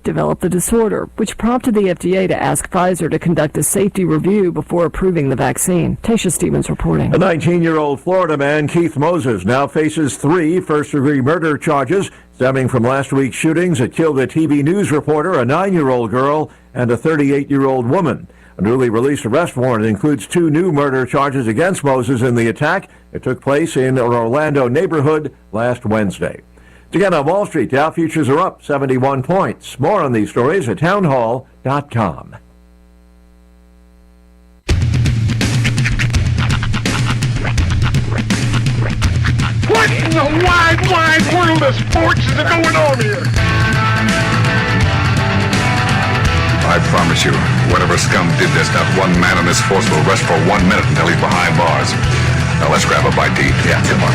developed the disorder, which prompted the FDA to ask Pfizer to conduct a safety review before approving the vaccine. Tasha Stevens reporting. A 19-year-old Florida man, Keith Moses, now faces 3 first-degree murder charges stemming from last week's shootings that killed a TV news reporter, a 9-year-old girl, and a 38-year-old woman. A newly released arrest warrant includes 2 new murder charges against Moses in the attack. It took place in an Orlando neighborhood last Wednesday. Again, on Wall Street, Dow futures are up 71 points. More on these stories at townhall.com. What in the wide world of sports is going on here? I promise you, whatever scum did this, not one man in this force will rest for 1 minute until he's behind bars. Now let's grab a bite to eat. Yeah, come on.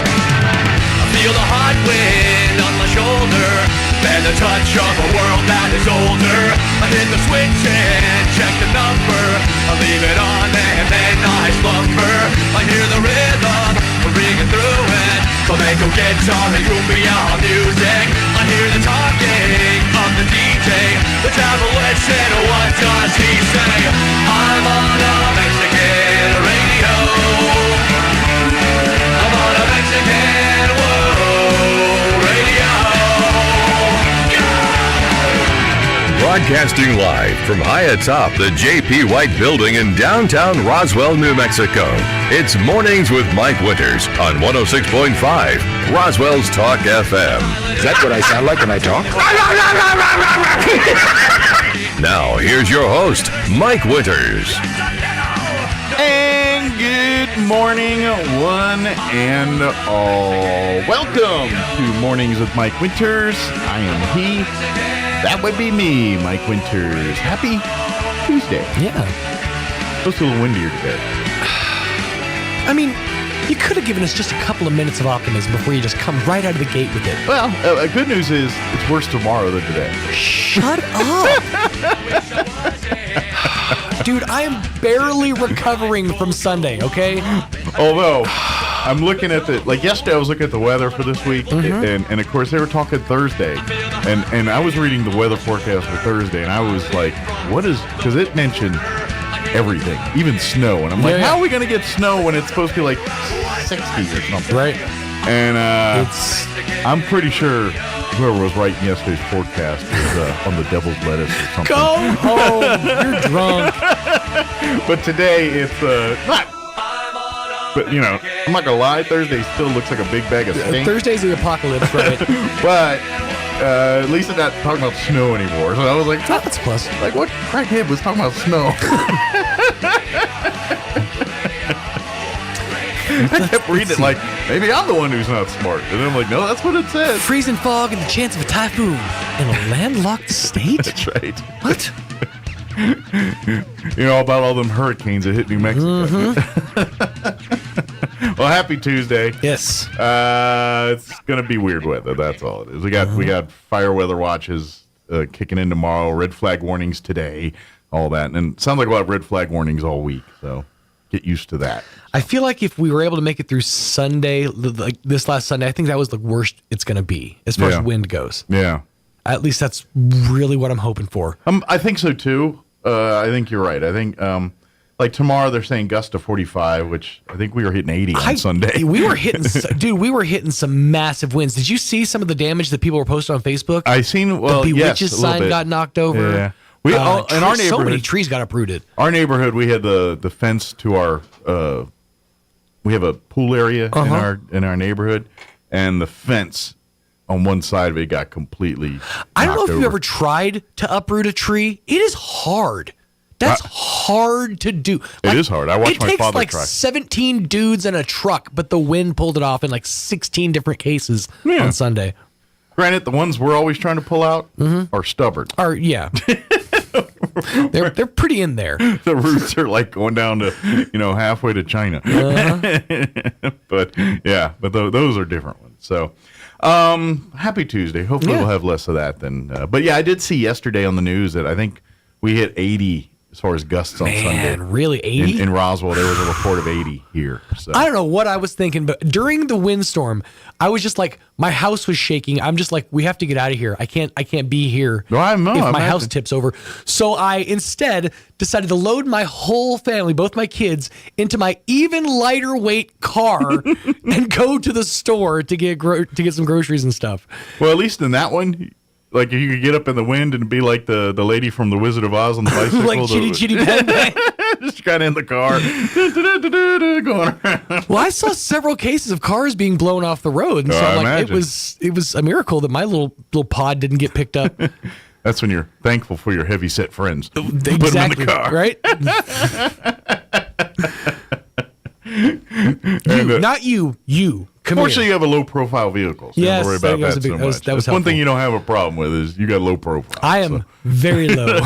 Feel the hot wind on my shoulder and the touch of a world that is older. I hit the switch and check the number. I leave it on and then I slumber. I hear the rhythm ringing through it. Flamenco guitar and cumbia music. I hear the talking of the DJ. The travel listen, what does he say? I'm on a Mexican radio. I'm on a Mexican radio. Broadcasting live from high atop the J.P. White Building in downtown Roswell, New Mexico. It's Mornings with Mike Winters on 106.5 Roswell's Talk FM. Is that what I sound like when I talk? Now, here's your host, Mike Winters. And good morning, one and all. Welcome to Mornings with Mike Winters. I am he. That would be me, Mike Winters. Happy Tuesday. Yeah. Supposed to be a little windier today. I mean, you could have given us just a couple of minutes of optimism before you just come right out of the gate with it. Well, good news is it's worse tomorrow than today. Shut up. Dude, I am barely recovering from Sunday, okay? Although, I'm looking at yesterday I was looking at the weather for this week, and of course they were talking Thursday, and I was reading the weather forecast for Thursday, and I was like, what is, because it mentioned everything, even snow, and I'm like, how are we going to get snow when it's supposed to be like 60 or something? Right. And I'm pretty sure whoever was writing yesterday's forecast was on the devil's lettuce or something. Go home. You're drunk. But today it's not. But, you know, I'm not going to lie, Thursday still looks like a big bag of stink. Thursday's the apocalypse, right? But at least I'm not talking about snow anymore. So I was like, oh, that's a plus. Like, what crackhead was talking about snow? I kept reading it like, maybe I'm the one who's not smart. And then I'm like, no, that's what it says. Freezing fog and the chance of a typhoon in a landlocked state? That's right. What? You know about all them hurricanes that hit New Mexico. Well, happy Tuesday. Yes. It's gonna be weird weather. That's all it is. We got fire weather watches kicking in tomorrow. Red flag warnings today. All that, and it sounds like we'll have red flag warnings all week. So get used to that. I feel like if we were able to make it through Sunday, like this last Sunday, I think that was the worst it's gonna be as far as wind goes. Yeah. At least that's really what I'm hoping for. I think so too. I think you're right. I think like tomorrow they're saying gust to 45, which I think we were hitting 80 on Sunday. We were hitting, dude. We were hitting some massive winds. Did you see some of the damage that people were posting on Facebook? I seen. Well, the yes, Bewitches sign got knocked over. Yeah. We in our neighborhood, so many trees got uprooted. Our neighborhood, we had the fence to our. We have a pool area in our neighborhood, and the fence on one side of it got completely. I don't know if over. you've ever tried to uproot a tree. It is hard. That's hard to do. It is hard. I watched my father try. It takes like 17 dudes in a truck, but the wind pulled it off in like 16 different cases on Sunday. Granted, the ones we're always trying to pull out are stubborn. They're pretty in there. The roots are like going down to halfway to China. But those are different ones. So happy Tuesday. Hopefully we'll have less of that then. But yeah, I did see yesterday on the news that I think we hit 80 as far as gusts on Sunday. Man, really? 80? In Roswell, there was a report of 80 here. So. I don't know what I was thinking, but during the windstorm, I was just like, my house was shaking. I'm just like, we have to get out of here. I can't be here No, I know, if I my imagine. house tips over. So I instead decided to load my whole family, both my kids, into my even lighter weight car and go to the store to get some groceries and stuff. Well, at least in that one, like if you could get up in the wind and be like the lady from The Wizard of Oz on the bicycle. Like chitty chitty bang bang. Just kind of in the car. Going around. Well, I saw several cases of cars being blown off the road, and so I I'm like, imagine. it was a miracle that my little pod didn't get picked up. That's when you're thankful for your heavy set friends. Exactly, Put them in the car. right? Not you. Come Fortunately, here. you have a low profile vehicle. So Yes, you don't worry about that that was so much. that was That's one thing helpful. you don't have a problem with is you got low profile. I am very low.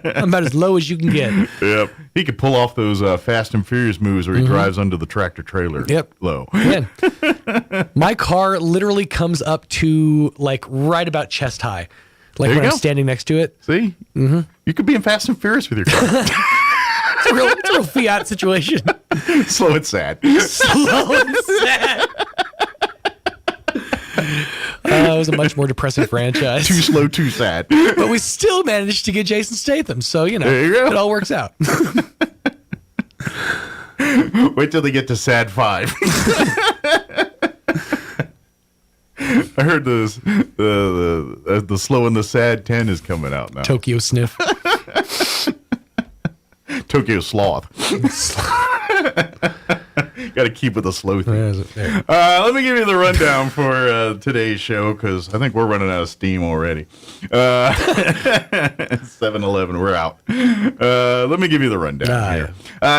I'm about as low as you can get. Yep. He could pull off those Fast and Furious moves where he drives under the tractor trailer. Yep. Low. Man, my car literally comes up to like right about chest high, like There you when I'm go. standing next to it. See? Mm-hmm. You could be in Fast and Furious with your car. It's a real Fiat situation. Slow and sad. Slow and sad. It was a much more depressing franchise. Too slow, too sad. But we still managed to get Jason Statham, so There you go. it all works out. Wait till they get to Sad 5. I heard the Slow and the Sad 10 is coming out now. Tokyo Sniff. Tokyo Sloth. Got to keep with the slow thing. There. Let me give you the rundown for today's show because I think we're running out of steam already. 7-Eleven, we're out. Let me give you the rundown here.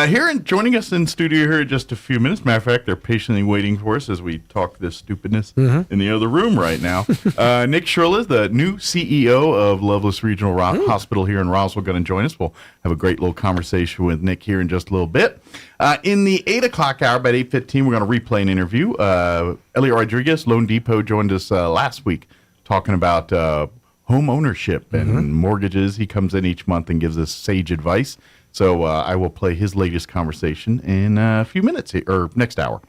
Here and joining us in studio here in just a few minutes. Matter of fact, they're patiently waiting for us as we talk this stupidness in the other room right now. Nick Shirla, the new CEO of Loveless Regional Hospital here in Roswell, going to join us. We'll have a great little conversation with Nick here in just a little bit. In the 8 o'clock hour, about 8:15, we're going to replay an interview. Elliot Rodriguez, Loan Depot, joined us last week talking about home ownership and mortgages. He comes in each month and gives us sage advice. So I will play his latest conversation in a few minutes, or next hour.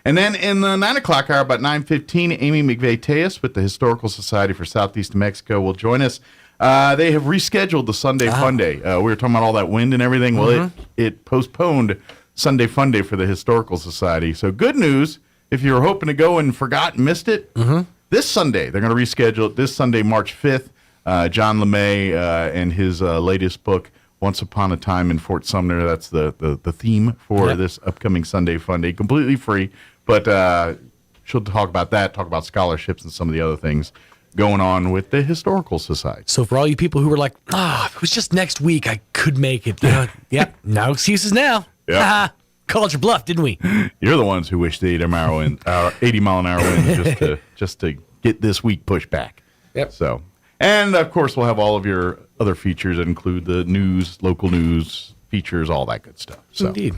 And then in the 9 o'clock hour, about 9:15, Amy McVeigh-Tejas with the Historical Society for Southeast New Mexico will join us. They have rescheduled the Sunday Fun Day. We were talking about all that wind and everything. Well, it postponed Sunday Fun Day for the Historical Society. So good news, if you were hoping to go and forgot and missed it, this Sunday, they're going to reschedule it this Sunday, March 5th. John LeMay and his latest book, Once Upon a Time in Fort Sumner. That's the theme for this upcoming Sunday Fun Day. Completely free, but she'll talk about that, talk about scholarships and some of the other things going on with the Historical Society. So for all you people who were like, if it was just next week, I could make it. Yep, no excuses now. Yep. Called your bluff, didn't we? You're the ones who wish the 80 mile an hour wind just to get this week pushed back. Yep. So, and of course, we'll have all of your other features that include the news, local news features, all that good stuff. So, Indeed.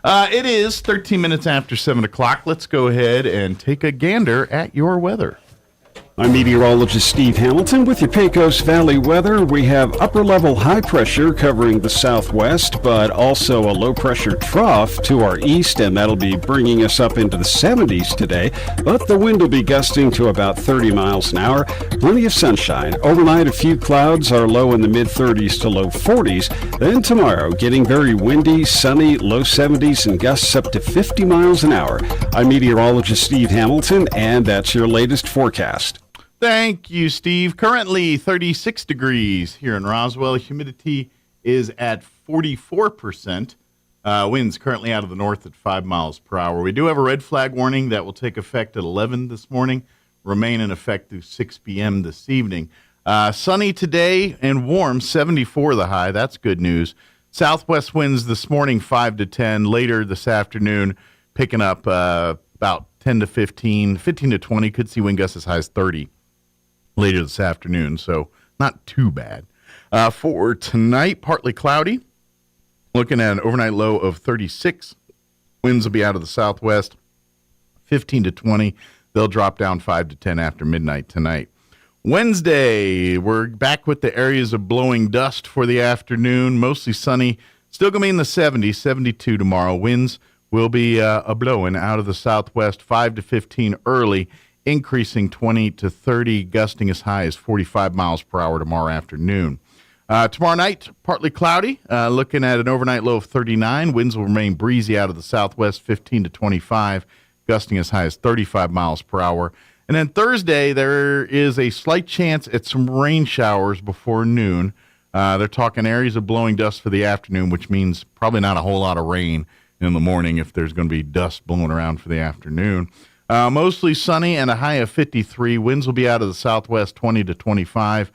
It is 13 minutes after 7 o'clock. Let's go ahead and take a gander at your weather. I'm meteorologist Steve Hamilton with your Pecos Valley weather. We have upper-level high pressure covering the southwest, but also a low-pressure trough to our east, and that'll be bringing us up into the 70s today. But the wind will be gusting to about 30 miles an hour. Plenty of sunshine. Overnight, a few clouds, are low in the mid-30s to low 40s. Then tomorrow, getting very windy, sunny, low 70s, and gusts up to 50 miles an hour. I'm meteorologist Steve Hamilton, and that's your latest forecast. Thank you, Steve. Currently 36 degrees here in Roswell. Humidity is at 44%. Winds currently out of the north at 5 miles per hour. We do have a red flag warning that will take effect at 11 this morning, remain in effect through 6 p.m. this evening. Sunny today and warm, 74 the high. That's good news. Southwest winds this morning 5 to 10. Later this afternoon, picking up about 10 to 15, 15 to 20. Could see wind gusts as high as 30. Later this afternoon, so not too bad. For tonight, partly cloudy. Looking at an overnight low of 36. Winds will be out of the southwest, 15 to 20. They'll drop down 5 to 10 after midnight tonight. Wednesday, we're back with the areas of blowing dust for the afternoon. Mostly sunny. Still going to be in the 70s, 72 tomorrow. Winds will be a-blowing out of the southwest, 5 to 15 early, increasing 20 to 30, gusting as high as 45 miles per hour tomorrow afternoon. Tomorrow night, partly cloudy, looking at an overnight low of 39. Winds will remain breezy out of the southwest, 15 to 25, gusting as high as 35 miles per hour. And then Thursday, there is a slight chance at some rain showers before noon. They're talking areas of blowing dust for the afternoon, which means probably not a whole lot of rain in the morning if there's going to be dust blowing around for the afternoon. Mostly sunny and a high of 53. Winds will be out of the southwest, 20 to 25,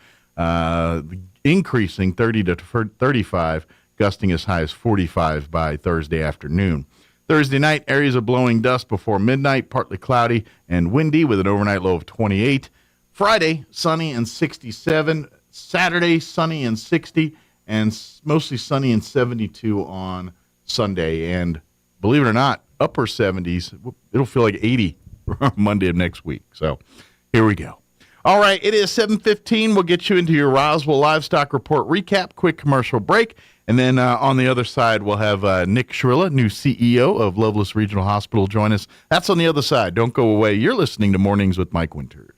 increasing 30 to 35, gusting as high as 45 by Thursday afternoon. Thursday night, areas of blowing dust before midnight, partly cloudy and windy with an overnight low of 28. Friday, sunny and 67. Saturday, sunny and 60, and mostly sunny and 72 on Sunday. And believe it or not, upper 70s. It'll feel like 80 Monday of next week. So here we go. All right, it is 7:15. We'll get you into your Roswell Livestock Report recap, quick commercial break. And then on the other side, we'll have Nick Schrilla, new CEO of Loveless Regional Hospital, join us. That's on the other side. Don't go away. You're listening to Mornings with Mike Winters.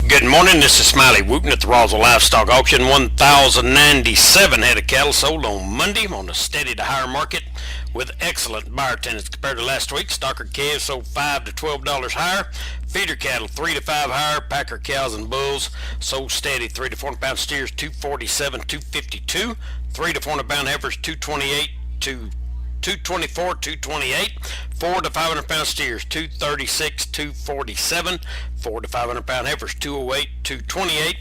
Good morning. This is Smiley Wooten at the Roswell Livestock Auction. 1,097 head of cattle sold on Monday on the steady to higher market with excellent buyer attendance compared to last week. Stocker calves sold $5 to $12 higher. Feeder cattle 3 to 5 higher. Packer cows and bulls sold steady. 3 to 400 pound steers $247, $252. 3 to 400 pound heifers $228 to $224, $228. 4 to 500 pound steers $236, $247. 4 to 500 pound heifers $208, $228.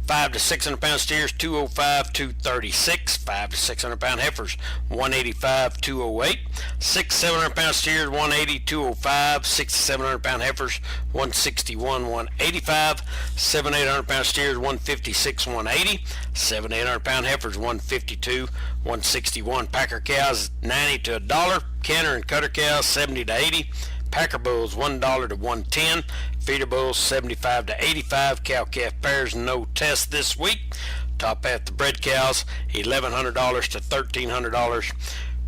5 to 600 pound steers $205, $236. 5 to 600 pound heifers $185, $208. 6 to 700 pound steers $180, $205. 6 to 700 pound heifers $161, $185. 7 to 800 pound steers $156, $180. 7 to 800 pound heifers $152, $161. Packer cows $90 to $1. Canner and cutter cows $70 to $80. Packer bulls $1 to $110. Feeder bulls $75 to $85. Cow calf pairs no test this week. Top half the bred cows $1,100 to $1,300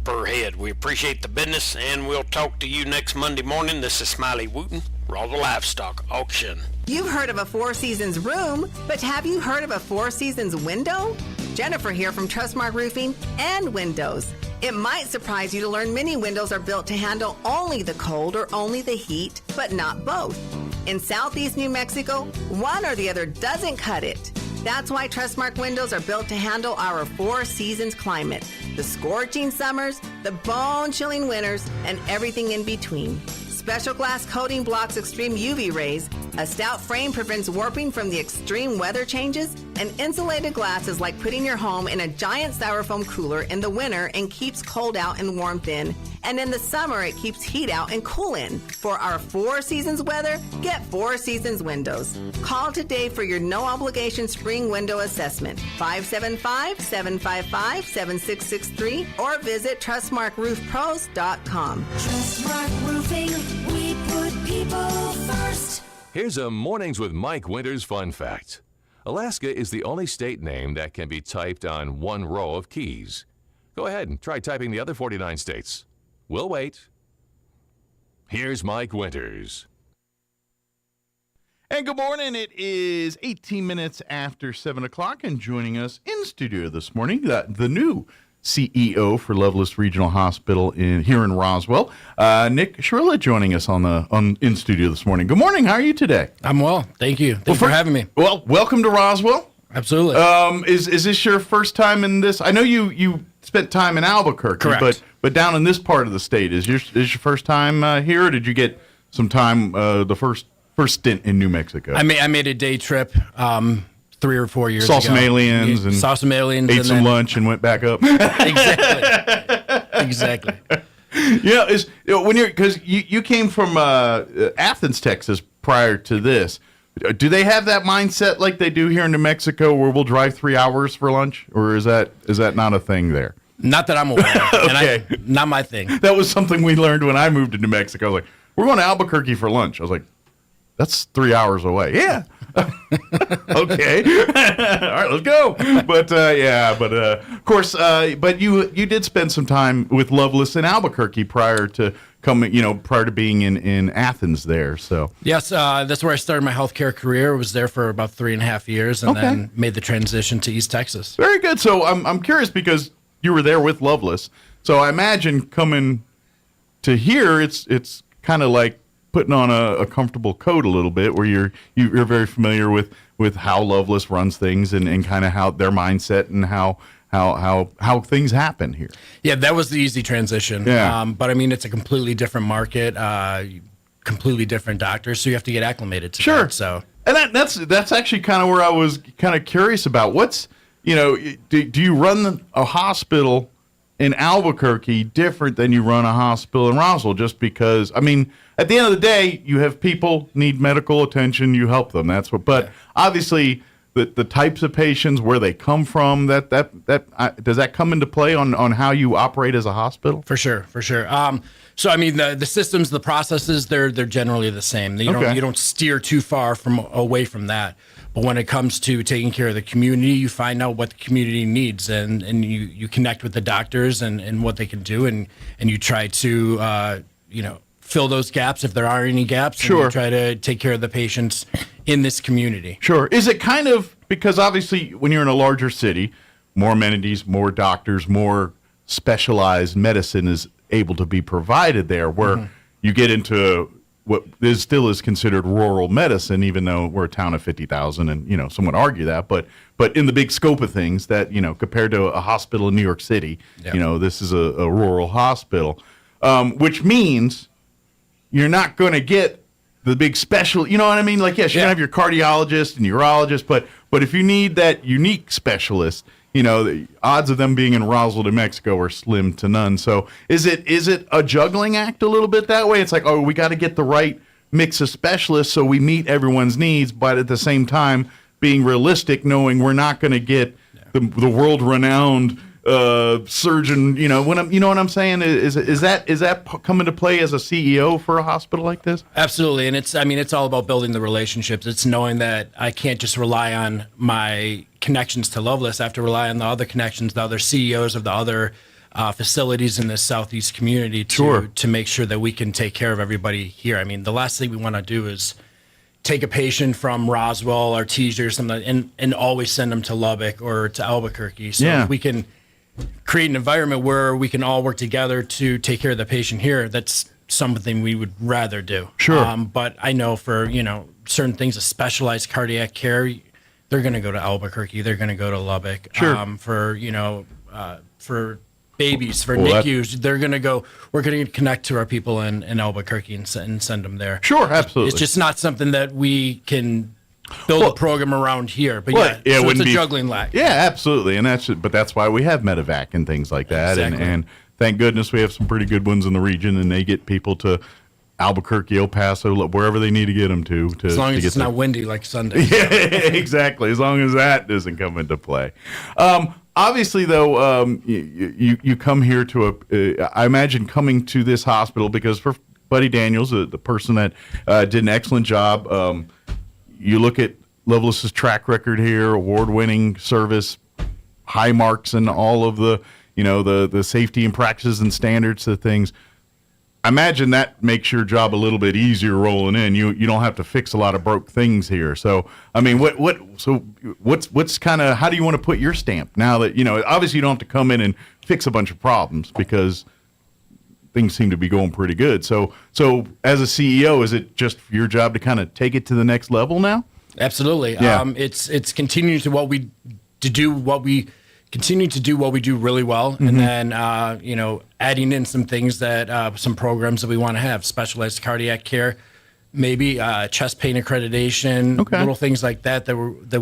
per head. We appreciate the business, and we'll talk to you next Monday morning. This is Smiley Wooten, Roswell Livestock Auction. You've heard of a Four Seasons room, but have you heard of a Four Seasons window? Jennifer here from Trustmark Roofing and Windows. It might surprise you to learn many windows are built to handle only the cold or only the heat, but not both. In Southeast New Mexico, one or the other doesn't cut it. That's why Trustmark windows are built to handle our Four Seasons climate, the scorching summers, the bone-chilling winters, and everything in between. Special glass coating blocks extreme UV rays. A stout frame prevents warping from the extreme weather changes. And insulated glass is like putting your home in a giant styrofoam cooler in the winter and keeps cold out and warmth in. And in the summer, it keeps heat out and cool in. For our Four Seasons weather, get Four Seasons windows. Call today for your no-obligation spring window assessment. 575-755-7663 or visit TrustmarkRoofPros.com. Trustmark Roofing, we put people first. Here's a Mornings with Mike Winters fun fact. Alaska is the only state name that can be typed on one row of keys. Go ahead and try typing the other 49 states. We'll wait. Here's Mike Winters. And good morning. It is 18 minutes after 7 o'clock, and joining us in studio this morning, the new CEO for Loveless Regional Hospital here in Roswell, Nick Schrilla, joining us in studio this morning. Good morning. How are you today? I'm well. Thank you. Thanks for having me. Well, welcome to Roswell. Absolutely. Is this your first time in this? I know you spent time in Albuquerque, correct, but down in this part of the state, is your first time here, or did you get some time the first stint in New Mexico? I made a day trip 3 or 4 years saw ago. Some aliens and saw some aliens, ate some lunch and went back up. Exactly. Yeah, because you came from Athens, Texas, prior to this. Do they have that mindset like they do here in New Mexico, where we'll drive 3 hours for lunch, or is that not a thing there? Not that I'm aware of. Okay, not my thing. That was something we learned when I moved to New Mexico. I was like, we're going to Albuquerque for lunch. I was like, That's 3 hours away. Yeah. Okay. All right, let's go. But of course, but you did spend some time with Loveless in Albuquerque prior to being in Athens there. So yes, that's where I started my healthcare career. Was there for about 3.5 years, and then made the transition to East Texas. Very good. So I'm curious because you were there with Loveless. So I imagine coming to here, it's kind of like putting on a comfortable coat a little bit, where you're very familiar with how Loveless runs things and kind of how their mindset and how things happen here. Yeah, that was the easy transition. Yeah. But I mean, it's a completely different market, completely different doctors, so you have to get acclimated to Sure. that. So, and that's actually kind of where I was kind of curious about. What's do you run a hospital in Albuquerque different than you run a hospital in Roswell? Just because, I mean, at the end of the day, you have people need medical attention, you help them. That's what. But obviously, the types of patients, where they come from, that does that come into play on how you operate as a hospital? For sure. So I mean, the systems, the processes, they're generally the same. You don't steer too far away from that. But when it comes to taking care of the community, you find out what the community needs, and you connect with the doctors and what they can do, and you try to fill those gaps if there are any gaps. Sure. And you try to take care of the patients in this community. Sure. Is it kind of, because obviously when you're in a larger city, more amenities, more doctors, more specialized medicine is able to be provided there, where you get into what still is considered rural medicine, even though we're a town of 50,000, and some would argue that, but in the big scope of things, that compared to a hospital in New York City, this is a rural hospital, which means you're not going to get the big special, you know what I mean? Like, yes, you're going to have your cardiologist and urologist, but if you need that unique specialist, the odds of them being in Roswell, New Mexico are slim to none. So is it a juggling act a little bit that way? It's like, we got to get the right mix of specialists so we meet everyone's needs, but at the same time being realistic, knowing we're not going to get the world-renowned surgeon. You know what I'm saying? Is that come into play as a CEO for a hospital like this? Absolutely, and it's all about building the relationships. It's knowing that I can't just rely on my connections to Loveless. I have to rely on the other connections, the other CEOs of the other facilities in the Southeast community to make sure that we can take care of everybody here. I mean, the last thing we want to do is take a patient from Roswell or Teaser or something and always send them to Lubbock or to Albuquerque. So if we can create an environment where we can all work together to take care of the patient here, that's something we would rather do. Sure. But I know for, certain things of specialized cardiac care, they're going to go to Albuquerque. They're going to go to Lubbock. Sure. For babies, for NICUs, they're going to go, we're going to connect to our people in Albuquerque and send them there. Sure, absolutely. It's just not something that we can build a program around here, but so it's a juggling act. Yeah, absolutely, and that's why we have Medevac and things like that, Exactly. and thank goodness we have some pretty good ones in the region, and they get people to Albuquerque, El Paso, wherever they need to get them to as long as it's not windy like Sunday. Yeah, exactly. As long as that doesn't come into play. Obviously, though, you come here to I imagine coming to this hospital because for Buddy Daniels, the person that did an excellent job. You look at Loveless's track record here, award-winning service, high marks, and all of the the safety and practices and standards of things. I imagine that makes your job a little bit easier rolling in. You don't have to fix a lot of broke things here. So I mean, what's kind of, how do you want to put your stamp now that obviously you don't have to come in and fix a bunch of problems because things seem to be going pretty good. So as a CEO, is it just your job to kind of take it to the next level now? Absolutely. Yeah. It's continuing to do what we do really well, and then adding in some things that some programs that we want to have, specialized cardiac care, maybe chest pain accreditation, little things like that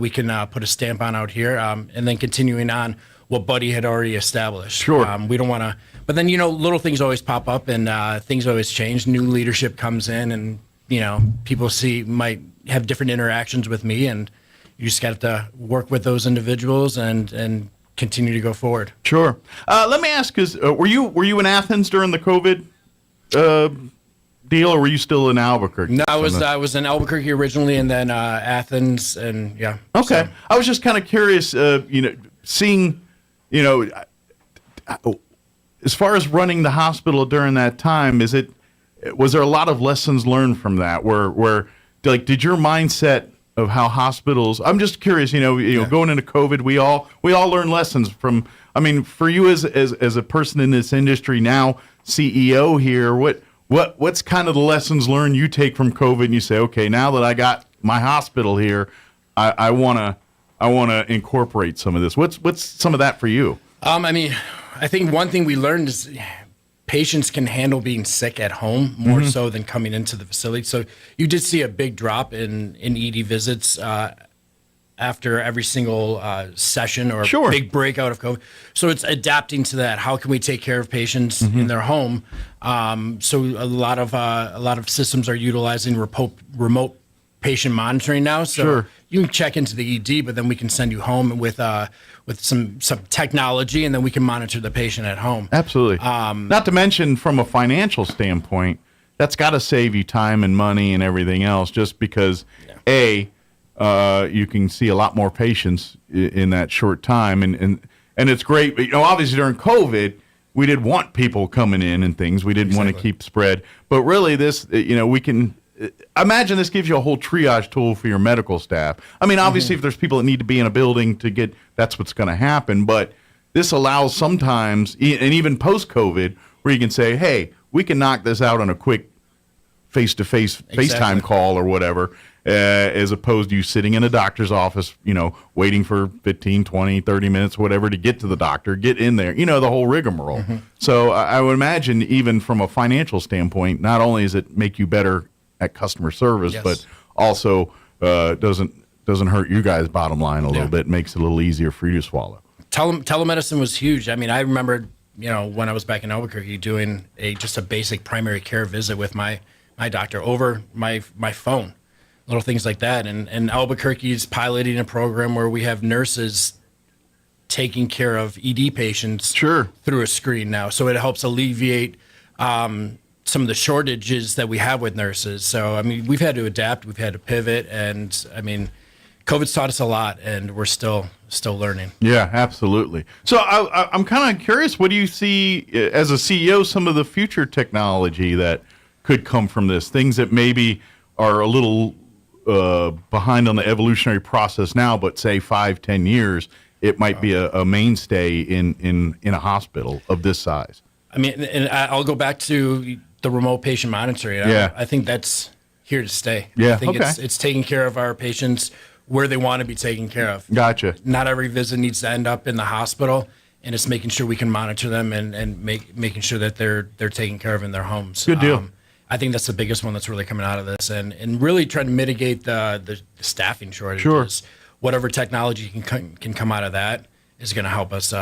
we can put a stamp on out here, and then continuing on what Buddy had already established. Sure. We don't want to, but then little things always pop up and things always change. New leadership comes in, and people might have different interactions with me, and you just got to work with those individuals and continue to go forward. Sure. Let me ask: were you in Athens during the COVID deal, or were you still in Albuquerque? No, I was in Albuquerque originally, and then Athens, and yeah. Okay, so. I was just kind of curious, seeing, as far as running the hospital during that time, was there a lot of lessons learned from that? Where did your mindset of how hospitals? I'm just curious. Going into COVID, we all learn lessons from. I mean, for you as a person in this industry now, CEO here, what's kind of the lessons learned you take from COVID, and you say, okay, now that I got my hospital here, I wanna incorporate some of this. What's some of that for you? I think one thing we learned is patients can handle being sick at home more so than coming into the facility. So you did see a big drop in ED visits after every single session or big breakout of COVID. So it's adapting to that. How can we take care of patients in their home? So a lot of systems are utilizing remote patient monitoring now. So you can check into the ED, but then we can send you home with some technology, and then we can monitor the patient at home. Absolutely. Not to mention, from a financial standpoint, that's got to save you time and money and everything else, just because, you can see a lot more patients in that short time. And it's great. But, obviously during COVID, we did want people coming in and things. We didn't want to keep spread. But really this, we can... Imagine this gives you a whole triage tool for your medical staff. I mean, obviously, if there's people that need to be in a building to get, that's what's going to happen. But this allows sometimes, and even post-COVID, where you can say, hey, we can knock this out on a quick face-to-face FaceTime call or whatever, as opposed to you sitting in a doctor's office, waiting for 15, 20, 30 minutes, whatever, to get to the doctor, get in there, the whole rigmarole. So I would imagine, even from a financial standpoint, not only does it make you better at customer service, but also doesn't hurt you guys' bottom line a little bit. Makes it a little easier for you to swallow. Telemedicine was huge. I mean, I remember, when I was back in Albuquerque doing just a basic primary care visit with my doctor over my phone, little things like that. And Albuquerque is piloting a program where we have nurses taking care of ED patients through a screen now. So it helps alleviate some of the shortages that we have with nurses. So, we've had to adapt, we've had to pivot, and COVID's taught us a lot, and we're still learning. Yeah, absolutely. So I'm kind of curious, what do you see as a CEO, some of the future technology that could come from this? Things that maybe are a little behind on the evolutionary process now, but say 5-10 years, it might be a mainstay in a hospital of this size. And I'll go back to the remote patient monitoring. I think that's here to stay. I think it's taking care of our patients where they want to be taken care of. Gotcha. Not every visit needs to end up in the hospital, and it's making sure we can monitor them and making sure that they're taken care of in their homes. Good deal. I think that's the biggest one that's really coming out of this, and really trying to mitigate the staffing shortages. Sure. Whatever technology can come out of that is going to help us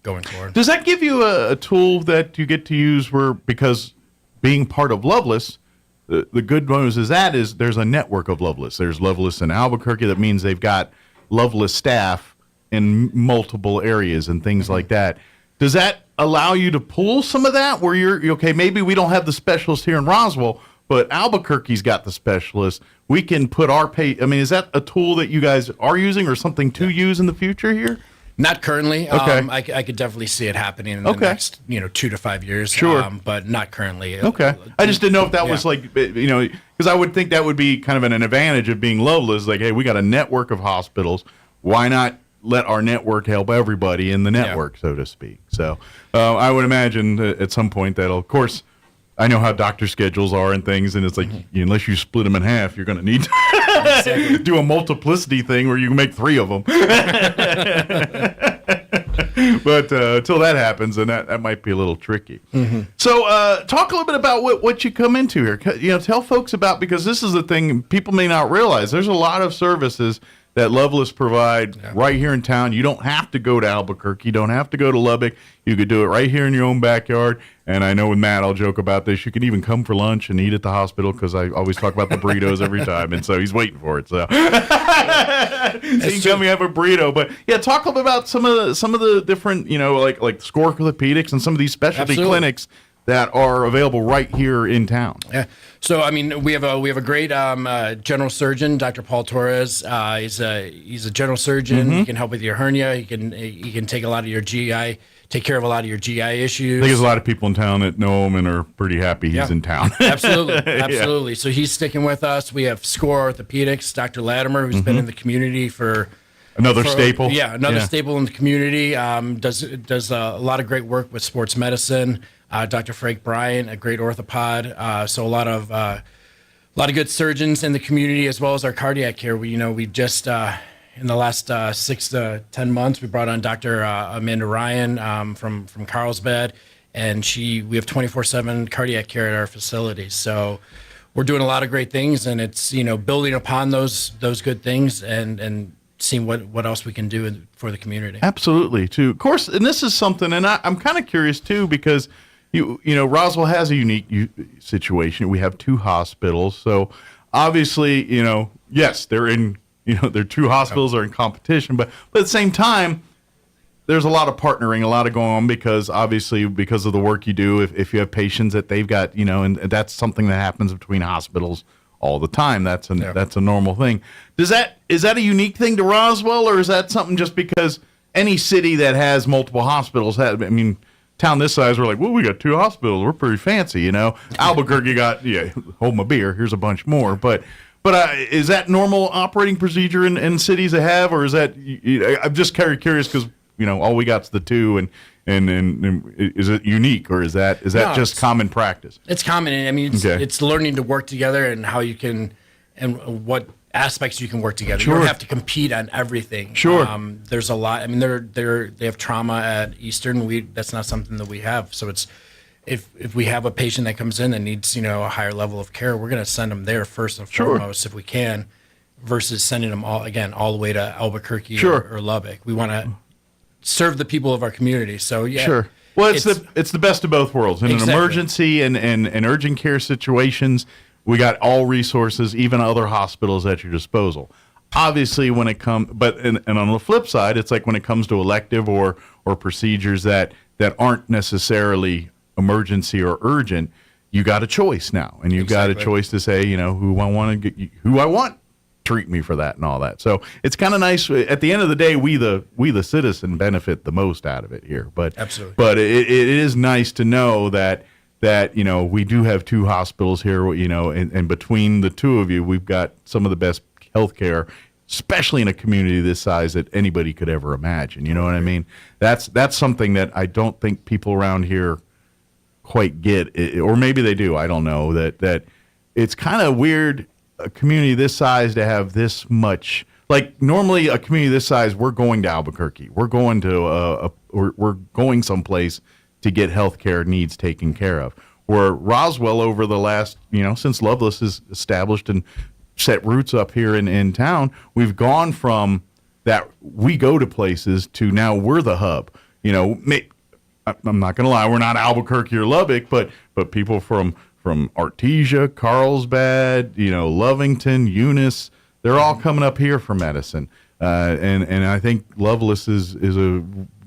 going forward. Does that give you a tool that you get to use because being part of Loveless, the good news is there's a network of Loveless. There's Loveless in Albuquerque. That means they've got Loveless staff in multiple areas and things like that. Does that allow you to pull some of that where you're okay, maybe we don't have the specialist here in Roswell, but Albuquerque's got the specialist. We can put is that a tool that you guys are using or something to use in the future here? Not currently. Okay. I could definitely see it happening in the next 2 to 5 years. Sure. But not currently. Okay. I just didn't know if that was because I would think that would be kind of an advantage of being Loveless. Like, hey, we got a network of hospitals. Why not let our network help everybody in the network, so to speak? So I would imagine at some point that'll, of course, I know how doctor schedules are and things, and it's like, unless you split them in half, you're going to need to do a multiplicity thing where you can make 3 of them. But until that happens, then that might be a little tricky. So talk a little bit about what you come into here. Tell folks about, because this is the thing people may not realize. There's a lot of services that Loveless provide right here in town. You don't have to go to Albuquerque. You don't have to go to Lubbock. You could do it right here in your own backyard. And I know with Matt, I'll joke about this. You can even come for lunch and eat at the hospital, because I always talk about the burritos every time. And so he's waiting for it. So he can come and have a burrito. But yeah, talk a little bit about some of the different, like SCORE Orthopedics and some of these specialty clinics that are available right here in town? Yeah. So I mean, we have a great general surgeon, Dr. Paul Torres. He's a general surgeon. He can help with your hernia. He can take a lot of your GI, take care of a lot of your GI issues. I think there's a lot of people in town that know him and are pretty happy he's in town. Absolutely. So he's sticking with us. We have SCORE Orthopedics, Dr. Latimer, who's been in the community for another staple. Yeah, staple in the community. Does a lot of great work with sports medicine. Dr. Frank Bryant, a great orthopod. So a lot of good surgeons in the community, as well as our cardiac care. We just in the last 6 to 10 months, we brought on Dr. Amanda Ryan from Carlsbad, and we have 24/7 cardiac care at our facility. So we're doing a lot of great things, and it's building upon those good things and seeing what else we can do for the community. Absolutely, too. Of course, and this is something, and I'm kind of curious too, because Roswell has a unique situation. We have 2 hospitals, so obviously, yes, they're in, their 2 hospitals are in competition, but at the same time, there's a lot of partnering, a lot of going on, because obviously, because of the work you do, if you have patients that they've got, and that's something that happens between hospitals all the time. That's a normal thing. Is that a unique thing to Roswell, or is that something just because any city that has multiple hospitals town this size, we're like, well, we got 2 hospitals. We're pretty fancy, Albuquerque got, hold my beer. Here's a bunch more. But is that normal operating procedure in cities that have, or is that, I'm just kind of curious because, all we got's the 2 and is it unique, or is that just common practice? It's common. It's learning to work together and how you can, and what aspects you can work together. Sure. You don't have to compete on everything. Sure. There's a lot. They have trauma at Eastern. That's not something that we have. So it's if we have a patient that comes in that needs a higher level of care, we're going to send them there first and foremost if we can, versus sending them all the way to Albuquerque or Lubbock. We want to serve the people of our community. So Sure. Well, it's the best of both worlds. In an emergency and urgent care situations, we got all resources, even other hospitals at your disposal. Obviously, when it comes, and on the flip side, it's like when it comes to elective or procedures that aren't necessarily emergency or urgent, you got a choice now, and you've got a choice to say, who I want treat me for that and all that. So it's kind of nice. At the end of the day, we the citizen benefit the most out of it here. But absolutely, but it is nice to know that we do have 2 hospitals here, and between the 2 of you, we've got some of the best healthcare, especially in a community this size, that anybody could ever imagine. You know what I mean? That's something that I don't think people around here quite get, or maybe they do. I don't know. That it's kind of weird, a community this size to have this much. Like normally, a community this size, we're going to Albuquerque, we're going to we're going someplace to get healthcare needs taken care of. Where Roswell, over the last, since Loveless is established and set roots up here in town, we've gone from that we go to places to now we're the hub. I'm not going to lie, we're not Albuquerque or Lubbock, but people from Artesia, Carlsbad, Lovington, Eunice, they're all coming up here for medicine. And I think Loveless is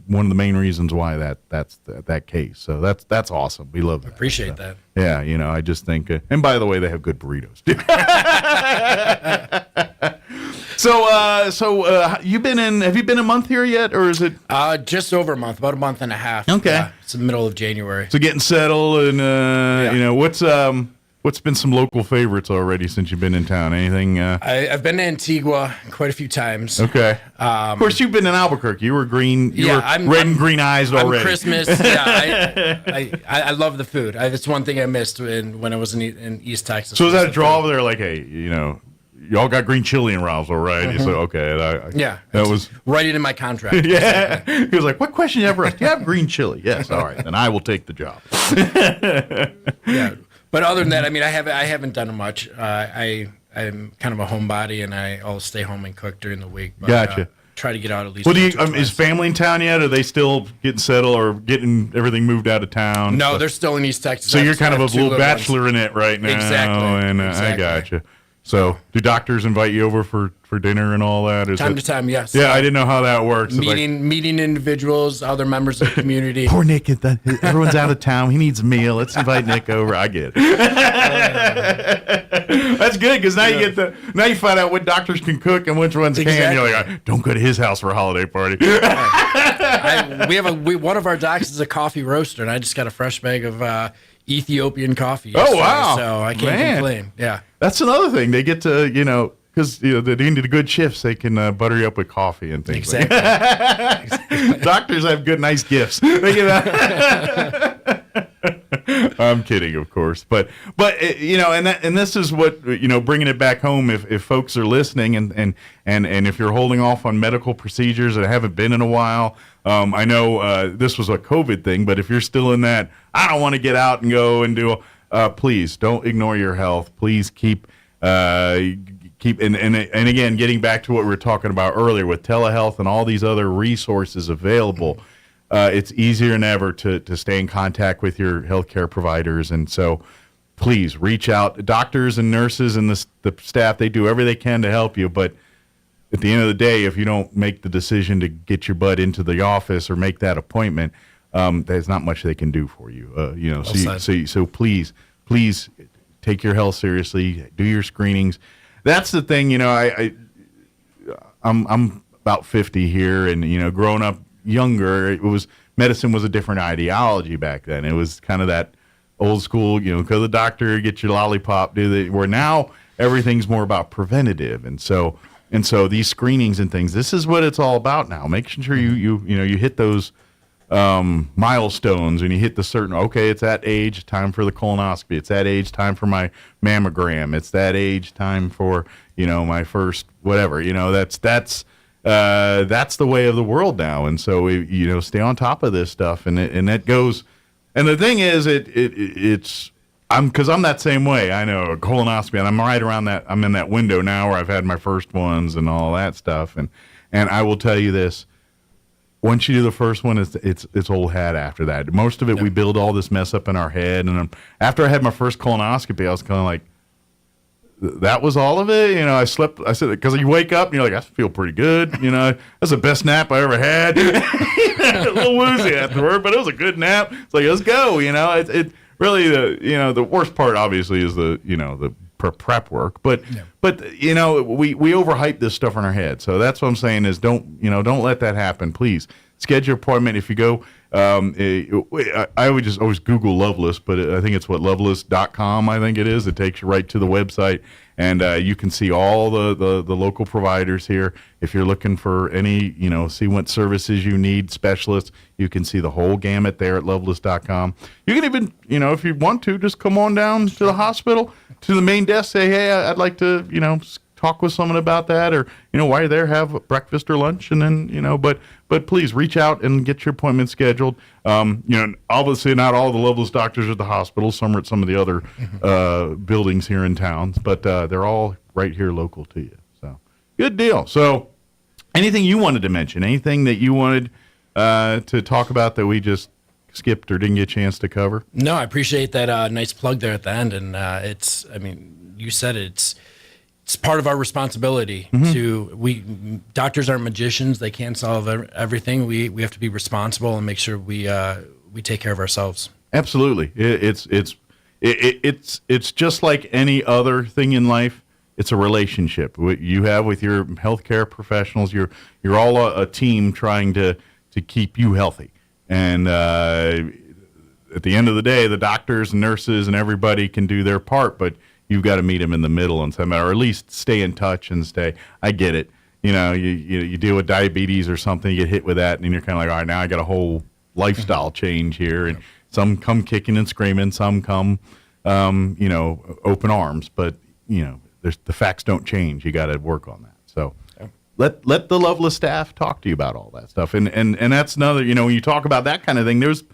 one of the main reasons why that's that case. So that's awesome. We love that. Appreciate that. Yeah, I just think, and by the way, they have good burritos too. So have you been a month here yet, or is it just over a month, about a month and a half? Okay, it's the middle of January. So getting settled, and what's been some local favorites already since you've been in town? Anything? I've been to Antigua quite a few times. Okay. Of course, you've been in Albuquerque. You were green. I'm red and green eyes already. I'm Christmas. Yeah, I love the food. That's one thing I missed when I was in East Texas. So is that a draw over there? Like, hey, y'all got green chili in Roswell, right? You said, okay. That was right in my contract. Yeah. He was like, what question you ever asked? Do you have green chili? Yes. All right. Then I will take the job. Yeah. But other than that, I haven't done much. I'm kind of a homebody, and I'll stay home and cook during the week. But, gotcha. Try to get out at least. Well, is family in town yet? Are they still getting settled or getting everything moved out of town? No, they're still in East Texas. So you're kind of a little bachelor in it right now. Exactly. And exactly. I gotcha. So, do doctors invite you over for dinner and all that? Time to time, yes. Yeah, I didn't know how that works. Meeting individuals, other members of the community. Poor Nick, everyone's out of town. He needs a meal. Let's invite Nick over. I get it. That's good because now you find out what doctors can cook and which ones can. You're like, don't go to his house for a holiday party. One of our docs is a coffee roaster, and I just got a fresh bag of Ethiopian coffee. Oh wow! So I can't complain. Yeah, that's another thing. They get to because they need the good shifts. They can butter you up with coffee and things. Exactly. Like doctors have good, nice gifts. I'm kidding, of course, but and this is what bringing it back home. If folks are listening and if you're holding off on medical procedures that haven't been in a while, I know this was a COVID thing, but if you're still in that, I don't want to get out and go and do. Please don't ignore your health. Please keep and again, getting back to what we were talking about earlier with telehealth and all these other resources available. It's easier than ever to stay in contact with your healthcare providers. And so please reach out. Doctors and nurses and the staff, they do everything they can to help you. But at the end of the day, if you don't make the decision to get your butt into the office or make that appointment, there's not much they can do for you. So please take your health seriously. Do your screenings. That's the thing. I'm about 50 here, and growing up younger, medicine was a different ideology back then. It was kind of that old school, go to the doctor, get your lollipop, where now everything's more about preventative. And so these screenings and things, this is what it's all about now. Making sure you hit those milestones, and you hit the certain, okay, it's that age, time for the colonoscopy. It's that age, time for my mammogram. It's that age, time for, my first whatever. That's the way of the world now, and so stay on top of this stuff, and that goes. And the thing is, I'm that same way. I know a colonoscopy, and I'm right around that. I'm in that window now where I've had my first ones and all that stuff, and I will tell you this: once you do the first one, it's old hat after that. Most of it, we build all this mess up in our head, and after I had my first colonoscopy, I was kind of like, that was all of it. I slept. I said, because you wake up and you're like, I feel pretty good. That's the best nap I ever had. A little woozy afterward, but it was a good nap. It's like, let's go. It really the worst part obviously is the prep work. But we overhype this stuff in our head. So that's what I'm saying is don't let that happen. Please schedule your appointment. If you go, I would just always Google Loveless, but I think it's loveless.com. I think it is. It takes you right to the website, and you can see all the local providers here. If you're looking for any, see what services you need, specialists, you can see the whole gamut there at loveless.com. You can even, if you want to, just come on down to the hospital, to the main desk, say, hey, I'd like to, talk with someone about that, or while you're there, have breakfast or lunch, and then but please reach out and get your appointment scheduled. Obviously not all the Loveless doctors are at the hospital. Some are at some of the other buildings here in town, but they're all right here local to you. So good deal. So anything you wanted to mention, anything that you wanted to talk about that we just skipped or didn't get a chance to cover? No, I appreciate that nice plug there at the end, and you said it's part of our responsibility doctors aren't magicians. They can't solve everything. We have to be responsible and make sure we take care of ourselves. Absolutely. It's just like any other thing in life. It's a relationship you have with your healthcare professionals. You're all a team trying to keep you healthy. And at the end of the day, the doctors and nurses and everybody can do their part, but you've got to meet them in the middle and some, or at least stay in touch and stay. I get it. You deal with diabetes or something, you get hit with that, and you're kind of like, all right, now I got a whole lifestyle change here. And some come kicking and screaming, some come, open arms. But the facts don't change. You got to work on that. So let the Loveless staff talk to you about all that stuff. And that's another. When you talk about that kind of thing, there's.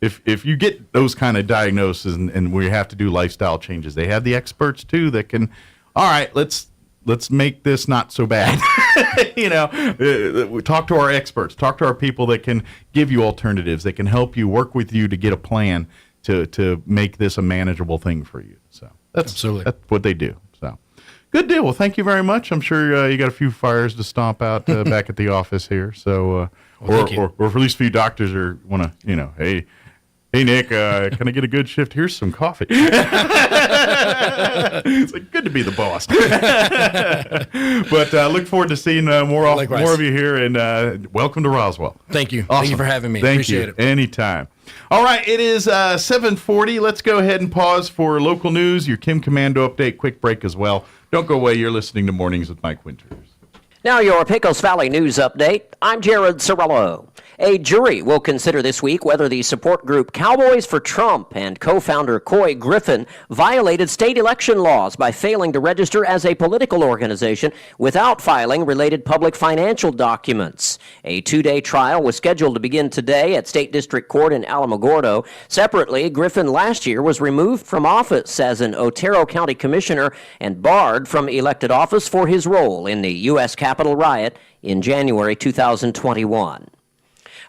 If you get those kind of diagnoses and we have to do lifestyle changes, they have the experts too that can, all right, let's make this not so bad. Talk to our experts, talk to our people that can give you alternatives, that can help you, work with you to get a plan to make this a manageable thing for you. So that's what they do. So Good deal. Well, thank you very much. I'm sure you got a few fires to stomp out back at the office here. So, or at least a few doctors are want to, hey Nick, can I get a good shift? Here's some coffee. It's like good to be the boss. But look forward to seeing more of you here, and welcome to Roswell. Thank you. Awesome. Thank you for having me. Appreciate it. Anytime. All right, it is 7:40. Let's go ahead and pause for local news, your Kim Commando update, quick break as well. Don't go away. You're listening to Mornings with Mike Winters. Now your Pecos Valley News Update. I'm Jared Cirillo. A jury will consider this week whether the support group Cowboys for Trump and co-founder Coy Griffin violated state election laws by failing to register as a political organization without filing related public financial documents. A 2-day trial was scheduled to begin today at State District Court in Alamogordo. Separately, Griffin last year was removed from office as an Otero County Commissioner and barred from elected office for his role in the U.S. Capitol riot in January 2021.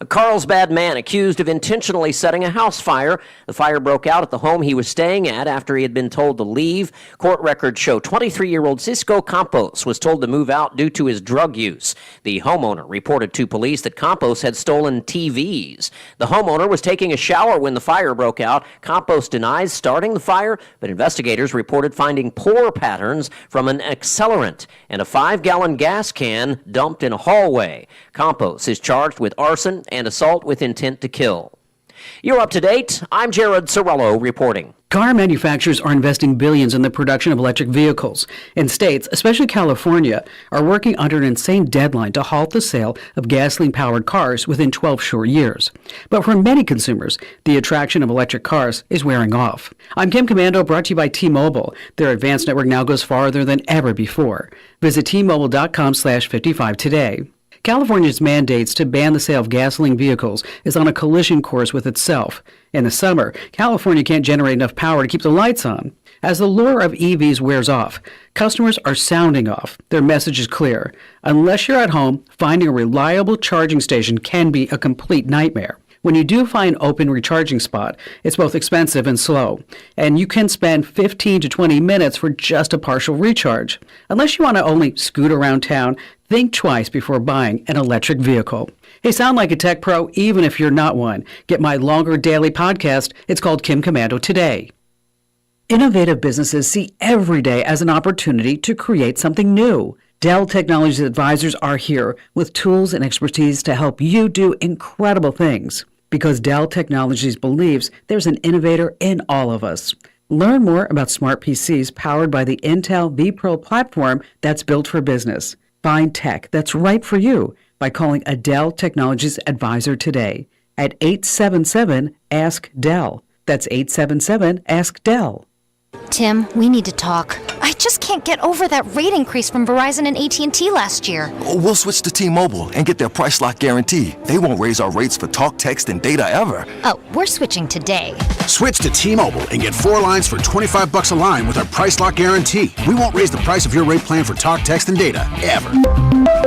A Carlsbad man accused of intentionally setting a house fire. The fire broke out at the home he was staying at after he had been told to leave. Court records show 23-year-old Cisco Campos was told to move out due to his drug use. The homeowner reported to police that Campos had stolen TVs. The homeowner was taking a shower when the fire broke out. Campos denies starting the fire, but investigators reported finding pour patterns from an accelerant and a 5-gallon gas can dumped in a hallway. Campos is charged with arson and assault with intent to kill. You're up to date. I'm Jared Cirillo reporting. Car manufacturers are investing billions in the production of electric vehicles, and states, especially California, are working under an insane deadline to halt the sale of gasoline-powered cars within 12 short years. But for many consumers, the attraction of electric cars is wearing off. I'm Kim Commando, brought to you by T-Mobile. Their advanced network now goes farther than ever before. Visit T-Mobile.com/55 today. California's mandates to ban the sale of gasoline vehicles is on a collision course with itself. In the summer, California can't generate enough power to keep the lights on. As the lure of EVs wears off, customers are sounding off. Their message is clear. Unless you're at home, finding a reliable charging station can be a complete nightmare. When you do find an open recharging spot, it's both expensive and slow, and you can spend 15 to 20 minutes for just a partial recharge. Unless you want to only scoot around town, think twice before buying an electric vehicle. Hey, sound like a tech pro even if you're not one. Get my longer daily podcast. It's called Kim Commando Today. Innovative businesses see every day as an opportunity to create something new. Dell Technologies advisors are here with tools and expertise to help you do incredible things. Because Dell Technologies believes there's an innovator in all of us. Learn more about smart PCs powered by the Intel vPro platform that's built for business. Find tech that's right for you by calling a Dell Technologies advisor today at 877-ASK-DELL. That's 877-ASK-DELL. Tim, we need to talk. I just can't get over that rate increase from Verizon and AT&T last year. We'll switch to T-Mobile and get their price lock guarantee. They won't raise our rates for talk, text, and data ever. Oh, we're switching today. Switch to T-Mobile and get 4 lines for $25 a line with our price lock guarantee. We won't raise the price of your rate plan for talk, text, and data ever.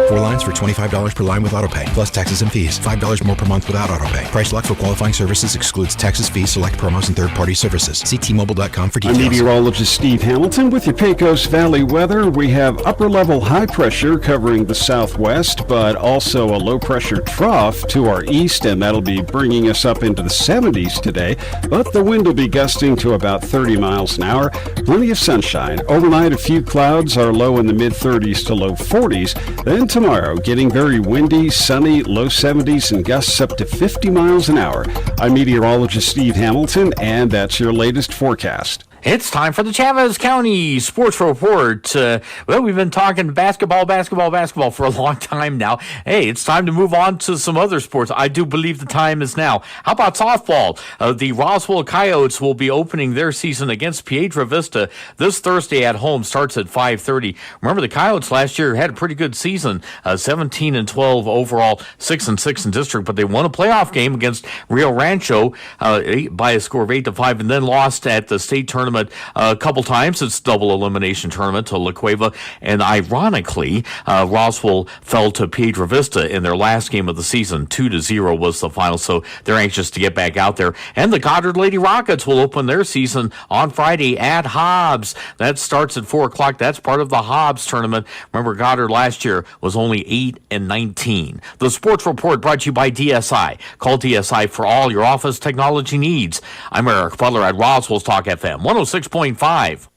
4 lines for $25 per line with autopay, plus taxes and fees. $5 more per month without autopay. Price lock for qualifying services excludes taxes, fees, select promos, and third-party services. See T-Mobile.com for details. I'm meteorologist Steve Hamilton with your Pecos Valley weather. We have upper-level high pressure covering the southwest, but also a low-pressure trough to our east, and that'll be bringing us up into the 70s today. But the wind will be gusting to about 30 miles an hour. Plenty of sunshine. Overnight, a few clouds, are low in the mid-30s to low 40s. Then tomorrow, getting very windy, sunny, low 70s, and gusts up to 50 miles an hour. I'm meteorologist Steve Hamilton, and that's your latest forecast. It's time for the Chavez County Sports Report. Well, we've been talking basketball for a long time now. Hey, it's time to move on to some other sports. I do believe the time is now. How about softball? The Roswell Coyotes will be opening their season against Piedra Vista this Thursday at home. Starts at 5:30. Remember, the Coyotes last year had a pretty good season, 17-12 overall, 6-6 in district, but they won a playoff game against Rio Rancho by a score of 8-5, and then lost at the state tournament tournament a couple times. It's double elimination tournament to La Cueva. And ironically, Roswell fell to Piedra Vista in their last game of the season. 2-0 was the final, so they're anxious to get back out there. And the Goddard Lady Rockets will open their season on Friday at Hobbs. That starts at 4 o'clock. That's part of the Hobbs tournament. Remember, Goddard last year was only 8-19. The Sports Report brought to you by DSI. Call DSI for all your office technology needs. I'm Eric Butler at Roswell's Talk FM 106.5.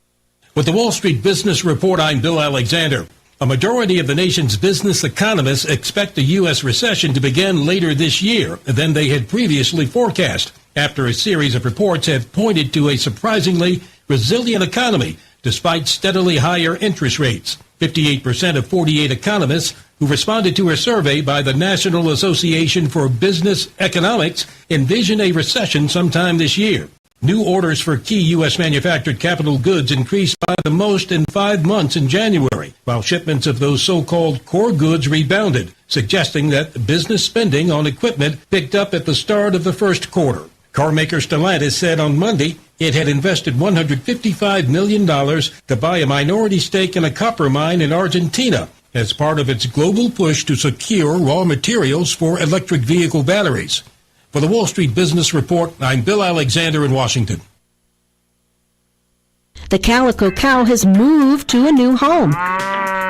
With the Wall Street Business Report, I'm Bill Alexander. A majority of the nation's business economists expect the U.S. recession to begin later this year than they had previously forecast, after a series of reports have pointed to a surprisingly resilient economy despite steadily higher interest rates. 58% of 48 economists who responded to a survey by the National Association for Business Economics envision a recession sometime this year. New orders for key U.S. manufactured capital goods increased by the most in 5 months in January, while shipments of those so-called core goods rebounded, suggesting that business spending on equipment picked up at the start of the first quarter. Carmaker Stellantis said on Monday it had invested $155 million to buy a minority stake in a copper mine in Argentina as part of its global push to secure raw materials for electric vehicle batteries. For the Wall Street Business Report, I'm Bill Alexander in Washington. The Calico Cow has moved to a new home.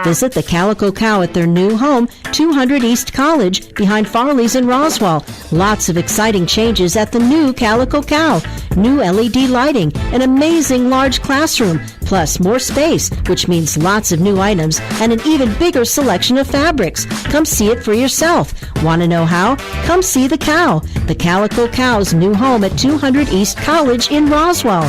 Visit the Calico Cow at their new home, 200 East College, behind Farley's in Roswell. Lots of exciting changes at the new Calico Cow. New LED lighting, an amazing large classroom, plus more space, which means lots of new items and an even bigger selection of fabrics. Come see it for yourself. Want to know how? Come see the cow. The Calico Cow's new home at 200 East College in Roswell.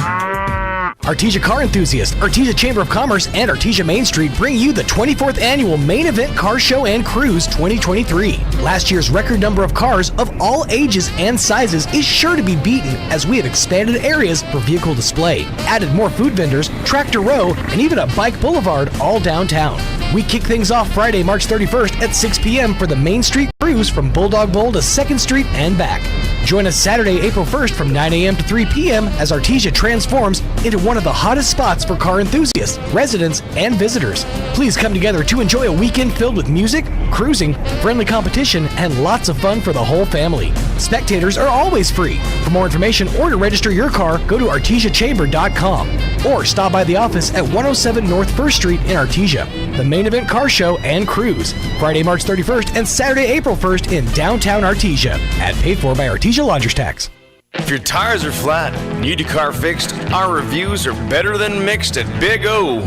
Artesia Car Enthusiast, Artesia Chamber of Commerce, and Artesia Main Street bring you the 24th Annual Main Event Car Show and Cruise 2023. Last year's record number of cars of all ages and sizes is sure to be beaten as we have expanded areas for vehicle display, added more food vendors, tractor row, and even a bike boulevard all downtown. We kick things off Friday, March 31st at 6 p.m. for the Main Street Cruise from Bulldog Bowl to 2nd Street and back. Join us Saturday, April 1st from 9 a.m. to 3 p.m. as Artesia transforms into one of the hottest spots for car enthusiasts, residents, and visitors. Please come together to enjoy a weekend filled with music, cruising, friendly competition, and lots of fun for the whole family. Spectators are always free. For more information or to register your car, go to artesiachamber.com or stop by the office at 107 North 1st Street in Artesia. The Main Event Car Show and Cruise, Friday, March 31st and Saturday, April 1st in downtown Artesia, at paid for by Artesia Lodgers Tax. If your tires are flat, need your car fixed, our reviews are better than mixed at Big O.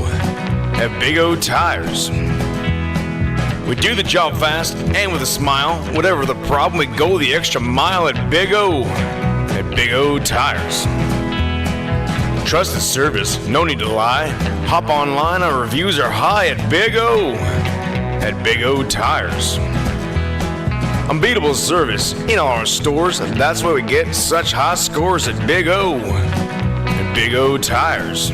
At Big O Tires. We do the job fast and with a smile. Whatever the problem, we go the extra mile at Big O. At Big O Tires. Trusted service, no need to lie. Hop online, our reviews are high at Big O. At Big O Tires. Unbeatable service in all our stores, and that's why we get such high scores at Big O. At Big O Tires.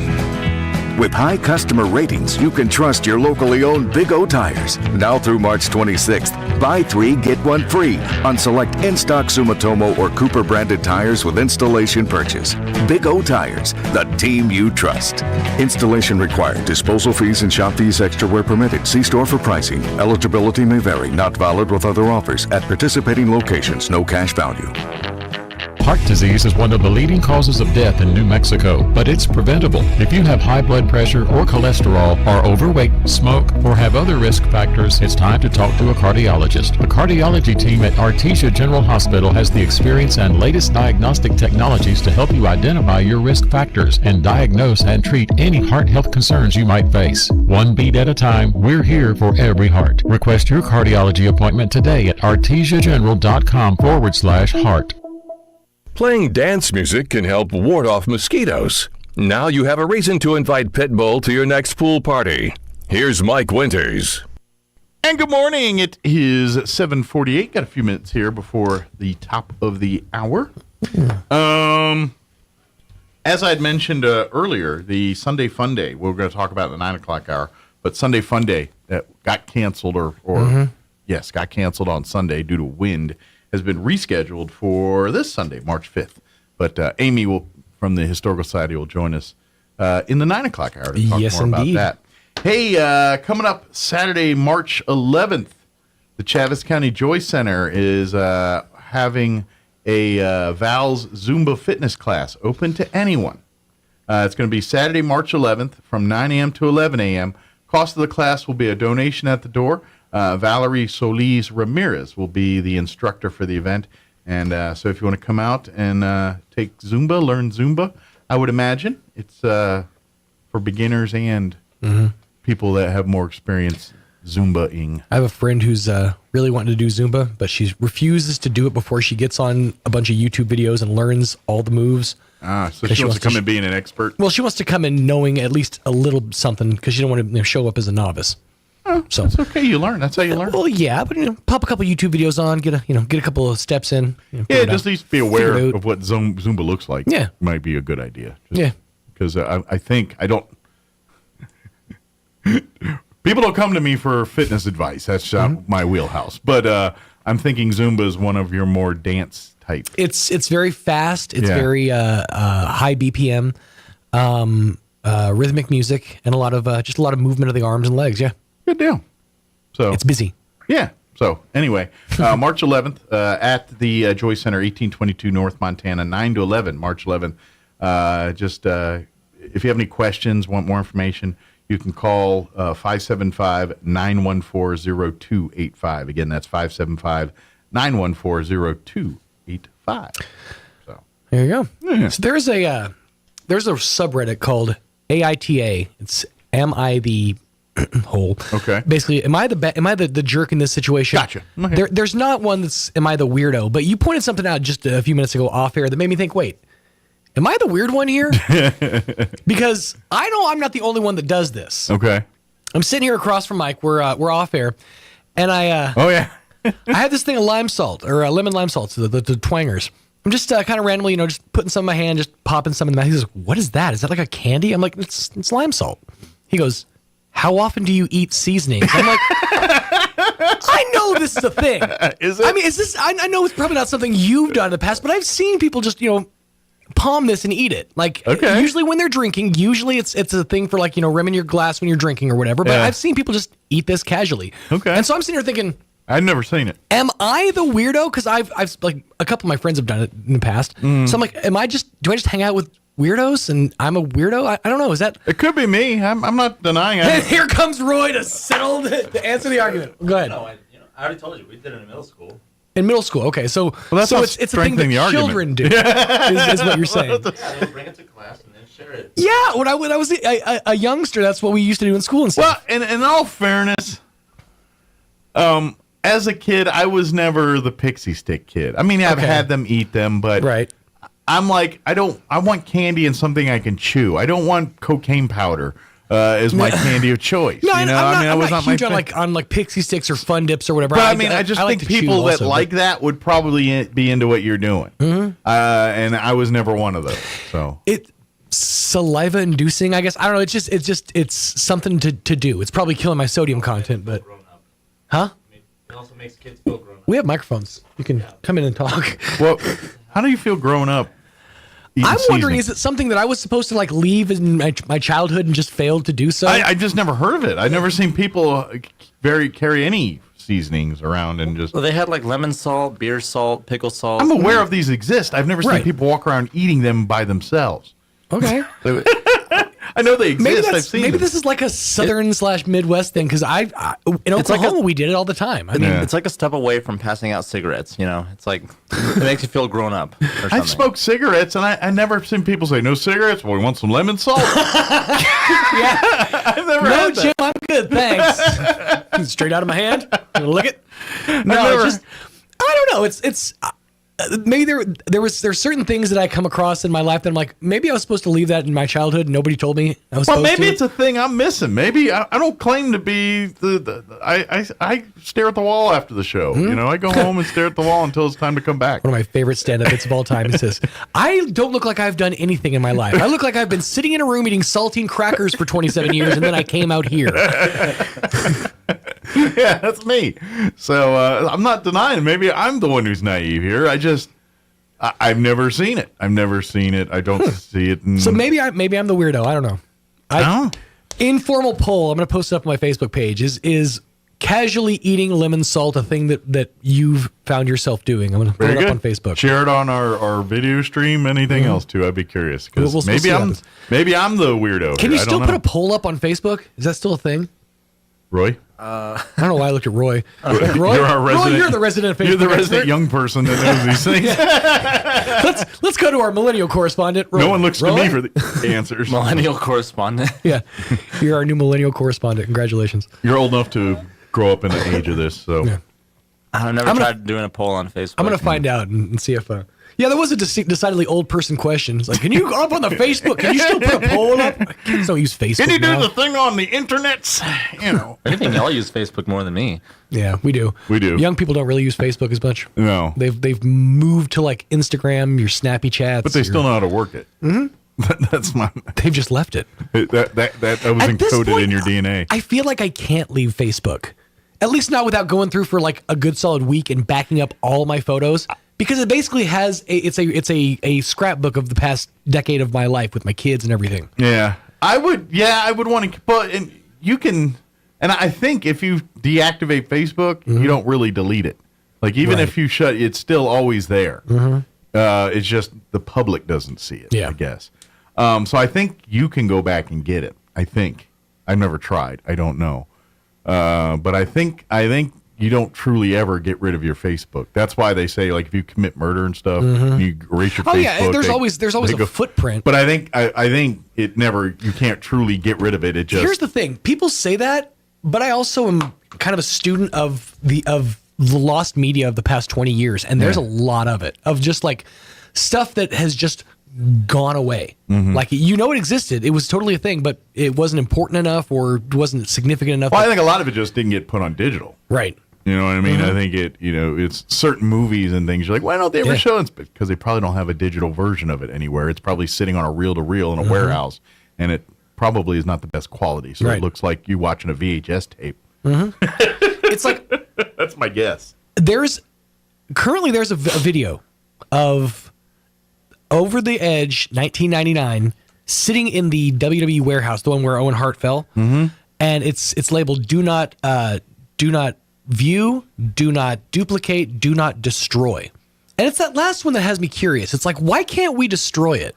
With high customer ratings, you can trust your locally owned Big O Tires. Now through March 26th, buy 3, get 1 free on select in-stock Sumitomo or Cooper branded tires with installation purchase. Big O Tires, the team you trust. Installation required. Disposal fees and shop fees extra where permitted. See store for pricing. Eligibility may vary. Not valid with other offers. At participating locations, no cash value. Heart disease is one of the leading causes of death in New Mexico, but it's preventable. If you have high blood pressure or cholesterol, are overweight, smoke, or have other risk factors, it's time to talk to a cardiologist. The cardiology team at Artesia General Hospital has the experience and latest diagnostic technologies to help you identify your risk factors and diagnose and treat any heart health concerns you might face. One beat at a time, we're here for every heart. Request your cardiology appointment today at artesiageneral.com/heart. Playing dance music can help ward off mosquitoes. Now you have a reason to invite Pitbull to your next pool party. Here's Mike Winters. And good morning. It is 7:48. Got a few minutes here before the top of the hour. As I had mentioned earlier, the Sunday Fun Day, we're going to talk about in the 9 o'clock hour, but Sunday Fun Day that got canceled got canceled on Sunday due to wind, has been rescheduled for this Sunday, March 5th. But Amy from the Historical Society will join us in the 9 o'clock hour to talk Yes, more indeed. about that. Hey, coming up Saturday, March 11th, the Chaves County Joy Center is having a Val's Zumba fitness class open to anyone. It's going to be Saturday, March 11th from 9 a.m. to 11 a.m. Cost of the class will be a donation at the door. Valerie Solis Ramirez will be the instructor for the event. And so if you want to come out and take Zumba, learn Zumba, I would imagine it's for beginners and people that have more experience Zumba-ing. I have a friend who's really wanting to do Zumba, but she refuses to do it before she gets on a bunch of YouTube videos and learns all the moves. So she wants to come in being an expert? Well, she wants to come in knowing at least a little something because she don't want to show up as a novice. Oh, so that's okay. You learn. That's how you learn. Well, yeah, but pop a couple YouTube videos on, get a couple of steps in. Yeah, just at least be aware of what Zumba looks like. Yeah, might be a good idea. Because I think I don't. People don't come to me for fitness advice. That's my wheelhouse. But I'm thinking Zumba is one of your more dance type. It's very fast. It's very high BPM, rhythmic music, and a lot of movement of the arms and legs. Yeah, good deal. So it's busy. Yeah. So anyway, March 11th at the Joy Center, 1822 North Montana, 9 to 11. March 11th. If you have any questions, want more information, you can call 575-914-0285. Again, that's 575-914-0285. So there you go. Yeah. So there's a subreddit called AITA. It's Am I the hole? Okay. Basically, am I the jerk in this situation? Gotcha. Okay. There's not one that's am I the weirdo, but you pointed something out just a few minutes ago off air that made me think, wait, am I the weird one here? Because I know I'm not the only one that does this. Okay. I'm sitting here across from Mike. We're off air, and I I had this thing of lime salt or lemon lime salt, so the twangers. I'm just kind of randomly, just putting some in my hand, just popping some in the mouth. He goes, "What is that? Is that like a candy?" I'm like, "It's lime salt." He goes, "How often do you eat seasonings?" I'm like, I know this is a thing. Is it? I mean, is this? I know it's probably not something you've done in the past, but I've seen people just palm this and eat it. Like usually when they're drinking, usually it's a thing for like rimming your glass when you're drinking or whatever. But I've seen people just eat this casually. Okay. And so I'm sitting here thinking, I've never seen it. am I the weirdo? Because I've like a couple of my friends have done it in the past. So I'm like, do I just hang out with weirdos and I'm a weirdo? I don't know. Is that? It could be me. I'm not denying it. Here comes Roy to settle to answer the argument. Go ahead. No, I already told you we did it in middle school. In middle school, okay. So that's it's a thing that children do. Is what you're saying. Yeah, they'll bring it to class and then share it. Yeah, when I was a youngster, that's what we used to do in school and stuff. Well, in all fairness, as a kid, I was never the pixie stick kid. I mean, I've had them eat them, but I'm like, I want candy and something I can chew. I don't want cocaine powder as my candy of choice. No, I'm not huge on like pixie sticks or Fun Dips or whatever. But I just think people that like that would probably be into what you're doing. And I was never one of those. So saliva inducing, I guess. I don't know. It's something to do. It's probably killing my sodium content, but It also makes kids feel grown up. We have microphones. You can come in and talk. Well, how do you feel growing up? I'm wondering, is it something that I was supposed to like leave in my childhood and just failed to do so? I just never heard of it. I've never seen people carry any seasonings around and just. Well, they had like lemon salt, beer salt, pickle salt. I'm aware of these exist. I've never seen people walk around eating them by themselves. Okay. I know they exist. I've seen maybe them. this is like a southern/Midwest thing because in Oklahoma we did it all the time. I mean, it's like a step away from passing out cigarettes. It's like it makes you feel grown up. Or something. I've smoked cigarettes and I never seen people say no cigarettes. Well, we want some lemon salt. I've never had that. Jim, I'm good, thanks. Straight out of my hand. You lick it. No, I don't know. It's. Maybe there's certain things that I come across in my life that I'm like, maybe I was supposed to leave that in my childhood and nobody told me I was supposed to. Well, maybe it's a thing I'm missing. Maybe I don't claim to be I stare at the wall after the show. I go home and stare at the wall until it's time to come back. One of my favorite stand-up bits of all time is this. I don't look like I've done anything in my life. I look like I've been sitting in a room eating saltine crackers for 27 years and then I came out here. Yeah, that's me. So I'm not denying. Maybe I'm the one who's naive here. I've never seen it. I don't see it. So maybe I'm the weirdo. I don't know. Informal poll. I'm going to post it up on my Facebook page. Is casually eating lemon salt a thing that you've found yourself doing? I'm going to put it up on Facebook. Share it on our video stream. Anything else too? I'd be curious because maybe I'm the weirdo. Can you still put a poll up on Facebook? Is that still a thing? Roy? I don't know why I looked at Roy. Roy, you're our resident. Roy, you're the resident Facebook You're the resident expert. young person that knows these things. Let's go to our millennial correspondent. Roy. No one looks Roy? to me for the answers. Millennial correspondent. Yeah, you're our new millennial correspondent. Congratulations. You're old enough to grow up in the age of this, so. Yeah. I've never tried doing a poll on Facebook. I'm going to find out and see if. Yeah, that was a decidedly old person question. It's like, can you go up on the Facebook? Can you still put a poll up? Kids don't use Facebook. Can you do now. the thing on the internet? You know. I think y'all use Facebook more than me. Yeah, we do. We do. Young people don't really use Facebook as much. No. They've moved to like Instagram, your snappy chats. But they still know how to work it. Mm-hmm. That's my. They've just left it. That was At this encoded point, in your DNA. I feel like I can't leave Facebook. At least not without going through for like a good solid week and backing up all my photos. Because it basically has it's a scrapbook of the past decade of my life with my kids and everything. Yeah, I would want to, but you can, and I think if you deactivate Facebook, you don't really delete it. Like even if you shut, it's still always there. It's just the public doesn't see it. I guess. So I think you can go back and get it. I think I've never tried. I don't know, but I think. You don't truly ever get rid of your Facebook. That's why they say, like, if you commit murder and stuff, you erase your Facebook. Oh yeah, there's always a footprint. But I think it never. You can't truly get rid of it. It just. Here's the thing: people say that, but I also am kind of a student of the lost media of the past 20 years, and there's a lot of it, of just like stuff that has just gone away. Like it existed, it was totally a thing, but it wasn't important enough or wasn't significant enough. Well, I think a lot of it just didn't get put on digital. Right. You know what I mean? I think it's certain movies and things. You're like, why don't they ever show it? Because they probably don't have a digital version of it anywhere. It's probably sitting on a reel-to-reel in a warehouse, and it probably is not the best quality. So it looks like you watching a VHS tape. It's like that's my guess. There's a video of Over the Edge 1999 sitting in the WWE warehouse, the one where Owen Hart fell, and it's labeled "Do not view, do not duplicate, do not destroy." And it's that last one that has me curious. It's like, why can't we destroy it?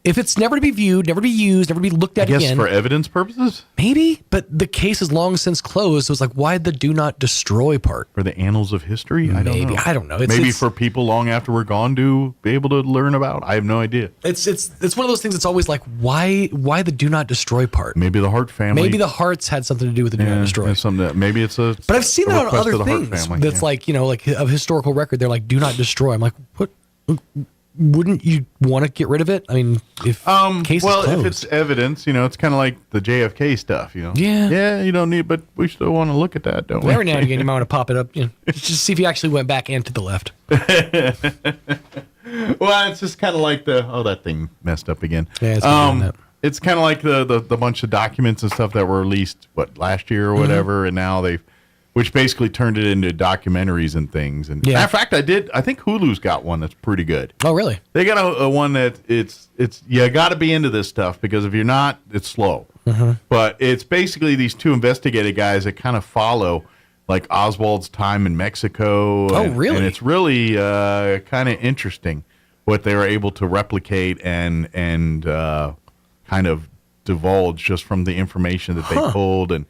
If it's never to be viewed, never to be used, never to be looked at again. For evidence purposes? Maybe, but the case is long since closed. So it's like, why the do not destroy part? For the annals of history? I don't know. It's, Maybe for people long after we're gone to be able to learn about. I have no idea. It's one of those things that's always like, why the do not destroy part? Maybe the Hart family. Maybe the Hearts had something to do with the do not destroy. Maybe it's a. But I've seen that on other things. That's like, like of historical record. They're like, do not destroy. I'm like, what? Wouldn't you want to get rid of it? I mean, if case is closed. If it's evidence, it's kind of like the JFK stuff, Yeah, you don't need, but we still want to look at that, don't we? Every now and again, you might want to pop it up, just see if you actually went back and to the left. Well, it's just kind of like that thing messed up again. Yeah, it's doing that. It's kind of like the bunch of documents and stuff that were released last year or whatever, and now which basically turned it into documentaries and things. And matter of fact, I think Hulu's got one that's pretty good. Oh, really? They got a one that it's you got to be into this stuff, because if you're not, it's slow. But it's basically these two investigative guys that kind of follow like Oswald's time in Mexico. Oh, really? And it's really kind of interesting what they were able to replicate and kind of divulge just from the information that they pulled, and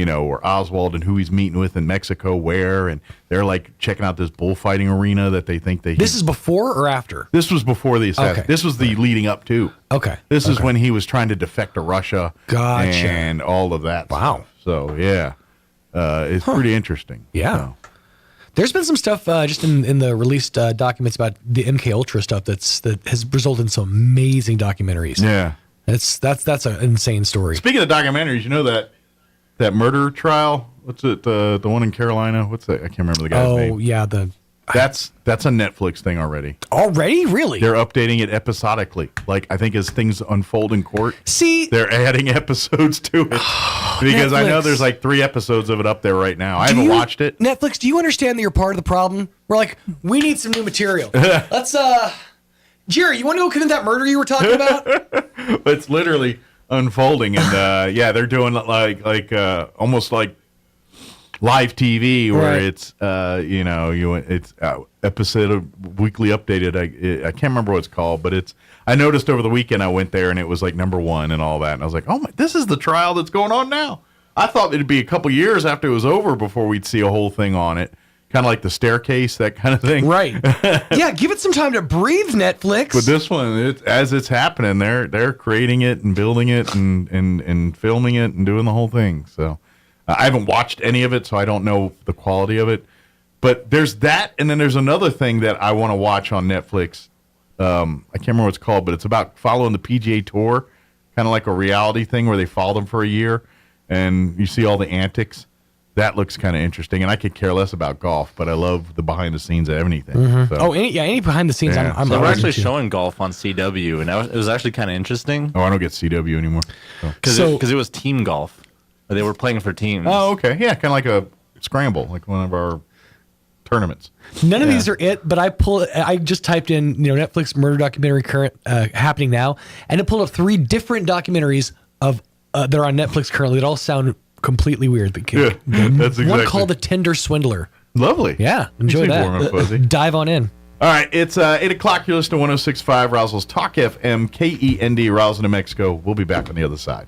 or Oswald and who he's meeting with in Mexico, where, and they're like checking out this bullfighting arena that they think This is before or after? This was before the assassination. Okay. This was the leading up to. Okay. This is when he was trying to defect to Russia. Gotcha. And all of that. Wow. Stuff. So yeah, it's pretty interesting. Yeah. So. There's been some stuff just in the released documents about the MK Ultra stuff that has resulted in some amazing documentaries. Yeah. That's an insane story. Speaking of documentaries, that murder trial. What's it? The one in Carolina. What's that? I can't remember the guy's name. Oh yeah, That's a Netflix thing already. Already? Really? They're updating it episodically. Like, I think as things unfold in court, they're adding episodes to it. Because I know there's like 3 episodes of it up there right now. I haven't watched it. Netflix, do you understand that you're part of the problem? We're like, we need some new material. Let's, Jerry, you want to go commit that murder you were talking about? It's literally unfolding. And, yeah, they're doing like almost like live TV where it's it's episode of weekly updated. I can't remember what it's called, but I noticed over the weekend I went there and it was like #1 and all that, and I was like, oh my, this is the trial that's going on now. I thought it'd be a couple years after it was over before we'd see a whole thing on it, kind of like The Staircase, that kind of thing. Right. Yeah, give it some time to breathe, Netflix. But this one, as it's happening, they're creating it and building it and filming it and doing the whole thing. So. I haven't watched any of it, so I don't know the quality of it. But there's that, and then there's another thing that I want to watch on Netflix. I can't remember what it's called, but it's about following the PGA Tour, kind of like a reality thing where they follow them for a year, and you see all the antics. That looks kind of interesting, and I could care less about golf, but I love the behind-the-scenes of anything. Mm-hmm. So. any behind-the-scenes, yeah. I'm They were actually showing golf on CW, and it was actually kind of interesting. Oh, I don't get CW anymore. Because it was team golf. They were playing for teams. Oh, okay. Yeah, kind of like a scramble, like one of our tournaments. None of these are it, but I just typed in Netflix murder documentary current happening now, and it pulled up 3 different documentaries of that are on Netflix currently that all sound completely weird. Yeah, that's exactly. One called The Tender Swindler. Lovely. Yeah, enjoy that. Dive on in. All right, it's 8 o'clock. You're listening to 106.5 Roswell's Talk FM, KEND, Roswell, New Mexico. We'll be back on the other side.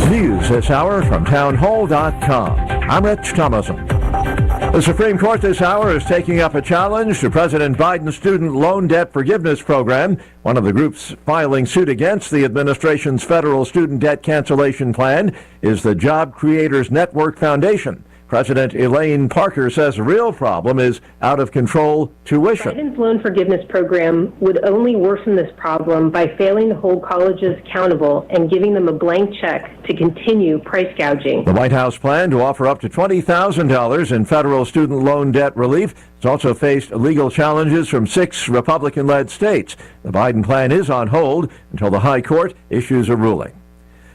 News this hour from townhall.com. I'm Rich Thomason. The Supreme Court this hour is taking up a challenge to President Biden's student loan debt forgiveness program. One of the groups filing suit against the administration's federal student debt cancellation plan is the Job Creators Network Foundation. President Elaine Parker says the real problem is out-of-control tuition. Biden's loan forgiveness program would only worsen this problem by failing to hold colleges accountable and giving them a blank check to continue price gouging. The White House plan to offer up to $20,000 in federal student loan debt relief has also faced legal challenges from 6 Republican-led states. The Biden plan is on hold until the High Court issues a ruling.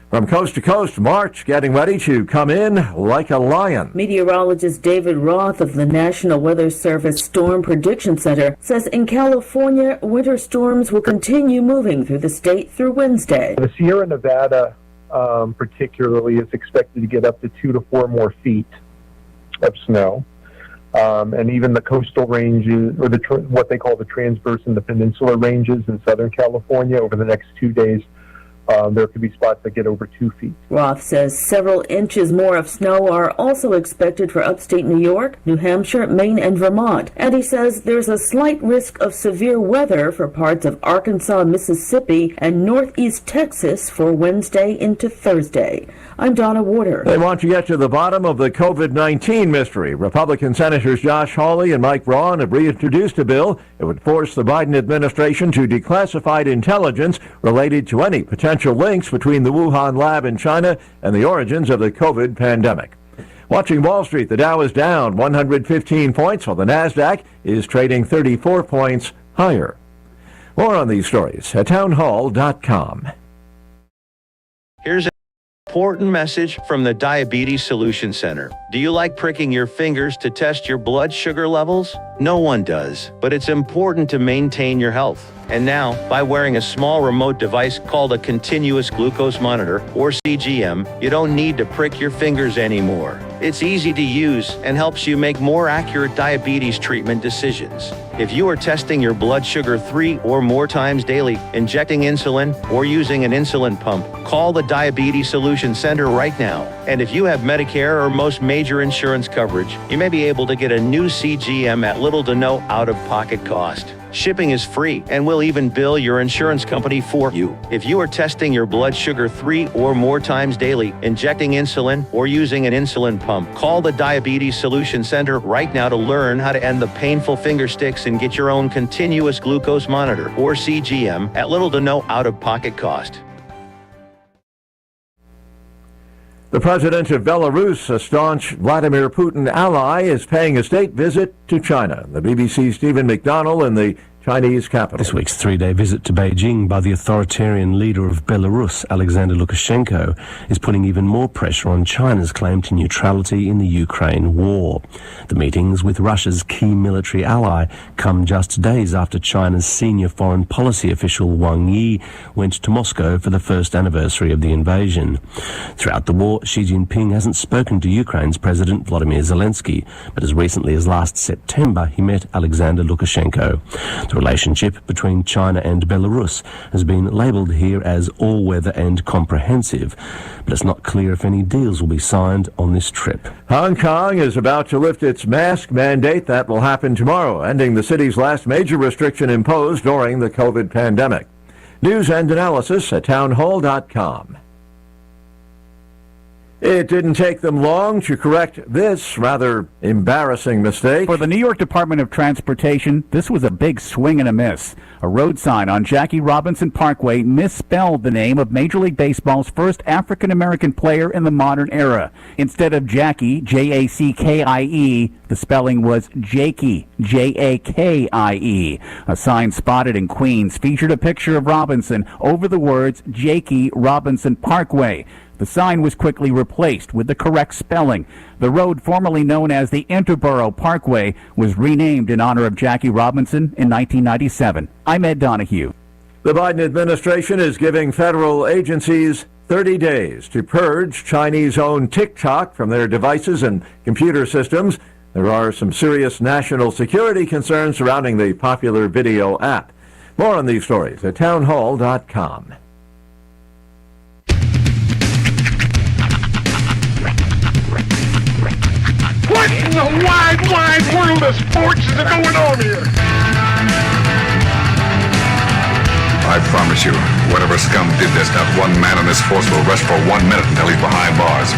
From coast to coast, March getting ready to come in like a lion. Meteorologist David Roth of the National Weather Service Storm Prediction Center says in California, winter storms will continue moving through the state through Wednesday. The Sierra Nevada particularly is expected to get up to 2 to 4 more feet of snow. And even the coastal ranges, or what they call the transverse and the peninsular ranges in Southern California over the next 2 days, there could be spots that get over 2 feet. Roth says several inches more of snow are also expected for upstate New York, New Hampshire, Maine, and Vermont. And he says there's a slight risk of severe weather for parts of Arkansas, Mississippi, and northeast Texas for Wednesday into Thursday. I'm Donna Warder. They want to get to the bottom of the COVID-19 mystery. Republican Senators Josh Hawley and Mike Braun have reintroduced a bill that would force the Biden administration to declassify intelligence related to any potential links between the Wuhan lab in China and the origins of the COVID pandemic. Watching Wall Street, the Dow is down 115 points, while the NASDAQ is trading 34 points higher. More on these stories at townhall.com. Here's an important message from the Diabetes Solution Center. Do you like pricking your fingers to test your blood sugar levels? No one does, but it's important to maintain your health. And now, by wearing a small remote device called a continuous glucose monitor, or CGM, you don't need to prick your fingers anymore. It's easy to use and helps you make more accurate diabetes treatment decisions. If you are testing your blood sugar 3 or more times daily, injecting insulin, or using an insulin pump, call the Diabetes Solution Center right now. And if you have Medicare or most major insurance coverage, you may be able to get a new CGM at little to no out-of-pocket cost. Shipping is free and will even bill your insurance company for you. If you are testing your blood sugar 3 or more times daily, injecting insulin, or using an insulin pump, call the Diabetes Solution Center right now to learn how to end the painful finger sticks and get your own continuous glucose monitor, or CGM, at little to no out-of-pocket cost. The president of Belarus, a staunch Vladimir Putin ally, is paying a state visit to China. The BBC's Stephen McDonnell in the Chinese capital. This week's three-day visit to Beijing by the authoritarian leader of Belarus, Alexander Lukashenko, is putting even more pressure on China's claim to neutrality in the Ukraine war. The meetings with Russia's key military ally come just days after China's senior foreign policy official Wang Yi went to Moscow for the first anniversary of the invasion. Throughout the war, Xi Jinping hasn't spoken to Ukraine's President Volodymyr Zelensky, but as recently as last September, he met Alexander Lukashenko. The relationship between China and Belarus has been labelled here as all-weather and comprehensive, but it's not clear if any deals will be signed on this trip. Hong Kong is about to lift its mask mandate. That will happen tomorrow, ending the city's last major restriction imposed during the COVID pandemic. News and analysis at townhall.com. It didn't take them long to correct this rather embarrassing mistake. For the New York Department of Transportation, this was a big swing and a miss. A road sign on Jackie Robinson Parkway misspelled the name of Major League Baseball's first African-American player in the modern era. Instead of Jackie, Jackie, the spelling was Jakey, Jakie. A sign spotted in Queens featured a picture of Robinson over the words Jackie Robinson Parkway. The sign was quickly replaced with the correct spelling. The road formerly known as the Interborough Parkway was renamed in honor of Jackie Robinson in 1997. I'm Ed Donahue. The Biden administration is giving federal agencies 30 days to purge Chinese-owned TikTok from their devices and computer systems. There are some serious national security concerns surrounding the popular video app. More on these stories at townhall.com. What in the wide world of sports is going on here? I promise you, whatever scum did this, not one man in this force will rest for 1 minute until he's behind bars.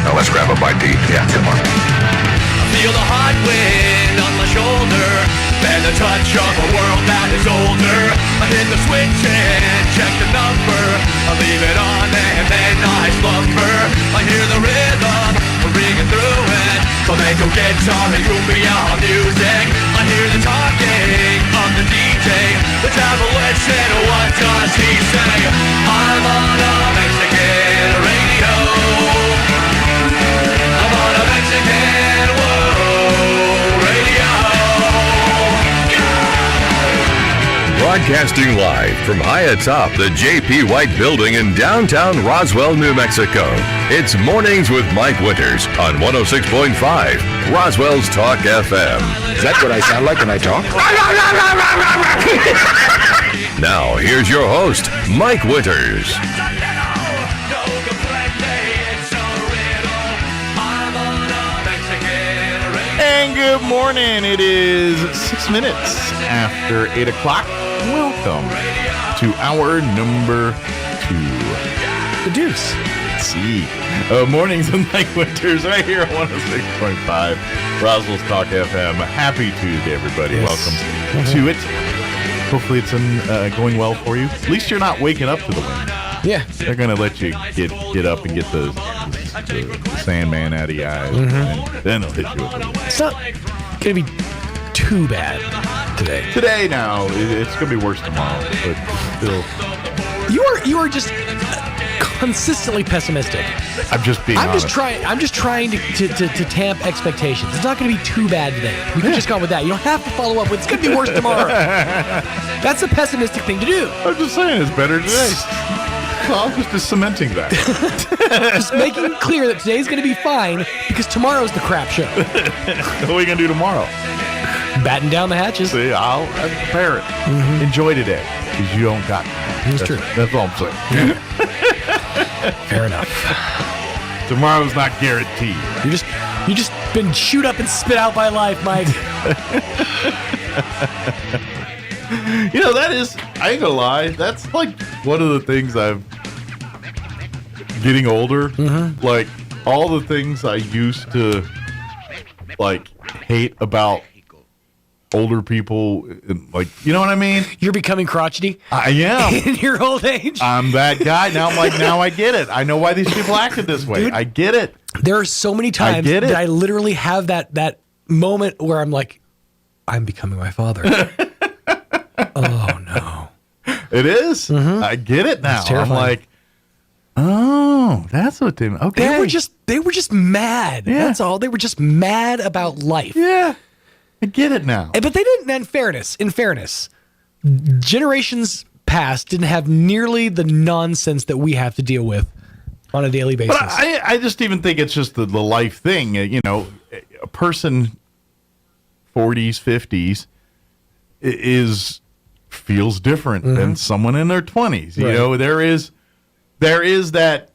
Now let's grab a bite to eat. Yeah, come on. I feel the hot wind on my shoulder and the touch of a world that is older. I hit the switch and check the number. I leave it on and then I slumber. I hear the rhythm ringing through it. Flamenco guitar and cumbia music. I hear the talking of the DJ. The devil said, what does he say? I'm on a Mexican radio. I'm on a Mexican radio. Broadcasting live from high atop the J.P. White Building in downtown Roswell, New Mexico. It's Mornings with Mike Winters on 106.5 Roswell's Talk FM. Is that what I sound like when I talk? Now, here's your host, Mike Winters. And good morning. It is 6 minutes after 8 o'clock. Welcome to hour number 2. The Deuce. See. Mornings with Mike Winters right here on 106.5 Roswell's Talk FM. Happy Tuesday, everybody. Yes. Welcome to it. Hopefully it's going well for you. At least you're not waking up to the wind. Yeah. They're going to let you get up and get the Sandman out of your eyes. And then they'll hit you with the wind. It's not going to be too bad today. Today, now, it's going to be worse tomorrow. But still. You are just consistently pessimistic. I'm just being honest. I'm just trying to tamp expectations. It's not going to be too bad today. We could just go with that. You don't have to follow up with it's going to be worse tomorrow. That's a pessimistic thing to do. I'm just saying it's better today. Well, I'm just cementing that. Just making it clear that today's going to be fine because tomorrow's the crap show. What are we going to do tomorrow? Batten down the hatches. See, I'll prepare it. Enjoy today because you don't got it. It's true. That's all I'm saying. Fair enough. Tomorrow's not guaranteed. You just been chewed up and spit out by life, Mike. You know, that is, I ain't gonna lie, that's like one of the things getting older, like all the things I used to like hate about older people, like, you know what I mean? You're becoming crotchety. I am. In your old age. I'm that guy. Now I'm like, now I get it. I know why these people acted this way. Dude, I get it. There are so many times that I literally have that moment where I'm like, I'm becoming my father. Oh, no. It is. Mm-hmm. I get it now. It's terrifying. I'm like, oh, that's what they. Okay. They were just mad. Yeah. That's all. They were just mad about life. Yeah, I get it now. But they didn't. In fairness, generations past didn't have nearly the nonsense that we have to deal with on a daily basis. But I just even think it's just the life thing. You know, a person 40s, 50s feels different than someone in their 20s. You know, there is that,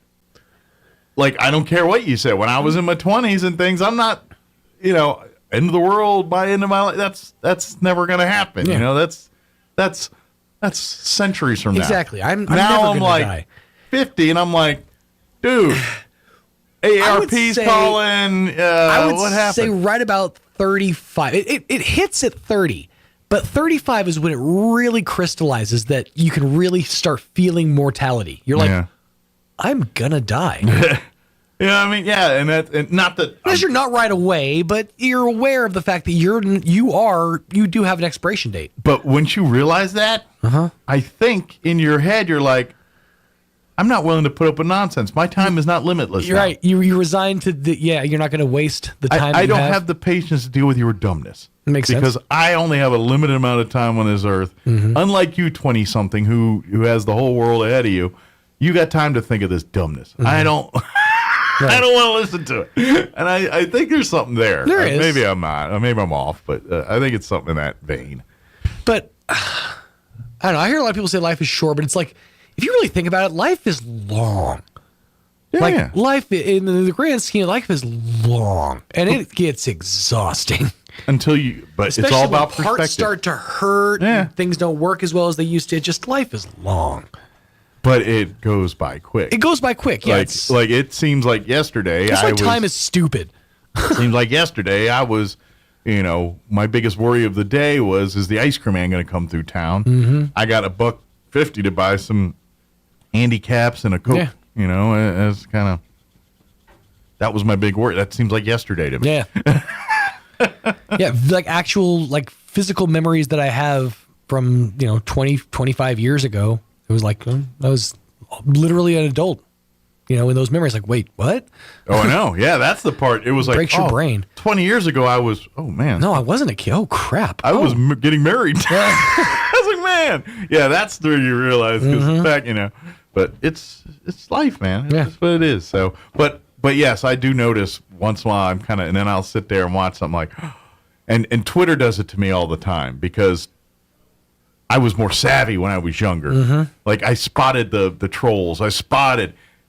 like, I don't care what you say. When I was in my 20s and things, I'm not, you know, end of the world by end of my life. That's never going to happen. Yeah. You know, that's centuries from now. Exactly. I'm now never I'm gonna like die. 50 and I'm like, dude, ARP's calling. I would what happened? say right about 35. It hits at 30. But 35 is when it really crystallizes that you can really start feeling mortality. You're like, I'm gonna die. Yeah, I mean, yeah, and not that because you're not right away, but you're aware of the fact that you do have an expiration date. But once you realize that, I think in your head you're like, I'm not willing to put up with nonsense. My time is not limitless. You're right. You resign to you're not going to waste the time. I don't have the patience to deal with your dumbness. It makes sense. Because I only have a limited amount of time on this earth. Unlike you, 20-something, who has the whole world ahead of you, you got time to think of this dumbness. I don't. I don't want to listen to it. And I think there's something there. There is. Maybe I'm not. Maybe I'm off. But I think it's something in that vein. But I don't know. I hear a lot of people say life is short, but it's like, if you really think about it, life is long. Yeah. Like, life, in the grand scheme, life is long. And it gets exhausting. But especially it's all about when perspective. parts start to hurt, and things don't work as well as they used to. Just life is long. But it goes by quick. It goes by quick, yeah. Like it seems like yesterday. It's like time is stupid. It seems like yesterday I was, you know, my biggest worry of the day is the ice cream man going to come through town? I got $1.50 to buy some handicaps and a Coke. Yeah. You know, as kind of that was my big worry. That seems like yesterday to me. Yeah. Yeah, like actual like physical memories that I have from, 20, 25 years ago. It was like I was literally an adult. In those memories, like, wait, what? Oh, I know. Yeah, that's the part. It was like, breaks your brain. 20 years ago, I was, oh, man. No, I wasn't a kid. Oh, crap. I was getting married. I was like, man. Yeah, that's where you realize, because back, but it's life, man. It's just what it is. So, but yes, I do notice once in a while, I'm kind of, and then I'll sit there and watch something like, and Twitter does it to me all the time, because I was more savvy when I was younger. Like, I spotted the trolls.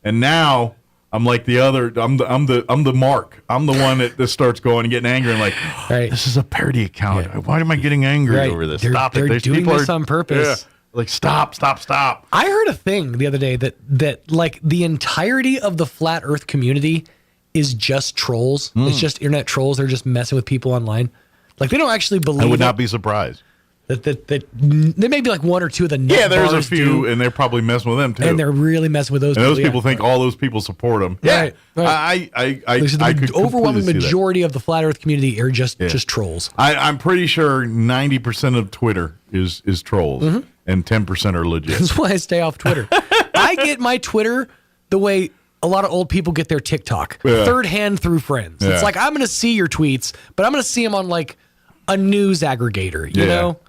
And now I'm like the other. I'm the mark. I'm the one that starts going and getting angry and like, this is a parody account. Yeah. Why am I getting angry over this? Stop it! They're doing this on purpose. Yeah. Like, stop. I heard a thing the other day that like the entirety of the flat Earth community is just trolls. It's just internet trolls. They're just messing with people online. Like, they don't actually believe. I would not be surprised. That there may be like one or two of the net there's a bars few, and they're probably messing with them too. And they're really messing with those. And people, those people think all those people support them. Right. I could the overwhelming completely see majority of the flat Earth community are just trolls. I'm pretty sure 90% of Twitter is trolls, and 10% are legit. That's why I stay off Twitter. I get my Twitter the way a lot of old people get their TikTok, third hand through friends. It's like, I'm going to see your tweets, but I'm going to see them on like a news aggregator. You know.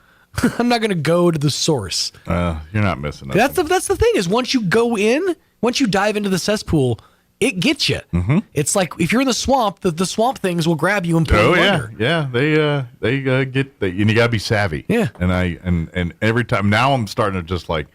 I'm not going to go to the source. You're not missing nothing. That's the thing is once you dive into the cesspool, it gets you. It's like if you're in the swamp, the swamp things will grab you and pull you under. Yeah. They get and you got to be savvy. Yeah. And every time now I'm starting to just like,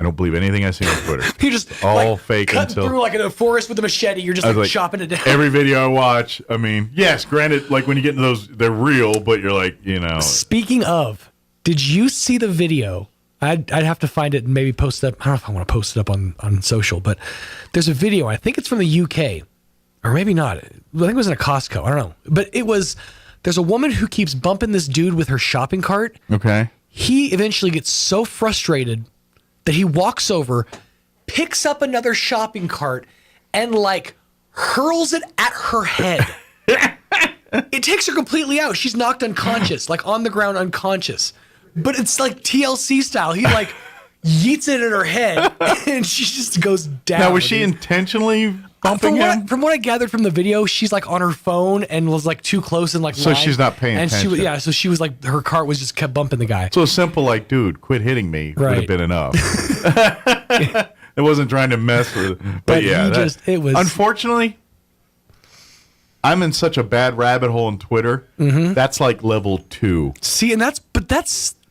I don't believe anything I see on Twitter. You just all like, fake cutting until through like in a forest with a machete. You're just like chopping it down. Every video I watch, I mean, yes, granted, like when you get into those, they're real, but you're like, Speaking of. Did you see the video? I'd have to find it and maybe post it up. I don't know if I want to post it up on social, but there's a video. I think it's from the UK, or maybe not. I think it was in a Costco. I don't know. But it was There's a woman who keeps bumping this dude with her shopping cart. Okay. He eventually gets so frustrated that he walks over, picks up another shopping cart, and like hurls it at her head. It takes her completely out. She's knocked unconscious, like on the ground unconscious. But it's like TLC style. He like yeets it at her head, and she just goes down. Now, was she intentionally bumping him? From what I gathered from the video, she's like on her phone and was like too close and like So lying. she's not paying and attention. So she was like, her cart was just kept bumping the guy. So simple, like, dude, quit hitting me would have Right. been enough. It wasn't trying to mess with it. But yeah, it was. Unfortunately, I'm in such a bad rabbit hole on Twitter. That's like level 2. See, and that's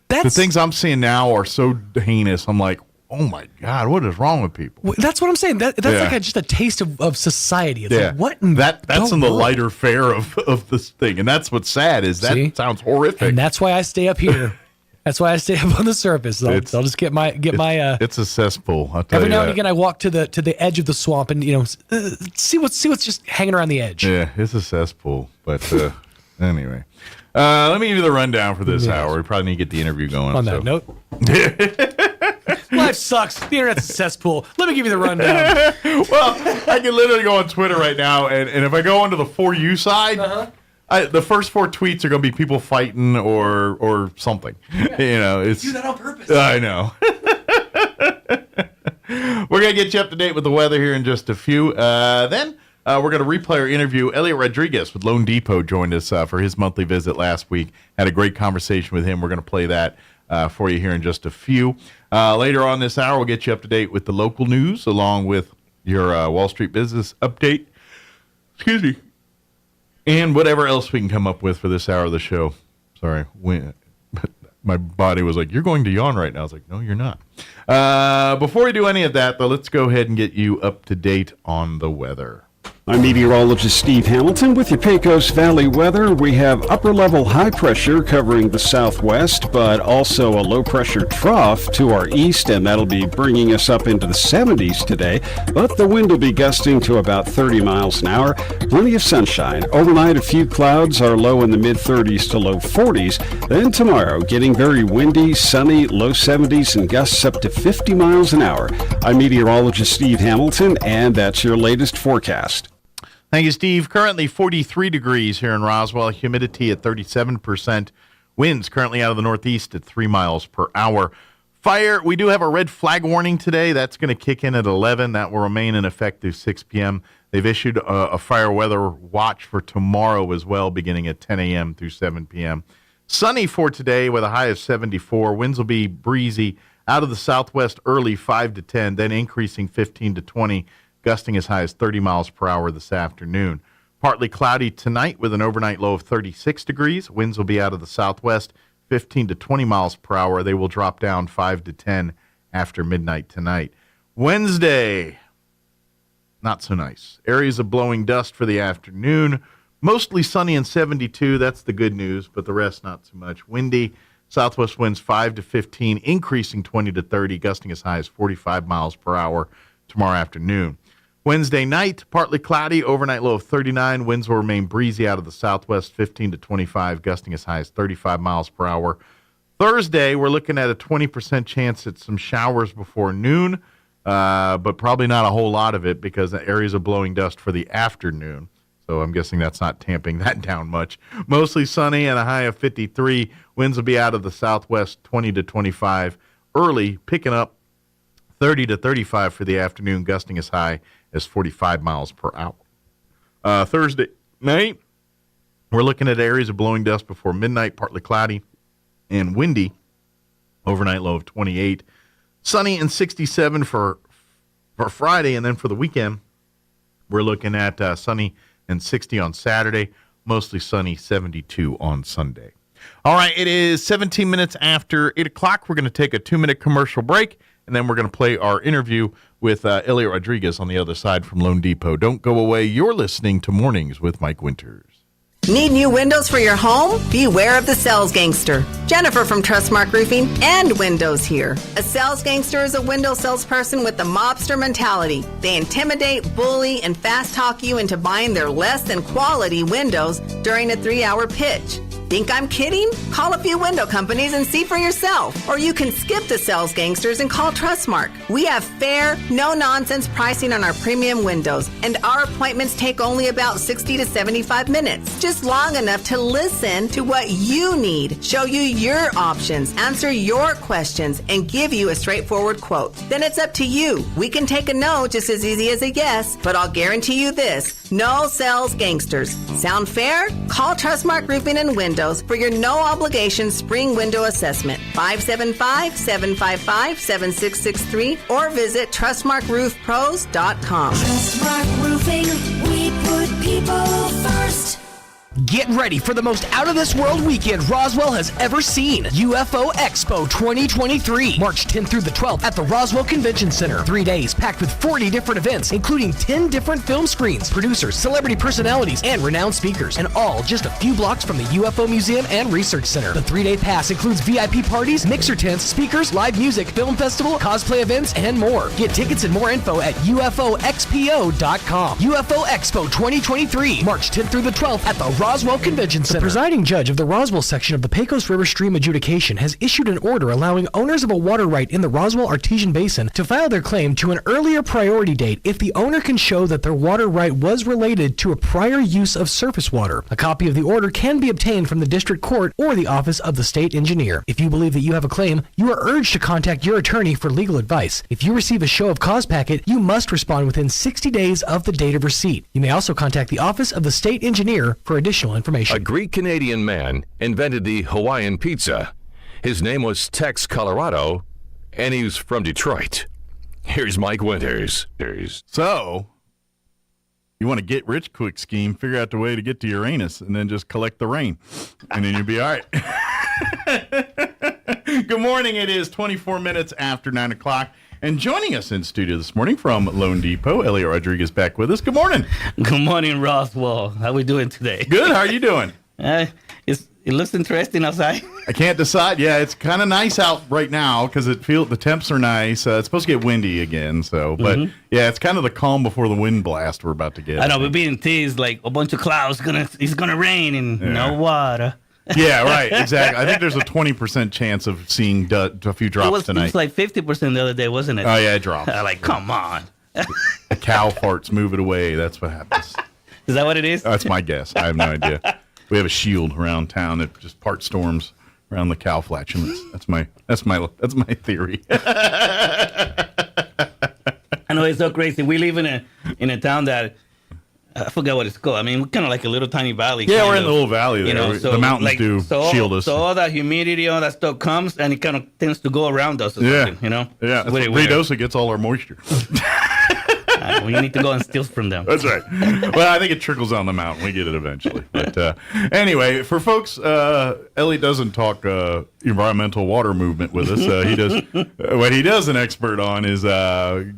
the things I'm seeing now are so heinous. I'm like, oh my God, what is wrong with people? That's what I'm saying. That's Yeah. like just a taste of society. It's Yeah, like, what? that's in the lighter fare of this thing, and that's what's sad. Is that See? sounds horrific? And that's why I stay up here. That's why I stay up on the surface. I'll just get my. It's a cesspool. I'll tell Every you now that. and again, I walk to the edge of the swamp and see what's just hanging around the edge. Yeah, it's a cesspool. But anyway, let me give you the rundown for this hour. We probably need to get the interview going. On that note, life sucks. The internet's a cesspool. Let me give you the rundown. Well, I can literally go on Twitter right now, and if I go onto the For You side, the first 4 tweets are going to be people fighting or something. It's do that on purpose. I know. We're going to get you up to date with the weather here in just a few. Then we're going to replay our interview. Elliot Rodriguez with Loan Depot joined us for his monthly visit last week. Had a great conversation with him. We're going to play that for you here in just a few. Later on this hour, we'll get you up to date with the local news along with your Wall Street business update. Excuse me. And whatever else we can come up with for this hour of the show. Sorry. My body was like, you're going to yawn right now. I was like, no, you're not. Before we do any of that, though, let's go ahead and get you up to date on the weather. I'm meteorologist Steve Hamilton with your Pecos Valley weather. We have upper-level high pressure covering the southwest, but also a low-pressure trough to our east, and that'll be bringing us up into the 70s today. But the wind will be gusting to about 30 miles an hour. Plenty of sunshine. Overnight, a few clouds are low in the mid-30s to low 40s. Then tomorrow, getting very windy, sunny, low 70s, and gusts up to 50 miles an hour. I'm meteorologist Steve Hamilton, and that's your latest forecast. Thank you, Steve. Currently 43 degrees here in Roswell. Humidity at 37%. Winds currently out of the northeast at 3 miles per hour. Fire, we do have a red flag warning today. That's going to kick in at 11. That will remain in effect through 6 p.m. They've issued a fire weather watch for tomorrow as well, beginning at 10 a.m. through 7 p.m. Sunny for today with a high of 74. Winds will be breezy out of the southwest early 5 to 10, then increasing 15 to 20. Gusting as high as 30 miles per hour this afternoon. Partly cloudy tonight with an overnight low of 36 degrees. Winds will be out of the southwest, 15 to 20 miles per hour. They will drop down 5 to 10 after midnight tonight. Wednesday, not so nice. Areas of blowing dust for the afternoon. Mostly sunny and 72. That's the good news, but the rest not so much. Windy. Southwest winds 5 to 15, increasing 20 to 30, gusting as high as 45 miles per hour tomorrow afternoon. Wednesday night, partly cloudy, overnight low of 39. Winds will remain breezy out of the southwest, 15 to 25, gusting as high as 35 miles per hour. Thursday, we're looking at a 20% chance at some showers before noon, but probably not a whole lot of it because the areas of blowing dust for the afternoon. So I'm guessing that's not tamping that down much. Mostly sunny and a high of 53. Winds will be out of the southwest, 20 to 25. Early, picking up 30 to 35 for the afternoon, gusting as high as 45 miles per hour. Thursday night, we're looking at areas of blowing dust before midnight, partly cloudy and windy. Overnight low of 28. Sunny and 67 for Friday, and then for the weekend, we're looking at sunny and 60 on Saturday, mostly sunny, 72 on Sunday. All right, it is 17 minutes after 8 o'clock. We're going to take a 2-minute commercial break, and then we're going to play our interview with Elliot Rodriguez on the other side from Loan Depot. Don't go away. You're listening to Mornings with Mike Winters. Need new windows for your home? Beware of the sales gangster. Jennifer from Trustmark Roofing and Windows here. A sales gangster is a window salesperson with the mobster mentality. They intimidate, bully, and fast talk you into buying their less than quality windows during a 3-hour pitch. Think I'm kidding? Call a few window companies and see for yourself. Or you can skip the sales gangsters and call Trustmark. We have fair, no-nonsense pricing on our premium windows, and our appointments take only about 60 to 75 minutes. Just long enough to listen to what you need, show you your options, answer your questions, and give you a straightforward quote. Then it's up to you. We can take a no just as easy as a yes, but I'll guarantee you this: no sales gangsters. Sound fair? Call Trustmark Roofing and Windows for your no-obligation spring window assessment. 575-755-7663 or visit TrustmarkRoofPros.com. Trustmark Roofing, we put people first. Get ready for the most out-of-this-world weekend Roswell has ever seen. UFO Expo 2023, March 10th through the 12th at the Roswell Convention Center. 3 days packed with 40 different events, including 10 different film screens, producers, celebrity personalities, and renowned speakers, and all just a few blocks from the UFO Museum and Research Center. The 3-day pass includes VIP parties, mixer tents, speakers, live music, film festival, cosplay events, and more. Get tickets and more info at UFOXPO.com. UFO Expo 2023, March 10th through the 12th at the Roswell Convention Center. The presiding judge of the Roswell section of the Pecos River Stream Adjudication has issued an order allowing owners of a water right in the Roswell Artesian Basin to file their claim to an earlier priority date if the owner can show that their water right was related to a prior use of surface water. A copy of the order can be obtained from the district court or the office of the state engineer. If you believe that you have a claim, you are urged to contact your attorney for legal advice. If you receive a show of cause packet, you must respond within 60 days of the date of receipt. You may also contact the office of the state engineer for additional information. A Greek-Canadian man invented the Hawaiian pizza. His name was Tex Colorado, and he was from Detroit. Here's Mike Winters. So, you want to get rich quick scheme, figure out the way to get to Uranus, and then just collect the rain. And then you'll be all right. Good morning. It is 24 minutes after 9 o'clock. And joining us in studio this morning from Lone Depot, Elliot Rodriguez back with us. Good morning. Good morning, Roswell. How we doing today? Good. How are you doing? It looks interesting outside. I can't decide. Yeah, it's kind of nice out right now because the temps are nice. It's supposed to get windy again. But yeah, it's kind of the calm before the wind blast we're about to get. I know, we're being teased like a bunch of clouds. It's gonna rain and no water. Yeah, right, exactly. I think there's a 20% chance of seeing a few drops tonight. It was like 50% the other day, wasn't it? Oh, yeah, it drops. Like, come on. A cow farts, move it away. That's what happens. Is that what it is? That's my guess. I have no idea. We have a shield around town that just part storms around the cow flatulence. That's my theory. I know, it's so crazy. We live in a town that I forget what it's called. I mean, we're kind of like a little tiny valley. Yeah, we're in the little valley there. You know, so the mountains shield us. So all that humidity, all that stuff comes, and it kind of tends to go around us or something, you know? Yeah, Reynosa gets all our moisture. We need to go and steal from them. That's right. Well, I think it trickles down the mountain. We get it eventually. But anyway, for folks, Ellie doesn't talk environmental water movement with us. He does what he does an expert on is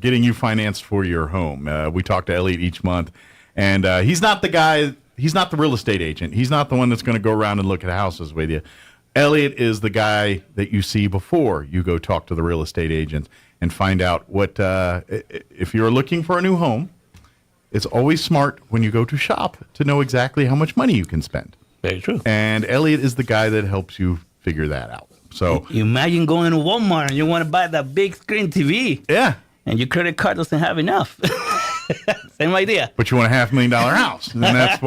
getting you financed for your home. We talk to Elliot each month. And he's not the guy, he's not the real estate agent. He's not the one that's going to go around and look at houses with you. Elliot is the guy that you see before you go talk to the real estate agent and find out what, if you're looking for a new home, it's always smart when you go to shop to know exactly how much money you can spend. Very true. And Elliot is the guy that helps you figure that out. So you imagine going to Walmart and you want to buy that big screen TV. Yeah. And your credit card doesn't have enough. Same idea. But you want a $500,000 house, and that's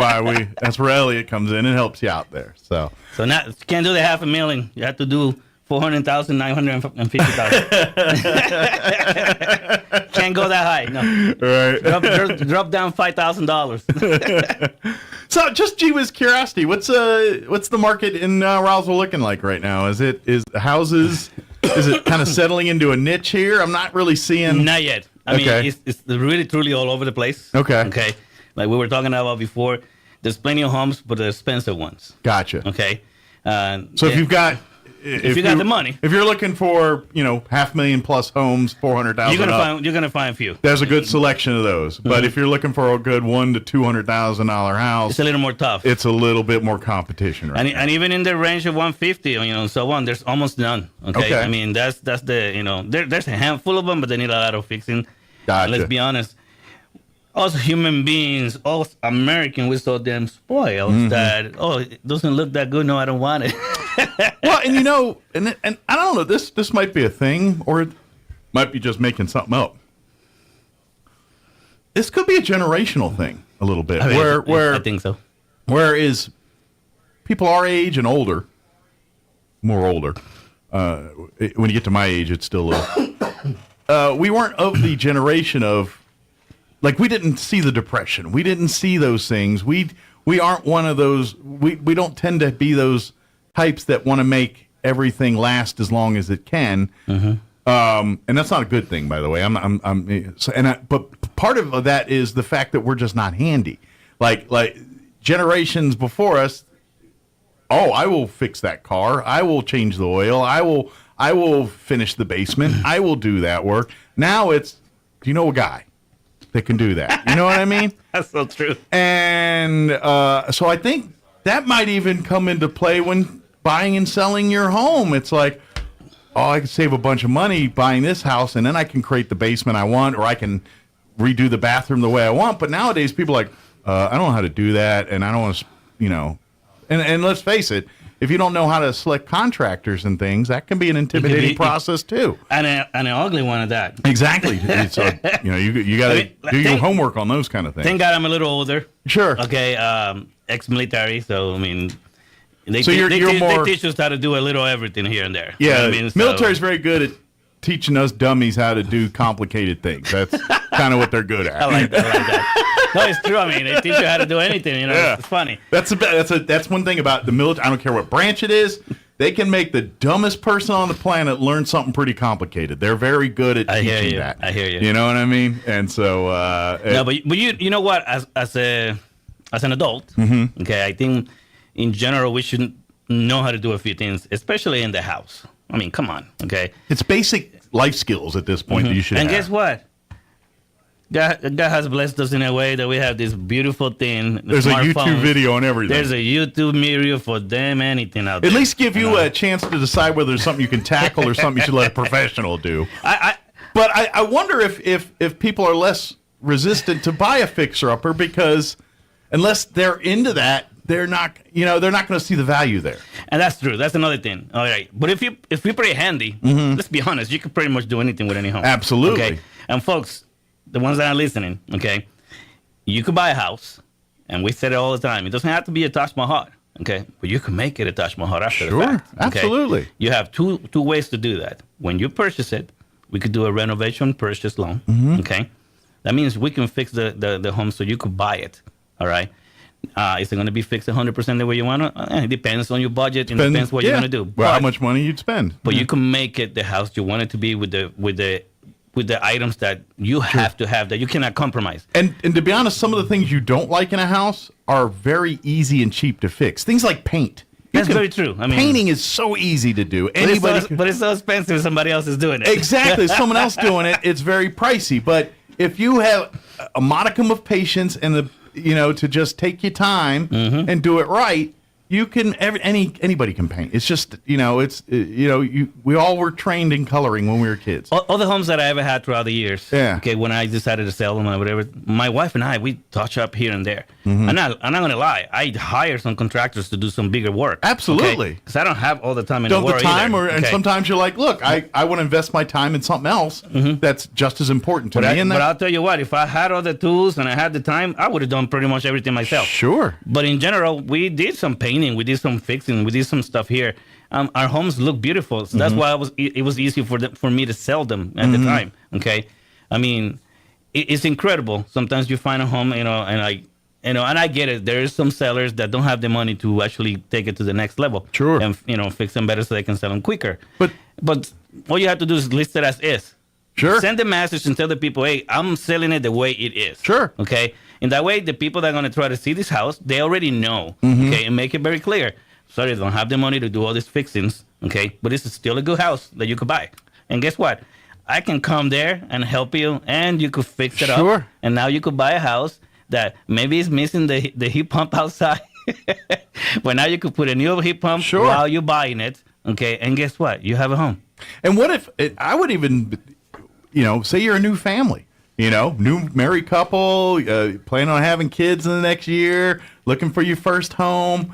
where Elliot comes in and helps you out there. So now you can't do the $500,000. You have to do $400,950. Can't go that high. No. Right. Drop down $5,000. So, just gee whiz curiosity, what's the market in Roswell looking like right now? Is it kind of settling into a niche here? I'm not really seeing. Not yet. I mean, it's really truly all over the place. Okay. Like we were talking about before, there's plenty of homes, but they're expensive ones. Gotcha. Okay. So if you've got if you got the money. If you're looking for, $500,000 plus homes, 400,000, you're gonna find a few. There's a good selection of those. But if you're looking for a good $100,000 to $200,000 house, it's a little more tough. It's a little bit more competition, right? And even in the range of 150, and so on, there's almost none. Okay. I mean, that's the there's a handful of them, but they need a lot of fixing. Gotcha. Let's be honest. Us human beings, us Americans, we're so damn spoiled that it doesn't look that good. No, I don't want it. Well, and and I don't know. This might be a thing, or it might be just making something up. This could be a generational thing, a little bit. Where I think so. Whereas people our age and older, more older, when you get to my age, it's still we weren't of the generation of. Like, we didn't see the Depression. We didn't see those things. We aren't one of those. We don't tend to be those types that want to make everything last as long as it can. And that's not a good thing, by the way. But part of that is the fact that we're just not handy. Like generations before us. Oh, I will fix that car. I will change the oil. I will finish the basement. I will do that work. Now it's, a guy that can do that. You know what I mean? That's so true. And so I think that might even come into play when buying and selling your home. It's like, I can save a bunch of money buying this house, and then I can create the basement I want, or I can redo the bathroom the way I want. But nowadays, people are like, I don't know how to do that, and I don't want to, And let's face it, if you don't know how to select contractors and things, that can be an intimidating process too. And an ugly one at that. Exactly. It's you got to do your homework on those kind of things. Thank God I'm a little older. Sure. Okay. Ex-military, so I mean, they you're more, they teach us how to do a little everything here and there. Yeah. You know what I mean? Military's very good at teaching us dummies how to do complicated things. That's kind of what they're good at. I like that. No, it's true. I mean, they teach you how to do anything. Yeah. It's funny. That's one thing about the military. I don't care what branch it is. They can make the dumbest person on the planet learn something pretty complicated. They're very good at teaching that. I hear you. You know what I mean? And so, but you know what? As an adult, okay, I think in general we should know how to do a few things, especially in the house. I mean, come on, okay? It's basic life skills at this point that you should have. And guess what? God has blessed us in a way that we have this beautiful thing. There's a YouTube video on everything. There's a YouTube video for damn anything out there. At least give you a chance to decide whether there's something you can tackle or something you should let a professional do. But I wonder if people are less resistant to buy a fixer-upper because unless they're into that, they're not going to see the value there. And that's true. That's another thing. All right. But if you're pretty handy, let's be honest, you can pretty much do anything with any home. Absolutely. Okay. And folks, the ones that are listening, okay, you could buy a house, and we said it all the time. It doesn't have to be a Taj Mahal, okay, but you can make it a Taj Mahal after the fact. Sure, absolutely. You have two ways to do that. When you purchase it, we could do a renovation purchase loan, okay. That means we can fix the home so you could buy it. All right. Is it going to be fixed 100% the way you want to? It depends on your budget and depends what you're going to do. Well, how much money you'd spend. But you can make it the house you want it to be with the items that you have to have that you cannot compromise. And to be honest, some of the things you don't like in a house are very easy and cheap to fix. Things like paint. That's very true. I mean, painting is so easy to do. But it's so expensive. Somebody else is doing it. Exactly. Someone else doing it. It's very pricey. But if you have a modicum of patience and to just take your time and do it right, you can. Anybody can paint. It's just we all were trained in coloring when we were kids. All the homes that I ever had throughout the years. Yeah. Okay. When I decided to sell them or whatever, my wife and I, we touch up here and there. I'm not gonna lie. I hire some contractors to do some bigger work. Absolutely. Because I don't have all the time in the world. And sometimes you're like, look, I want to invest my time in something else that's just as important to me. But I'll tell you what, if I had all the tools and I had the time, I would have done pretty much everything myself. Sure. But in general, we did some painting, we did some fixing, we did some stuff here. Our homes look beautiful, so that's why it was easy for me to sell them at the time. Okay, I mean, it's incredible. Sometimes you find a home, and I get it. There is some sellers that don't have the money to actually take it to the next level. Sure. And fix them better so they can sell them quicker. But all you have to do is list it as is. Sure. Send the message and tell the people, hey, I'm selling it the way it is. Sure. Okay. And that way, the people that are going to try to see this house, they already know. Okay. And make it very clear. Sorry, I don't have the money to do all these fixings. okay? But it's still a good house that you could buy. And guess what? I can come there and help you, and you could fix it up. And now you could buy a house that maybe is missing the heat pump outside. But now you could put a new heat pump while you're buying it, okay? And guess what? You have a home. And what if, I would even, say you're a new family, new married couple, planning on having kids in the next year, looking for your first home.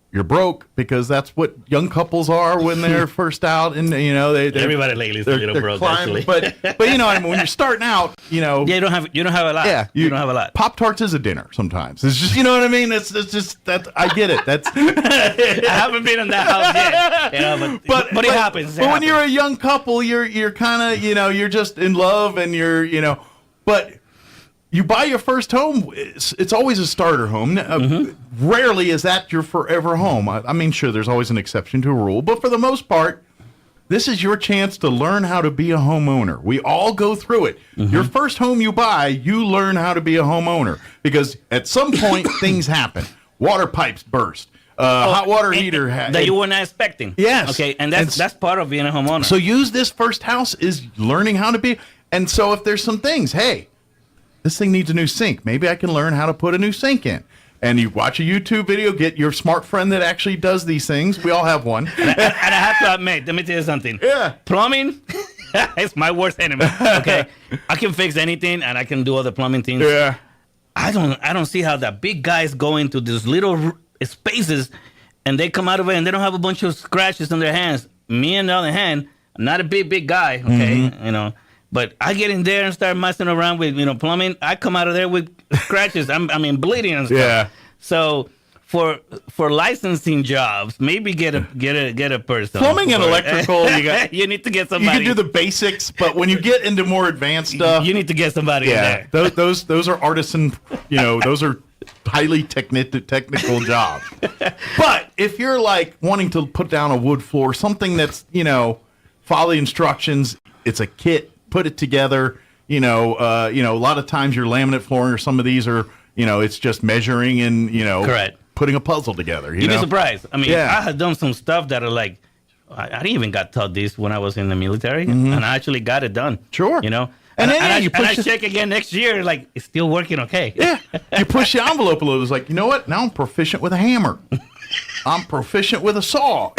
You're broke because that's what young couples are when they're first out, and everybody lately is a little broke, actually. But what I mean, when you're starting out, yeah, you don't have a lot. Yeah, you don't have a lot. Pop-Tarts is a dinner sometimes. It's just, you know what I mean. It's just that I get it. That's I haven't been in that house yet, but it happens. But when you're a young couple, you're kind of you're just in love, and you're but. You buy your first home, it's always a starter home. Rarely is that your forever home. I mean, sure, there's always an exception to a rule, but for the most part, this is your chance to learn how to be a homeowner. We all go through it. Your first home you buy, you learn how to be a homeowner, because at some point, things happen. Water pipes burst. Hot water heater. That you were not expecting. Yes. Okay, and that's part of being a homeowner. So use this first house is learning how to be. And so if there's some things, hey, this thing needs a new sink. Maybe I can learn how to put a new sink in. And you watch a YouTube video, get your smart friend that actually does these things. We all have one. And I have to admit, let me tell you something. Yeah. Plumbing is my worst enemy. Okay. I can fix anything and I can do all the plumbing things. Yeah. I don't see how that big guys go into these little spaces and they come out of it and they don't have a bunch of scratches on their hands. Me, on the other hand, I'm not a big guy, okay? But I get in there and start messing around with, plumbing. I come out of there with scratches. I mean, bleeding and stuff. Yeah. So for licensing jobs, maybe get a person. Plumbing and electrical, you need to get somebody. You can do the basics, but when you get into more advanced stuff, you need to get somebody in there. Those are artisan. Those are highly technical jobs. But if you're like wanting to put down a wood floor, something that's follow the instructions. It's a kit. Put it together. A lot of times your laminate flooring or some of these are, it's just measuring and, correct. Putting a puzzle together. You'd be surprised. I mean, I had done some stuff that are like, I didn't even got taught this when I was in the military, and I actually got it done. Sure. And I check again next year, like, it's still working okay. Yeah. You push the envelope a little. It's like, you know what? Now I'm proficient with a hammer. I'm proficient with a saw,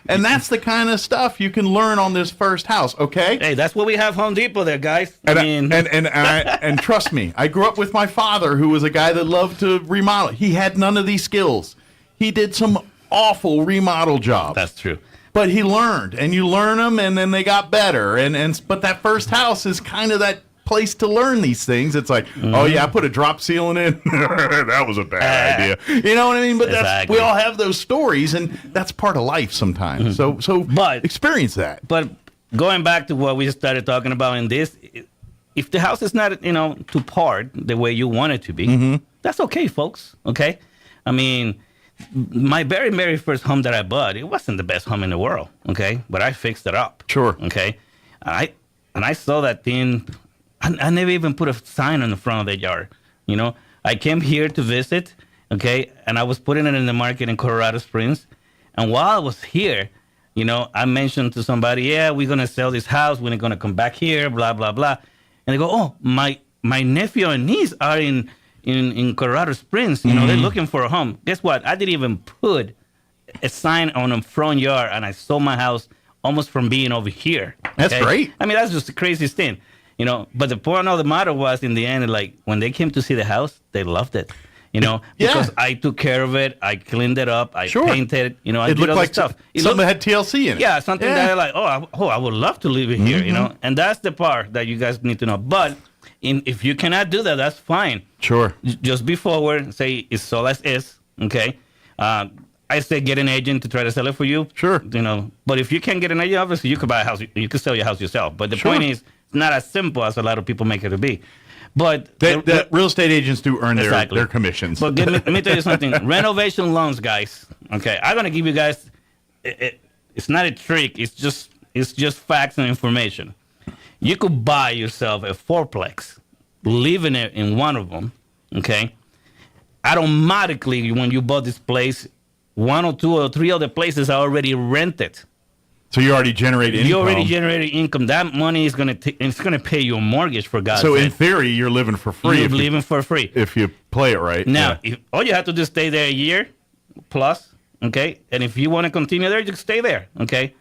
and that's the kind of stuff you can learn on this first house, okay? Hey, that's what we have Home Depot there, guys. And trust me, I grew up with my father, who was a guy that loved to remodel. He had none of these skills. He did some awful remodel jobs. That's true. But he learned, and you learn them, and then they got better. But that first house is kind of that place to learn these things. It's like, oh yeah, I put a drop ceiling in. That was a bad idea. You know what I mean? But exactly. we all have those stories, and that's part of life sometimes. So experience that. But going back to what we started talking about in this, if the house is not, to part the way you want it to be, that's okay, folks. Okay? I mean, my very, very first home that I bought, it wasn't the best home in the world. Okay? But I fixed it up. Sure. Okay? And I saw that thing. I never even put a sign on the front of the yard. I came here to visit, okay, and I was putting it in the market in Colorado Springs. And while I was here, I mentioned to somebody, yeah, we're going to sell this house. We're going to come back here, blah, blah, blah. And they go, oh, my nephew and niece are in Colorado Springs. They're looking for a home. Guess what? I didn't even put a sign on the front yard, and I sold my house almost from being over here. Okay? That's great. I mean, that's just the craziest thing. But the point of the matter was, in the end, like, when they came to see the house, they loved it, because I took care of it. I cleaned it up. I painted it, I it did looked all like the stuff. Something had TLC in it. Yeah, something that I like, I would love to live in here, And that's the part that you guys need to know. But if you cannot do that, that's fine. Sure. Just be forward, say it's sold as is, okay? I say get an agent to try to sell it for you. Sure. But if you can't get an agent, obviously you could buy a house. You could sell your house yourself. But the point is, it's not as simple as a lot of people make it to be. But the real estate agents do earn their commissions. But let me tell you something. Renovation loans, guys. Okay, I'm gonna give you guys. It's not a trick. It's just facts and information. You could buy yourself a fourplex, live in one of them. Okay, automatically when you bought this place, one or two or three of the places are already rented. So you already generate income. You already generated income. That money is gonna pay your mortgage, for God's sake. So in theory, you're living for free. You're living for free if you play it right. Now, all you have to do is stay there a year plus, okay? And if you want to continue there, just stay there, okay?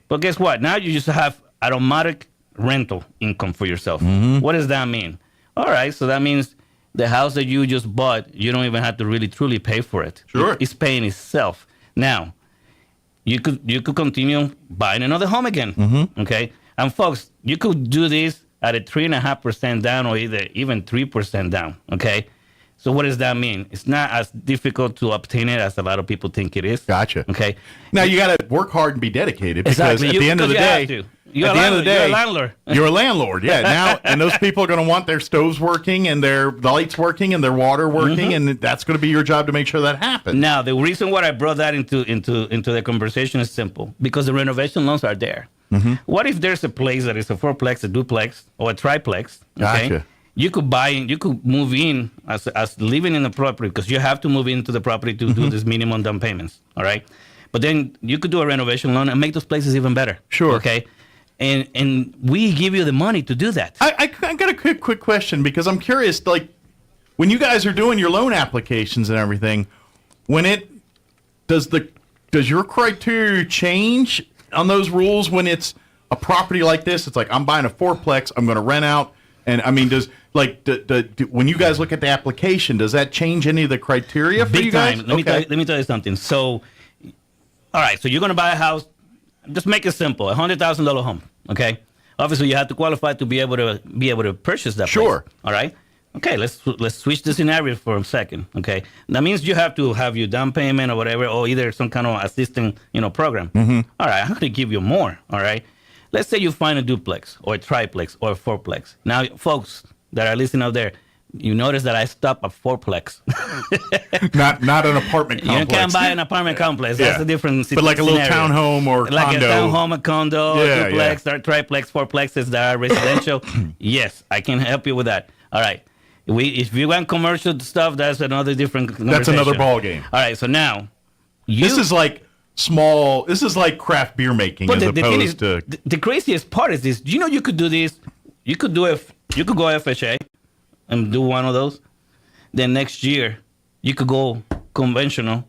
But guess what? Now you just have automatic rental income for yourself. What does that mean? All right, so that means the house that you just bought, you don't even have to really truly pay for it. Sure. It's paying itself. Now, you could continue buying another home again, okay? And folks, you could do this at a 3.5% down or even 3% down, okay? So what does that mean? It's not as difficult to obtain it as a lot of people think it is. Gotcha. Okay. Now you got to work hard and be dedicated because Exactly. at the end of the day, you're a landlord. You're a landlord. Yeah. Now, and those people are going to want their stoves working and their lights working and their water working, and that's going to be your job to make sure that happens. Now, the reason why I brought that into the conversation is simple, because the renovation loans are there. What if there's a place that is a fourplex, a duplex, or a triplex? Okay? Gotcha. You could buy in, you could move in as living in the property, because you have to move into the property to do this minimum down payments. All right. But then you could do a renovation loan and make those places even better. Sure. Okay. And we give you the money to do that. I got a quick question, because I'm curious, like, when you guys are doing your loan applications and everything, does your criteria change on those rules when it's a property like this? It's like, I'm buying a fourplex, I'm going to rent out. And I mean, when you guys look at the application, does that change any of the criteria for you guys? Big time. Let me tell you something. So, all right, so you're going to buy a house. Just make it simple, $100,000 home. Okay. Obviously, you have to qualify to be able to purchase that. Sure. Place, all right. Okay. Let's switch the scenario for a second. Okay. That means you have to have your down payment or whatever, or either some kind of assisting program. All right. I'm going to give you more. All right. Let's say you find a duplex or a triplex or a fourplex. Now, folks that are listening out there, you notice that I stop at fourplex. not an apartment complex. You can't buy an apartment complex. That's a different situation. But like a little townhome or condo. Like a townhome, a condo, a duplex, or triplex, fourplexes that are residential. Yes, I can help you with that. All right. If you want commercial stuff, that's another different conversation. That's another ballgame. All right, so now... This is like craft beer making, but the craziest part is this. You could do this. You could go FHA and do one of those. Then next year, you could go conventional,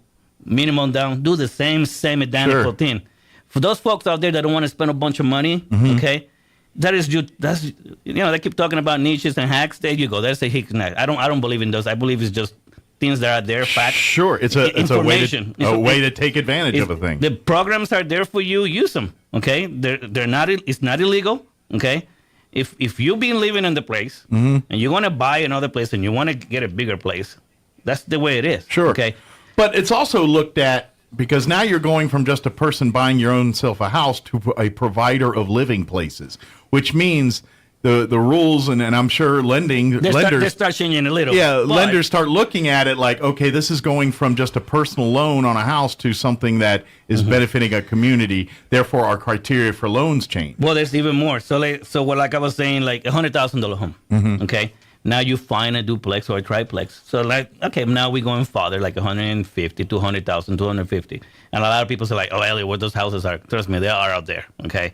minimum down, do the same identical thing. For those folks out there that don't want to spend a bunch of money, okay, they keep talking about niches and hacks. There you go. That's a hack. I don't believe in those. I believe it's just things that are there, facts. Sure, it's a way to take advantage of a thing. The programs are there for you. Use them. Okay, they're not. It's not illegal. Okay, if you've been living in the place and you want to buy another place and you want to get a bigger place, that's the way it is. Sure. Okay, but it's also looked at, because now you're going from just a person buying your own self a house to a provider of living places, which means the rules and I'm sure lenders start changing a little. Yeah, lenders start looking at it like, okay, this is going from just a personal loan on a house to something that is benefiting a community. Therefore, our criteria for loans change. Well, there's even more. So like I was saying, like $100,000 home. Okay, now you find a duplex or a triplex. So okay, now we're going farther, like 150, 200,000, 250. And a lot of people say like, oh, Elliot, what those houses are? Trust me, they are out there. Okay,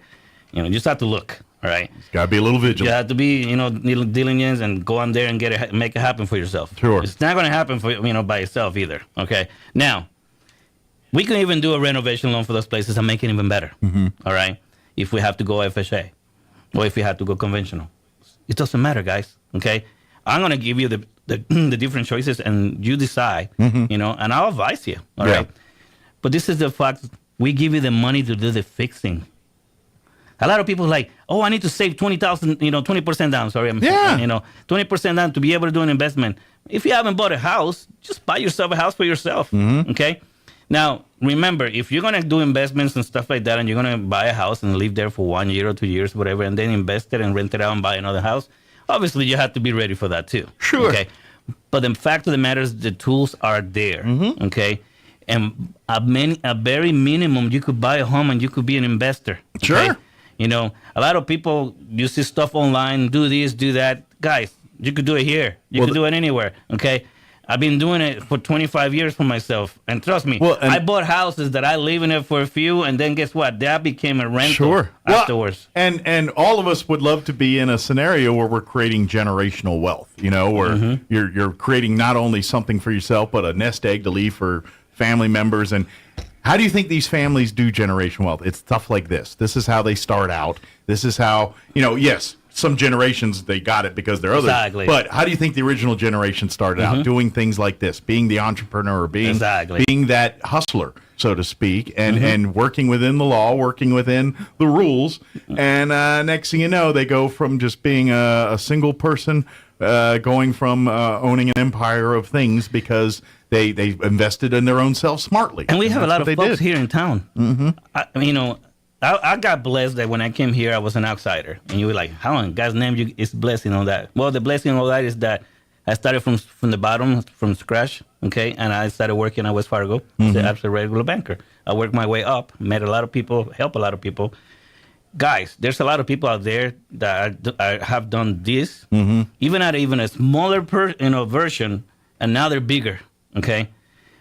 you just have to look. All right. It's got to be a little vigilant. You have to be, diligent and go on there and make it happen for yourself. Sure. It's not going to happen for by yourself either. Okay. Now, we can even do a renovation loan for those places and make it even better. All right. If we have to go FHA or if we have to go conventional, it doesn't matter, guys. Okay. I'm going to give you the different choices and you decide. And I'll advise you. All right. But this is the fact: we give you the money to do the fixing. A lot of people are like, oh, I need to save 20% down. Sorry, 20% down to be able to do an investment. If you haven't bought a house, just buy yourself a house for yourself. Okay. Now, remember, if you're gonna do investments and stuff like that, and you're gonna buy a house and live there for 1 year or 2 years, whatever, and then invest it and rent it out and buy another house, obviously you have to be ready for that too. Sure. Okay. But the fact of the matter is, the tools are there. Okay. And a very minimum, you could buy a home and you could be an investor. Okay? Sure. A lot of people, you see stuff online, do this, do that. Guys, you could do it here. You could do it anywhere, okay? I've been doing it for 25 years for myself. And trust me, I bought houses that I live in it for a few, and then guess what? That became a rental afterwards. Well, and all of us would love to be in a scenario where we're creating generational wealth, where you're creating not only something for yourself, but a nest egg to leave for family members. And how do you think these families do generational wealth? It's stuff like this. This is how they start out. This is how, yes, some generations they got it because they're others. Exactly. But how do you think the original generation started out doing things like this, being the entrepreneur, being that hustler, so to speak, and working within the law, working within the rules, and next thing you know, they go from just being a single person, going from owning an empire of things because they invested in their own self smartly. And we have a lot of folks here in town. I got blessed that when I came here, I was an outsider. And you were like, how in God's name is blessing on that? Well, the blessing on that is that I started from the bottom, from scratch, okay? And I started working at West Fargo as a regular banker. I worked my way up, met a lot of people, helped a lot of people. Guys, there's a lot of people out there that have done this, even at a smaller version, and now they're bigger, okay?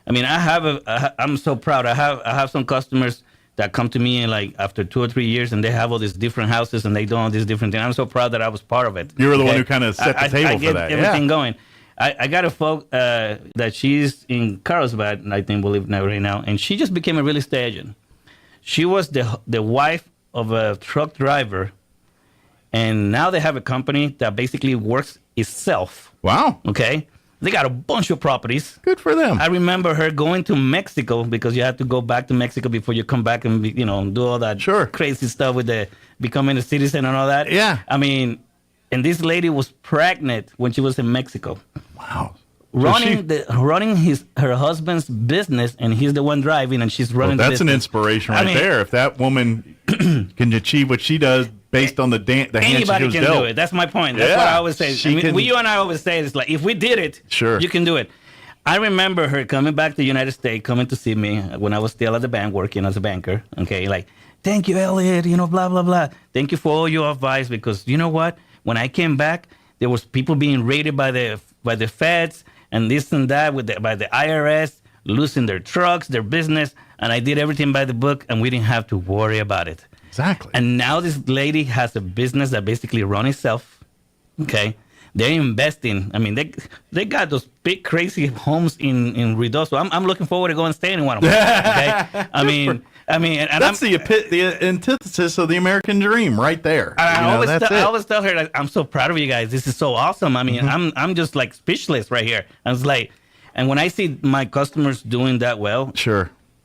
I mean, I'm so proud. I have some customers that come to me and after 2 or 3 years, and they have all these different houses and they do all these different things. I'm so proud that I was part of it. You were the one who kind of set the table for that. Everything going. I got a folk that she's in Carlsbad, I think, believe now right now, and she just became a real estate agent. She was the wife of a truck driver, and now they have a company that basically works itself. Wow. Okay. They got a bunch of properties. Good for them. I remember her going to Mexico because you have to go back to Mexico before you come back and do all that crazy stuff with the becoming a citizen and all that. Yeah. I mean, and this lady was pregnant when she was in Mexico. Wow. Running her husband's business, and he's the one driving, and she's running. Well, the that's an inspiration right there. If that woman can achieve what she does based on the hand she was anybody can dealt. do it. That's my point. That's what I always say. You and I always say it's like if we did it, you can do it. I remember her coming back to the United States, coming to see me when I was still at the bank working as a banker. Okay, like, thank you, Elliot. Blah blah blah. Thank you for all your advice because you know what? When I came back, there was people being raided by the feds and this and that by the IRS, losing their trucks, their business, and I did everything by the book, and we didn't have to worry about it. Exactly. And now this lady has a business that basically runs itself. Okay, they're investing. I mean, they got those big crazy homes in Ruidoso. I'm looking forward to going and staying in one of them. Okay, I mean, and that's the antithesis of the American dream, right there. I always tell her, like, I'm so proud of you guys. This is so awesome. I mean, I'm just like speechless right here. I was like, and when I see my customers doing that well,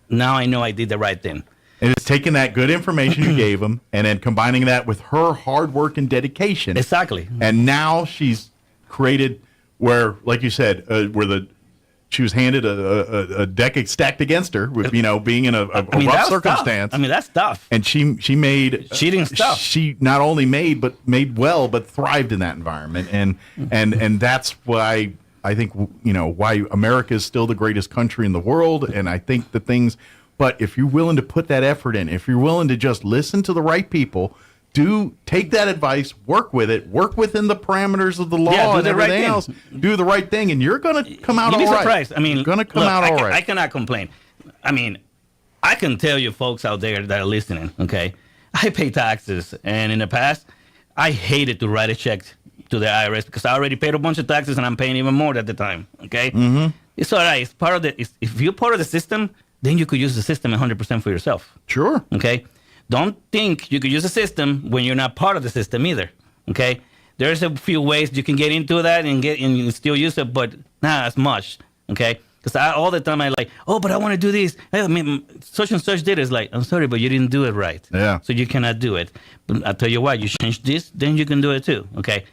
now I know I did the right thing. And it's taking that good information you gave them and then combining that with her hard work and dedication. Exactly. And now she's created where, like you said, she was handed a deck stacked against her with, being in a rough circumstance. Tough. I mean, that's tough. And she made cheating stuff. She not only made well, but thrived in that environment. And that's why I think, why America is still the greatest country in the world. And I think but if you're willing to put that effort in, if you're willing to just listen to the right people, take that advice, work with it, work within the parameters of the law and everything else, do the right thing, and you're going to come out all right. You'd be surprised. I mean, you're going to come out all right. I cannot complain. I mean, I can tell you folks out there that are listening, okay, I pay taxes, and in the past, I hated to write a check to the IRS because I already paid a bunch of taxes and I'm paying even more at the time, okay? It's all right. It's part of if you're part of the system, then you could use the system 100% for yourself. Sure. Okay? Don't think you could use the system when you're not part of the system either. Okay? There's a few ways you can get into that and you still use it, but not as much. Okay? Because all the time I like, but I want to do this. I mean, such and such did it. It's like, I'm sorry, but you didn't do it right. Yeah. So you cannot do it. But I tell you what, you change this, then you can do it too. Okay?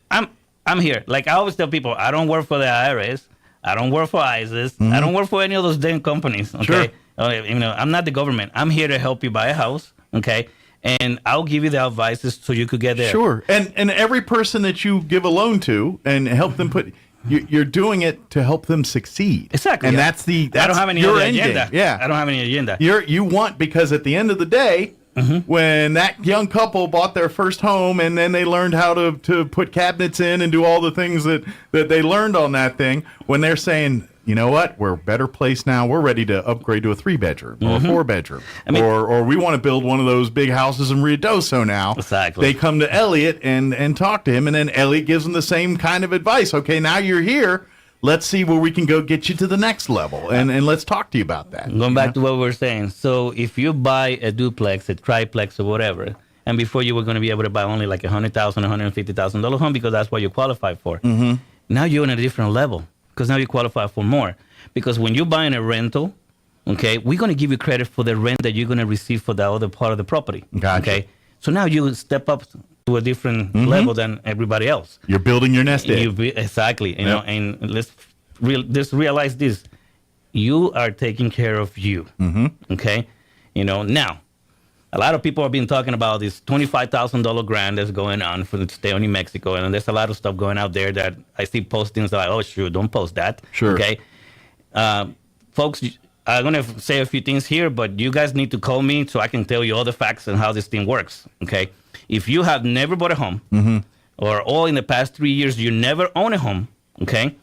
I'm here. Like I always tell people, I don't work for the IRS. I don't work for ISIS. I don't work for any of those damn companies. Okay, I'm not the government. I'm here to help you buy a house. Okay, and I'll give you the advices so you could get there. Sure, and every person that you give a loan to and help them you're doing it to help them succeed. Exactly, and I that's don't have any your agenda. Yeah, I don't have any agenda. You want because at the end of the day, when that young couple bought their first home and then they learned how to put cabinets in and do all the things that they learned on that thing, when they're saying, you know what, we're a better place now, we're ready to upgrade to a 3-bedroom or a 4-bedroom, or we want to build one of those big houses in Ruidoso now. Exactly. They come to Elliot and talk to him, and then Elliot gives them the same kind of advice. Okay, now you're here. Let's see where we can go get you to the next level, and let's talk to you about that. Going back to what we were saying. So if you buy a duplex, a triplex, or whatever, and before you were going to be able to buy only like $100,000, $150,000 home because that's what you qualify for. Now you're on a different level because now you qualify for more. Because when you're buying a rental, okay, we're going to give you credit for the rent that you're going to receive for the other part of the property. Gotcha. Okay, so now you step up to a different level than everybody else. You're building your nest egg. Exactly. You know, and let's just realize this: you are taking care of you. Okay, you know. Now, a lot of people have been talking about this $25,000 grant that's going on for the state of New Mexico, and there's a lot of stuff going out there that I see postings like, "Oh, sure, don't post that." Sure. Okay, folks. I'm going to say a few things here, but you guys need to call me so I can tell you all the facts and how this thing works, okay? If you have never bought a home, or all in the past 3 years you never own a home, okay?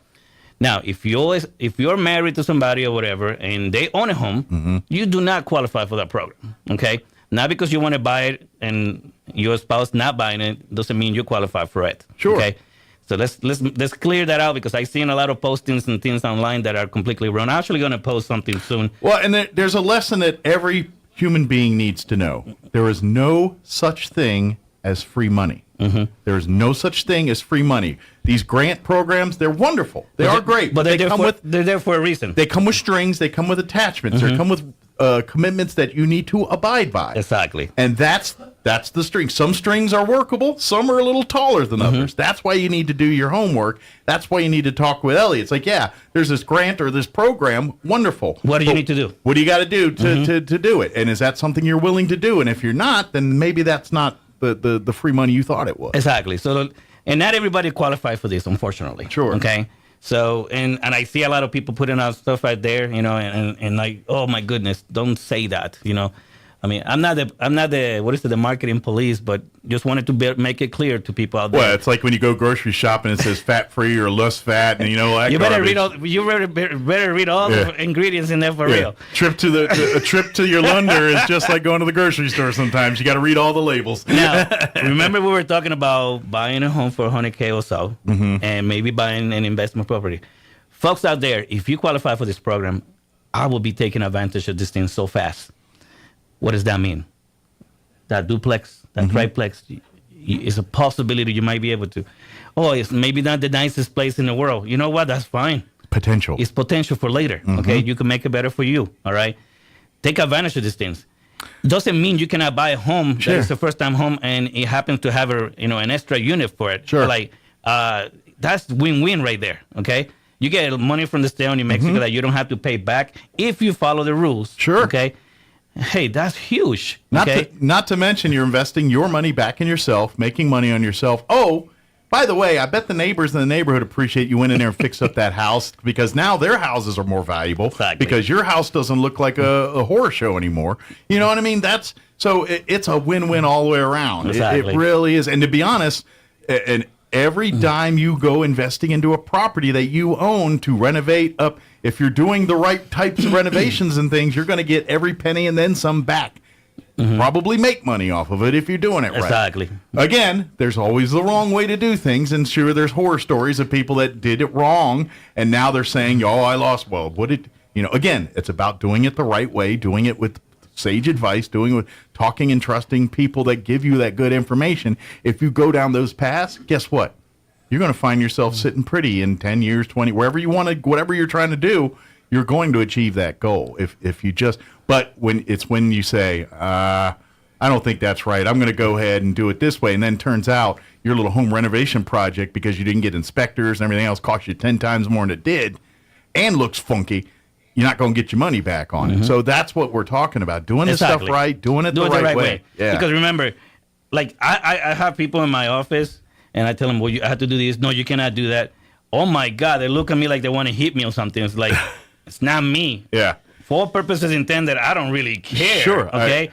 Now, if you're married to somebody or whatever and they own a home, you do not qualify for that program, okay? Not because you want to buy it and your spouse not buying it doesn't mean you qualify for it, Sure. okay? So let's clear that out because I've seen a lot of postings and things online that are completely wrong. I'm actually going to post something soon. Well, and there's a lesson that every human being needs to know. There is no such thing as free money. There is no such thing as free money. These grant programs, they're wonderful. They are great. But they're there for a reason. They come with strings. They come with attachments. They come with commitments that you need to abide by. Exactly. And that's the string. Some strings are workable. Some are a little taller than others. That's why you need to do your homework. That's why you need to talk with Elliot. It's like, yeah, there's this grant or this program. Wonderful. What do you need to do? What do you got to do to do it? And is that something you're willing to do? And if you're not, then maybe that's not the free money you thought it was. Exactly. So, and not everybody qualifies for this, unfortunately. Sure. Okay. So, and I see a lot of people putting out stuff right there, you know, and like, oh my goodness, don't say that, you know. I mean, I'm not the marketing police, but just wanted to make it clear to people out there. Well, it's like when you go grocery shopping, it says fat free or less fat, and you know that. You better read all the ingredients in there for real. A trip to your Lunder is just like going to the grocery store. Sometimes you got to read all the labels. Now, remember we were talking about buying a home for $100K or so, and maybe buying an investment property. Folks out there, if you qualify for this program, I will be taking advantage of this thing so fast. What does that mean? That duplex, that triplex, is a possibility you might be able to. Oh, it's maybe not the nicest place in the world. You know what? That's fine. Potential. It's potential for later, okay? You can make it better for you, all right? Take advantage of these things. Doesn't mean you cannot buy a home that is a first-time home and it happens to have an extra unit for it. Sure. Like, that's win-win right there, okay? You get money from the state of New Mexico that you don't have to pay back if you follow the rules. Sure. Okay? Hey, that's huge. Not to mention you're investing your money back in yourself, making money on yourself. Oh, by the way, I bet the neighbors in the neighborhood appreciate you went in there and fixed up that house because now their houses are more valuable because your house doesn't look like a horror show anymore. You know what I mean? It's a win-win all the way around. Exactly. It really is. And to be honest, and every dime you go investing into a property that you own to renovate up, if you're doing the right types of renovations and things, you're going to get every penny and then some back. Probably make money off of it if you're doing it right. Exactly. Again, there's always the wrong way to do things, and sure, there's horror stories of people that did it wrong, and now they're saying, "Oh, I lost." Well, again, it's about doing it the right way, doing it with sage advice, doing it with talking and trusting people that give you that good information. If you go down those paths, guess what? You're going to find yourself sitting pretty in 10 years, 20, wherever you want to, whatever you're trying to do, you're going to achieve that goal. If you just, but when you say, I don't think that's right, I'm going to go ahead and do it this way. And then turns out your little home renovation project, because you didn't get inspectors and everything else, cost you 10 times more than it did and looks funky. You're not going to get your money back on it. So that's what we're talking about. Doing this stuff right, doing it the right way. Yeah. Because remember, like I have people in my office and I tell them, well, you have to do this. No, you cannot do that. Oh my God, they look at me like they want to hit me or something. It's like, it's not me. Yeah. For purposes intended, I don't really care. Sure. Okay.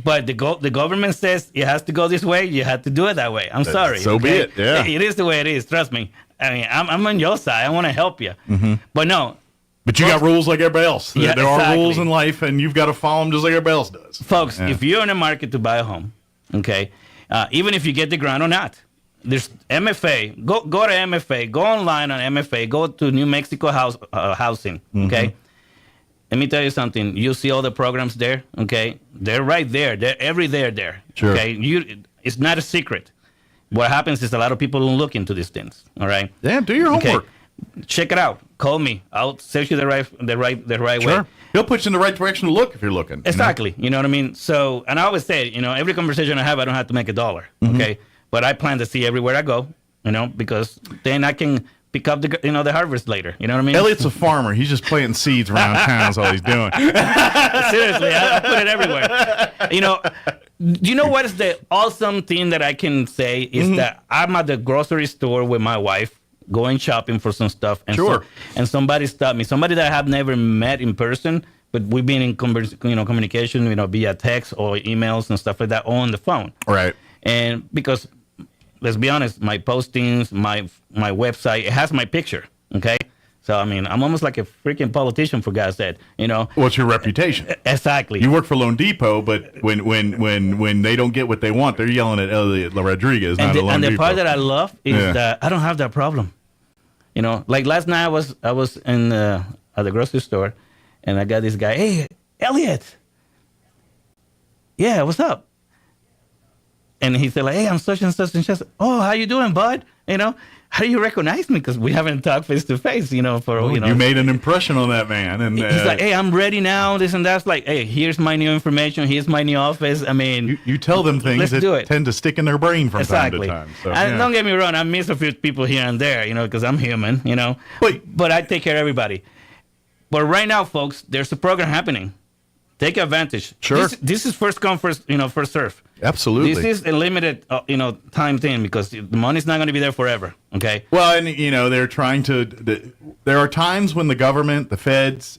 But the government says it has to go this way. You have to do it that way. I'm sorry. So be it. Yeah. It is the way it is. Trust me. I mean, I'm on your side. I want to help you. Mm-hmm. But no. But you got rules like everybody else. Yeah, there are rules in life, and you've got to follow them just like everybody else does. Folks, if you're in the market to buy a home, okay, even if you get the grant or not, there's MFA. Go to MFA. Go online on MFA. Go to New Mexico Housing, okay? Mm-hmm. Let me tell you something. You see all the programs there, okay? They're right there. They're every day there, sure. Okay? It's not a secret. What happens is a lot of people don't look into these things, all right? Yeah, do your homework. Okay. Check it out. Call me. I'll set you the right Sure. way. He'll put you in the right direction to look if you're looking. Exactly. You know what I mean? So, and I always say, every conversation I have, I don't have to make $1, okay? But I plan to see everywhere I go, because then I can pick up the harvest later. You know what I mean? Elliot's a farmer. He's just planting seeds around town. That's all he's doing. Seriously, I put it everywhere. Do you know what is the awesome thing that I can say is that I'm at the grocery store with my wife, going shopping for some stuff, and sure. And somebody stopped me. Somebody that I have never met in person, but we've been in communication, via text or emails and stuff like that, or on the phone. Right. And because, let's be honest, my postings, my website, it has my picture. Okay. So I mean, I'm almost like a freaking politician, for God's sake. What's your reputation? Exactly. You work for Loan Depot, but when they don't get what they want, they're yelling at Elliot Rodriguez, not at Loan Depot. And the part that I love is that I don't have that problem. Like last night I was in at the grocery store, and I got this guy. Hey, Elliot. Yeah, what's up? And he said, hey, I'm such and such and such. Oh, how you doing, bud? How do you recognize me? Because we haven't talked face to face, You made an impression on that man. And he's like, hey, I'm ready now, this and that's. Like, hey, here's my new information. Here's my new office. I mean, you tell them things that tend to stick in their brain from time to time. So, and don't get me wrong, I miss a few people here and there, because I'm human, But I take care of everybody. But right now, folks, there's a program happening. Take advantage. Sure. This is first come, first serve. Absolutely. This is a limited, time thing because the money's not going to be there forever. Okay. Well, and they're trying to. There are times when the government, the feds,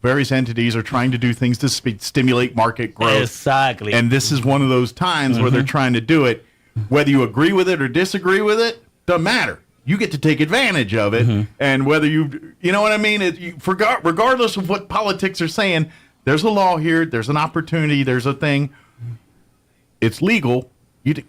various entities are trying to do things to stimulate market growth. Exactly. And this is one of those times where they're trying to do it. Whether you agree with it or disagree with it, doesn't matter. You get to take advantage of it, and whether you know what I mean. Regardless of what politics are saying. There's a law here. There's an opportunity. There's a thing. It's legal.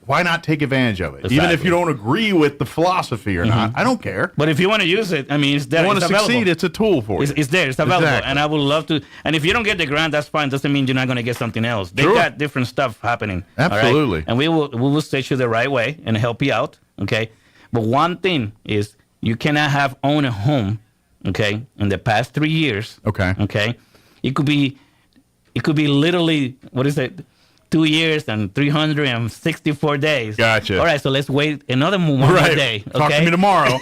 Why not take advantage of it? Exactly. Even if you don't agree with the philosophy or not, I don't care. But if you want to use it, I mean, it's there. You want to succeed, it's a tool for you. It's there. It's available. Exactly. And I would love to. And if you don't get the grant, that's fine. Doesn't mean you're not going to get something else. They got different stuff happening. Absolutely. Right? And we will state you the right way and help you out. Okay. But one thing is you cannot have owned a home. Okay. In the past 3 years. Okay. Okay. It could be literally, 2 years and 364 days. Gotcha. All right, so let's wait another one more day. Okay? Talk to me tomorrow.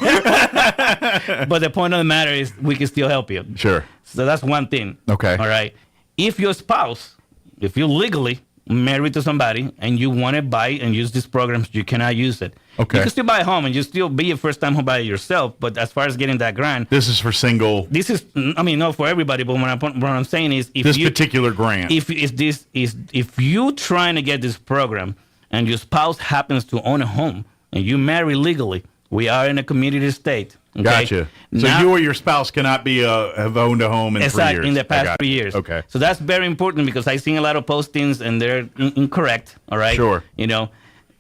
But the point of the matter is we can still help you. Sure. So that's one thing. Okay. All right. If your spouse, if you're legally married to somebody and you want to buy and use these programs, you cannot use it. Okay. You can still buy a home and you still be a first-time home buyer yourself, but as far as getting that grant... This is for single... This is, not for everybody, but what I'm saying is... This particular grant. If you're trying to get this program and your spouse happens to own a home and you marry legally, we are in a community state. Okay? Gotcha. So you or your spouse cannot have owned a home in 3 years. In the past 3 years. Okay. So that's very important because I've seen a lot of postings and they're incorrect. All right. Sure.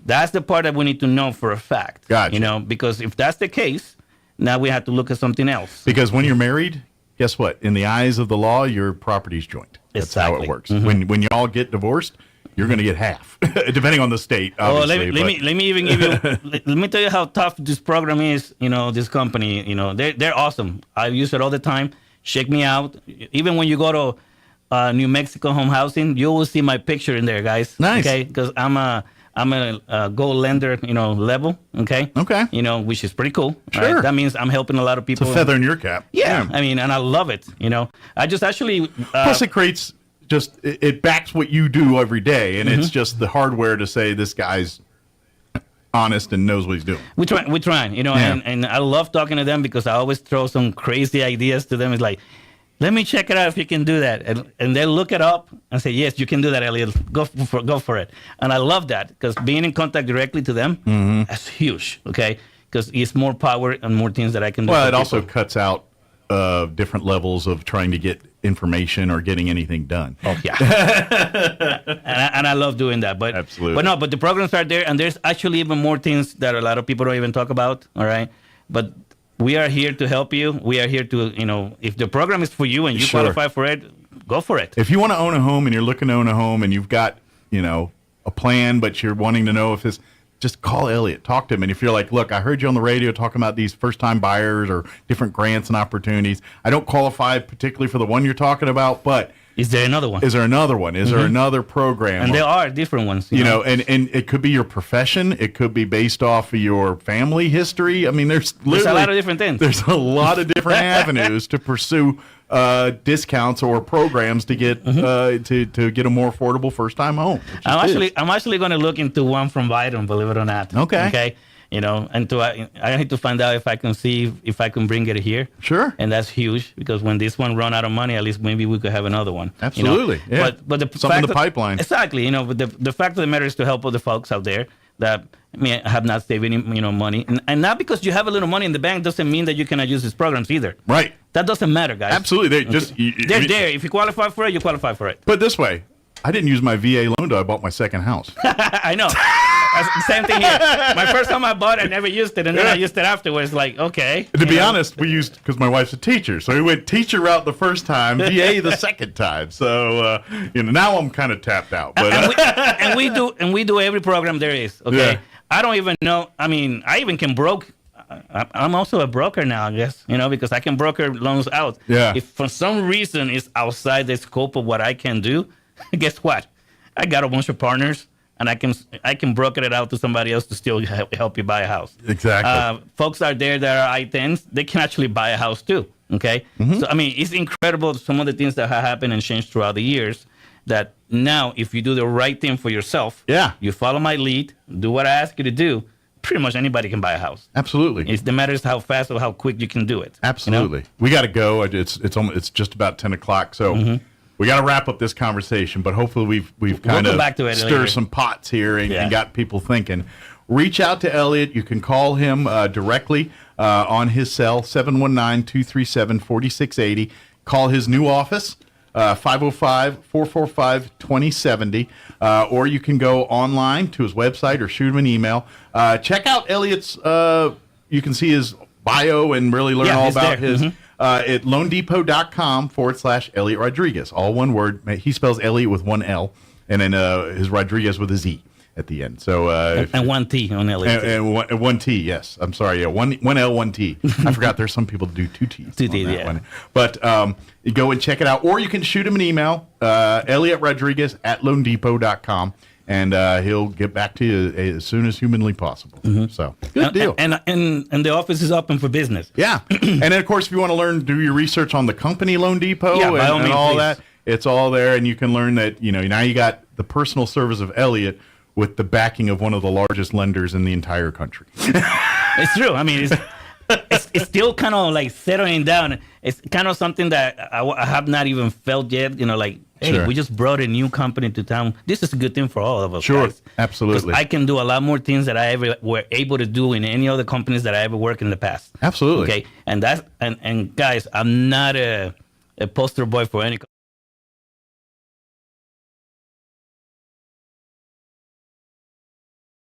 That's the part that we need to know for a fact. Gotcha. Because if that's the case, now we have to look at something else. Because when you're married, guess what? In the eyes of the law, your property's joint. That's how it works. When y'all get divorced, you're going to get half, depending on the state. Obviously, let me even give you. Let me tell you how tough this program is. This company. They're awesome. I use it all the time. Check me out. Even when you go to New Mexico Home Housing, you will see my picture in there, guys. Nice. Okay, because I'm a gold lender, level. Okay. Okay. Which is pretty cool. Sure. Right? That means I'm helping a lot of people. It's a feather in your cap. Yeah. I mean, and I love it. I just actually. Plus, it creates. It backs what you do every day, and it's just the hardware to say this guy's honest and knows what he's doing. We're trying, and I love talking to them because I always throw some crazy ideas to them. It's like, let me check it out if you can do that. And they look it up and say, yes, you can do that, Elliot. Go for it. And I love that because being in contact directly to them, that's huge, okay? Because it's more power and more things that I can do. Well, it also cuts out different levels of trying to get information or getting anything done. Oh, yeah. and I love doing that. But absolutely. But the programs are there, and there's actually even more things that a lot of people don't even talk about, all right? But we are here to help you. We are here to, if the program is for you and you qualify for it, go for it. If you want to own a home and you're looking to own a home and you've got, a plan, but you're wanting to know if this, just call Elliot, talk to him. And if you're like, look, I heard you on the radio talking about these first-time buyers or different grants and opportunities. I don't qualify particularly for the one you're talking about, but is there another one? Is there another one? Is there another program? And there are different ones. You know, and it could be your profession. It could be based off of your family history. I mean, there's a lot of different things. There's a lot of different avenues to pursue discounts or programs to get to get a more affordable first-time home. I'm actually going to look into one from Biden, believe it or not. Okay. And I need to find out if I can see if I can bring it here. Sure. And that's huge because when this one run out of money, at least maybe we could have another one. Absolutely. Yeah. But the something in the pipeline. Exactly. But the fact of the matter is to help other folks out there that have not saved any money, and not because you have a little money in the bank doesn't mean that you cannot use these programs either. Right. That doesn't matter, guys. Absolutely. They're there. If you qualify for it, you qualify for it. Put it this way. I didn't use my VA loan till I bought my second house. I know. Same thing here. My first time I bought it, I never used it, and then I used it afterwards. Like, okay. To be honest, we used because my wife's a teacher, so we went teacher route the first time, VA the second time. So now I'm kind of tapped out. But and we do every program there is. Okay. Yeah. I don't even know. I mean, I even can broker. I'm also a broker now, I guess. Because I can broker loans out. Yeah. If for some reason it's outside the scope of what I can do, guess what? I got a bunch of partners. And I can broker it out to somebody else to still help you buy a house. Exactly. Folks out there that are I-10s, they can actually buy a house too. Okay. So I mean, it's incredible some of the things that have happened and changed throughout the years. That now, if you do the right thing for yourself, you follow my lead, do what I ask you to do. Pretty much anybody can buy a house. Absolutely. It's the matter is how fast or how quick you can do it. Absolutely. We got to go. It's just about 10 o'clock. So. We got to wrap up this conversation, but hopefully we've kind of stirred some pots here and got people thinking. Reach out to Elliot. You can call him directly on his cell, 719-237-4680. Call his new office, 505-445-2070. Or you can go online to his website or shoot him an email. Check out Elliot's, you can see his bio and really learn all about his... at loandepot.com/Elliot Rodriguez. All one word. He spells Elliot with one L, and then his Rodriguez with a Z at the end. So and one T on Elliot. And one T, yes. I'm sorry. Yeah, one L, one T. I forgot there's some people that do two T's. Two T's, yeah. One. But you go and check it out. Or you can shoot him an email, Elliot Rodriguez at loandepot.com. And he'll get back to you as soon as humanly possible. So good deal. And the office is open for business. Yeah. And then, of course, if you want to do your research on the company Loan Depot and all that, it's all there. And you can learn that, now you got the personal service of Elliot with the backing of one of the largest lenders in the entire country. It's true. I mean, it's still kind of like settling down. It's kind of something that I have not even felt yet, hey, we just brought a new company to town. This is a good thing for all of us. Sure, guys. Absolutely. I can do a lot more things that I ever were able to do in any other companies that I ever worked in the past. Absolutely. Okay, and guys, I'm not a poster boy for any.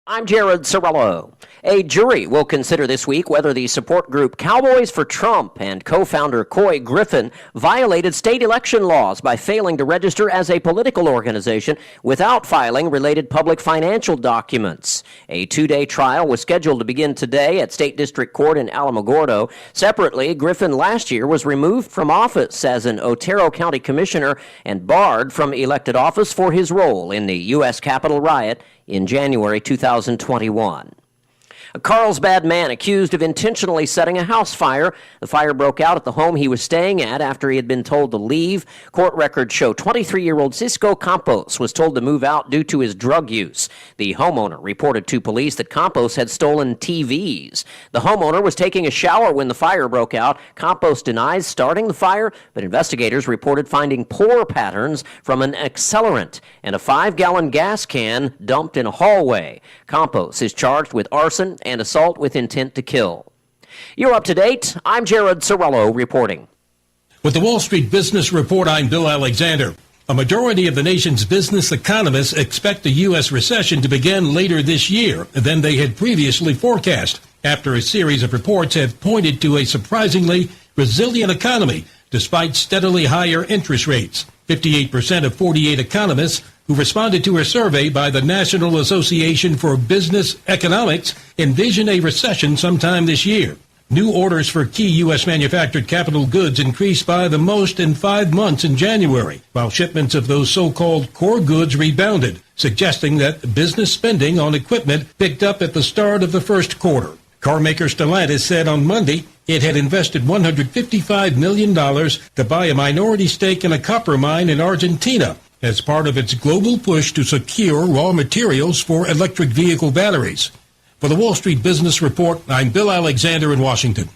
I'm Jared Sorello. A jury will consider this week whether the support group Cowboys for Trump and co-founder Coy Griffin violated state election laws by failing to register as a political organization without filing related public financial documents. A 2-day trial was scheduled to begin today at State District Court in Alamogordo. Separately, Griffin last year was removed from office as an Otero County Commissioner and barred from elected office for his role in the U.S. Capitol riot in January 2021. A Carlsbad man accused of intentionally setting a house fire. The fire broke out at the home he was staying at after he had been told to leave. Court records show 23-year-old Cisco Campos was told to move out due to his drug use. The homeowner reported to police that Campos had stolen TVs. The homeowner was taking a shower when the fire broke out. Campos denies starting the fire, but investigators reported finding pour patterns from an accelerant and a 5-gallon gas can dumped in a hallway. Campos is charged with arson and assault with intent to kill. You're up to date. I'm Jared Sorello reporting. With the Wall Street Business Report, I'm Bill Alexander. A majority of the nation's business economists expect the U.S. recession to begin later this year than they had previously forecast, after a series of reports have pointed to a surprisingly resilient economy despite steadily higher interest rates. 58% of 48 economists who responded to a survey by the National Association for Business Economics envision a recession sometime this year. New orders for key U.S. manufactured capital goods increased by the most in 5 months in January, while shipments of those so-called core goods rebounded, suggesting that business spending on equipment picked up at the start of the first quarter. Carmaker Stellantis said on Monday it had invested $155 million to buy a minority stake in a copper mine in Argentina as part of its global push to secure raw materials for electric vehicle batteries. For the Wall Street Business Report, I'm Bill Alexander in Washington.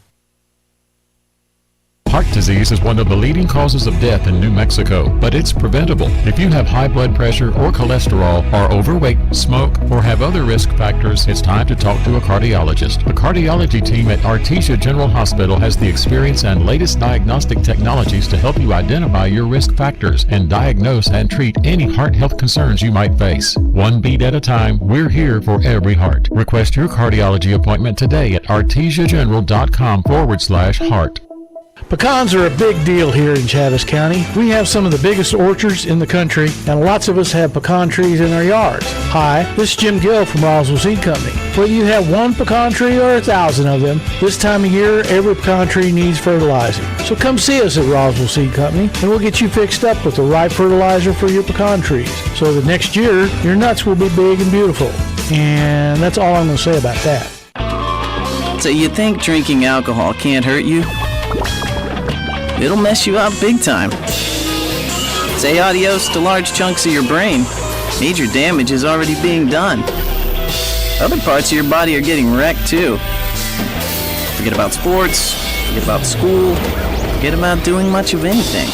Heart disease is one of the leading causes of death in New Mexico, but it's preventable. If you have high blood pressure or cholesterol, are overweight, smoke, or have other risk factors, it's time to talk to a cardiologist. The cardiology team at Artesia General Hospital has the experience and latest diagnostic technologies to help you identify your risk factors and diagnose and treat any heart health concerns you might face. One beat at a time, we're here for every heart. Request your cardiology appointment today at artesiageneral.com/heart. Pecans are a big deal here in Chaves County. We have some of the biggest orchards in the country, and lots of us have pecan trees in our yards. Hi, this is Jim Gill from Roswell Seed Company. Whether you have one pecan tree or 1,000 of them, this time of year, every pecan tree needs fertilizer. So come see us at Roswell Seed Company, and we'll get you fixed up with the right fertilizer for your pecan trees, so that next year, your nuts will be big and beautiful. And that's all I'm going to say about that. So you think drinking alcohol can't hurt you? It'll mess you up big time. Say adios to large chunks of your brain. Major damage is already being done. Other parts of your body are getting wrecked too. Forget about sports, forget about school, forget about doing much of anything.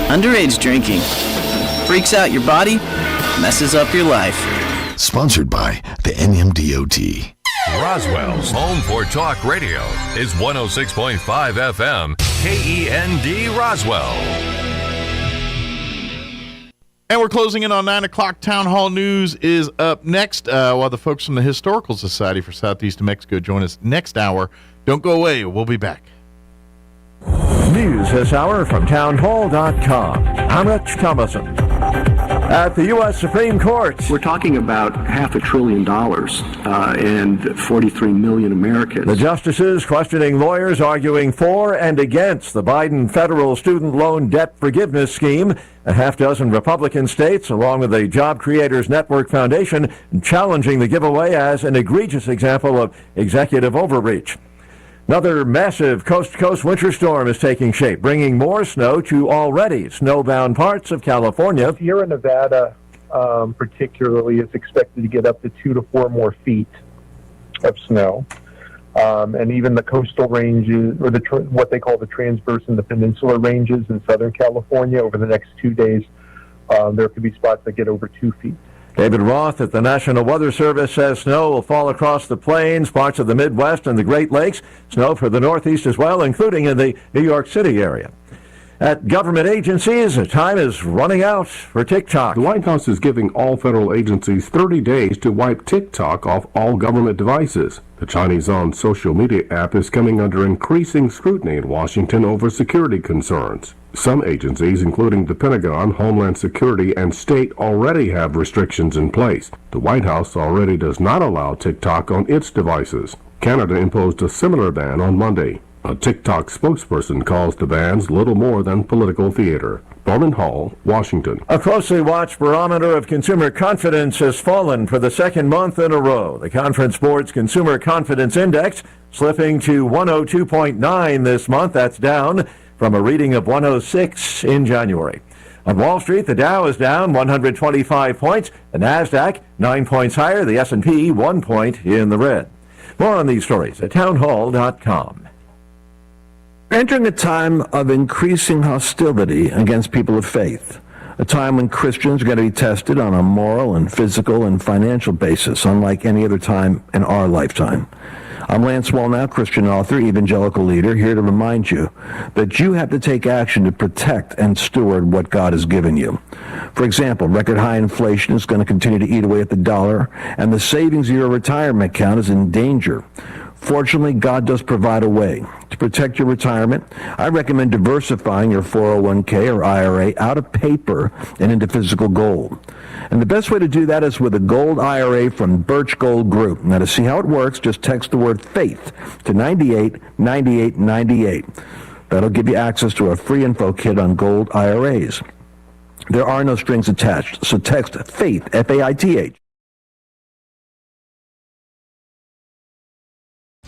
Underage drinking freaks out your body, messes up your life. Sponsored by the NMDOT. Roswell's home for talk radio is 106.5 FM, KEND Roswell. And we're closing in on 9 o'clock. Town Hall News is up next, while the folks from the Historical Society for Southeast New Mexico join us next hour. Don't go away. We'll be back. News this hour from townhall.com. I'm Rich Thomason. At the U.S. Supreme Court, we're talking about $500 billion and 43 million Americans. The justices questioning lawyers arguing for and against the Biden federal student loan debt forgiveness scheme. A half dozen Republican states, along with the Job Creators Network Foundation, challenging the giveaway as an egregious example of executive overreach. Another massive coast-to-coast winter storm is taking shape, bringing more snow to already snowbound parts of California. Sierra Nevada, particularly, is expected to get up to 2 to 4 more feet of snow. And even the coastal ranges, or what they call the transverse and the peninsula ranges in Southern California, over the next 2 days, there could be spots that get over 2 feet. David Roth at the National Weather Service says snow will fall across the plains, parts of the Midwest, and the Great Lakes. Snow for the Northeast as well, including in the New York City area. At government agencies, time is running out for TikTok. The White House is giving all federal agencies 30 days to wipe TikTok off all government devices. The Chinese-owned social media app is coming under increasing scrutiny in Washington over security concerns. Some agencies, including the Pentagon, Homeland Security, and state, already have restrictions in place. The White House already does not allow TikTok on its devices. Canada imposed a similar ban on Monday. A TikTok spokesperson calls the bans little more than political theater. Bron & Hall, Washington. A closely watched barometer of consumer confidence has fallen for the second month in a row. The Conference Board's Consumer Confidence Index slipping to 102.9 this month. That's down from a reading of 106 in January. On Wall Street, the Dow is down 125 points. The NASDAQ 9 points higher. The S&P 1 point in the red. More on these stories at townhall.com. Entering a time of increasing hostility against people of faith, a time when Christians are going to be tested on a moral and physical and financial basis, unlike any other time in our lifetime. I'm Lance Wallnau, Christian author, evangelical leader, here to remind you that you have to take action to protect and steward what God has given you. For example, record high inflation is going to continue to eat away at the dollar, and the savings of your retirement account is in danger. Fortunately, God does provide a way. To protect your retirement, I recommend diversifying your 401k or IRA out of paper and into physical gold. And the best way to do that is with a gold IRA from Birch Gold Group. Now, to see how it works, just text the word FAITH to 989898. That'll give you access to a free info kit on gold IRAs. There are no strings attached, so text FAITH, F-A-I-T-H.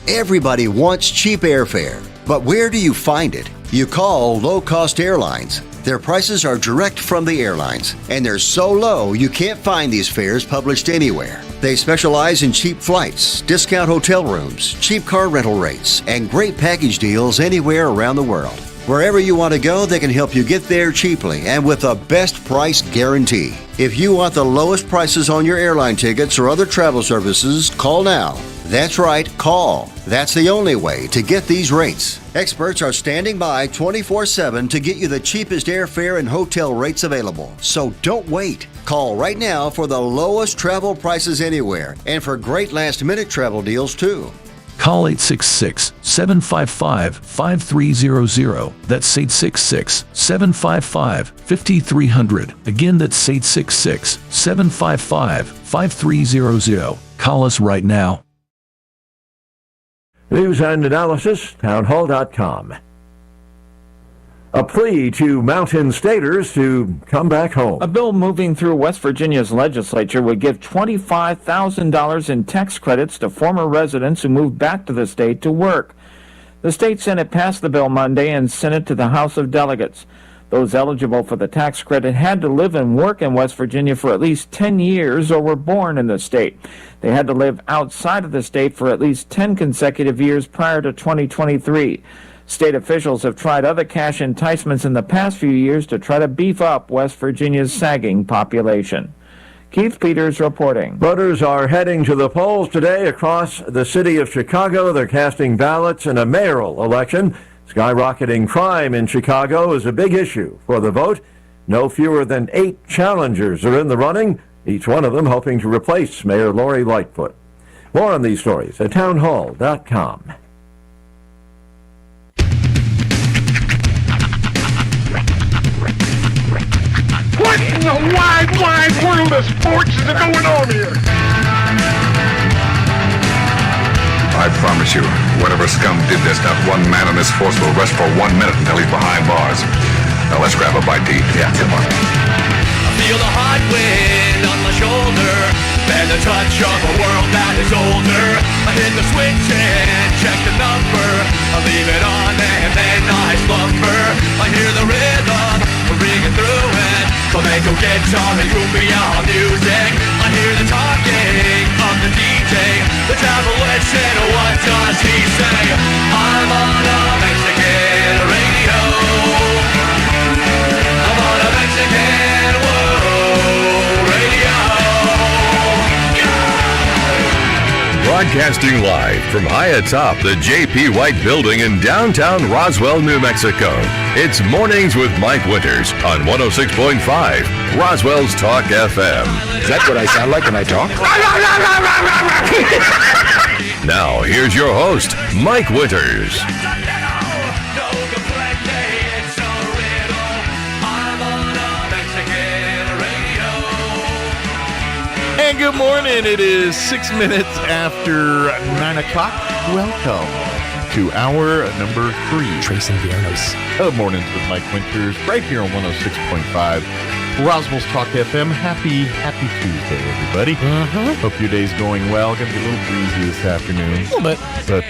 Everybody wants cheap airfare, but where do you find it? You call low-cost airlines. Their prices are direct from the airlines, and they're so low you can't find these fares published anywhere. They specialize in cheap flights, discount hotel rooms, cheap car rental rates, and great package deals anywhere around the world. Wherever you want to go, they can help you get there cheaply and with a best price guarantee. If you want the lowest prices on your airline tickets or other travel services, call now. That's right, call. That's the only way to get these rates. Experts are standing by 24/7 to get you the cheapest airfare and hotel rates available. So don't wait. Call right now for the lowest travel prices anywhere and for great last-minute travel deals too. Call 866-755-5300. That's 866-755-5300. Again, that's 866-755-5300. Call us right now. News and analysis, townhall.com. A plea to mountain staters to come back home. A bill moving through West Virginia's legislature would give $25,000 in tax credits to former residents who moved back to the state to work. The state Senate passed the bill Monday and sent it to the House of Delegates. Those eligible for the tax credit had to live and work in West Virginia for at least 10 years or were born in the state. They had to live outside of the state for at least 10 consecutive years prior to 2023. State officials have tried other cash enticements in the past few years to try to beef up West Virginia's sagging population. Keith Peters reporting. Voters are heading to the polls today across the city of Chicago. They're casting ballots in a mayoral election. Skyrocketing crime in Chicago is a big issue for the vote. No fewer than 8 challengers are in the running, each one of them hoping to replace Mayor Lori Lightfoot. More on these stories at townhall.com. What in the wide world of sports is going on here? I promise you, whatever scum did this, not one man on this force will rest for 1 minute until he's behind bars. Now let's grab a bite to eat. Yeah, come on. I feel the hot wind on my shoulder and the touch of a world that is older. I hit the switch and check the number. I leave it on and then I slumber. I hear the rhythm ringing through it. Flamenco guitar and cumbia music. I hear the talking of the DJ. The abolition, what does he say? I'm on a Mexican radio. I'm on a Mexican radio. Broadcasting live from high atop the J.P. White Building in downtown Roswell, New Mexico. It's Mornings with Mike Winters on 106.5 Roswell's Talk FM. Is that what I sound like when I talk? Now, here's your host, Mike Winters. And good morning. It is 6 minutes after 9 o'clock. Welcome to hour number 3. Trace Inviernos. Good mornings with Mike Winters, right here on 106.5 Roswell's Talk FM. Happy Tuesday, everybody. Hope your day's going well. Going to be a little breezy this afternoon. A little bit. But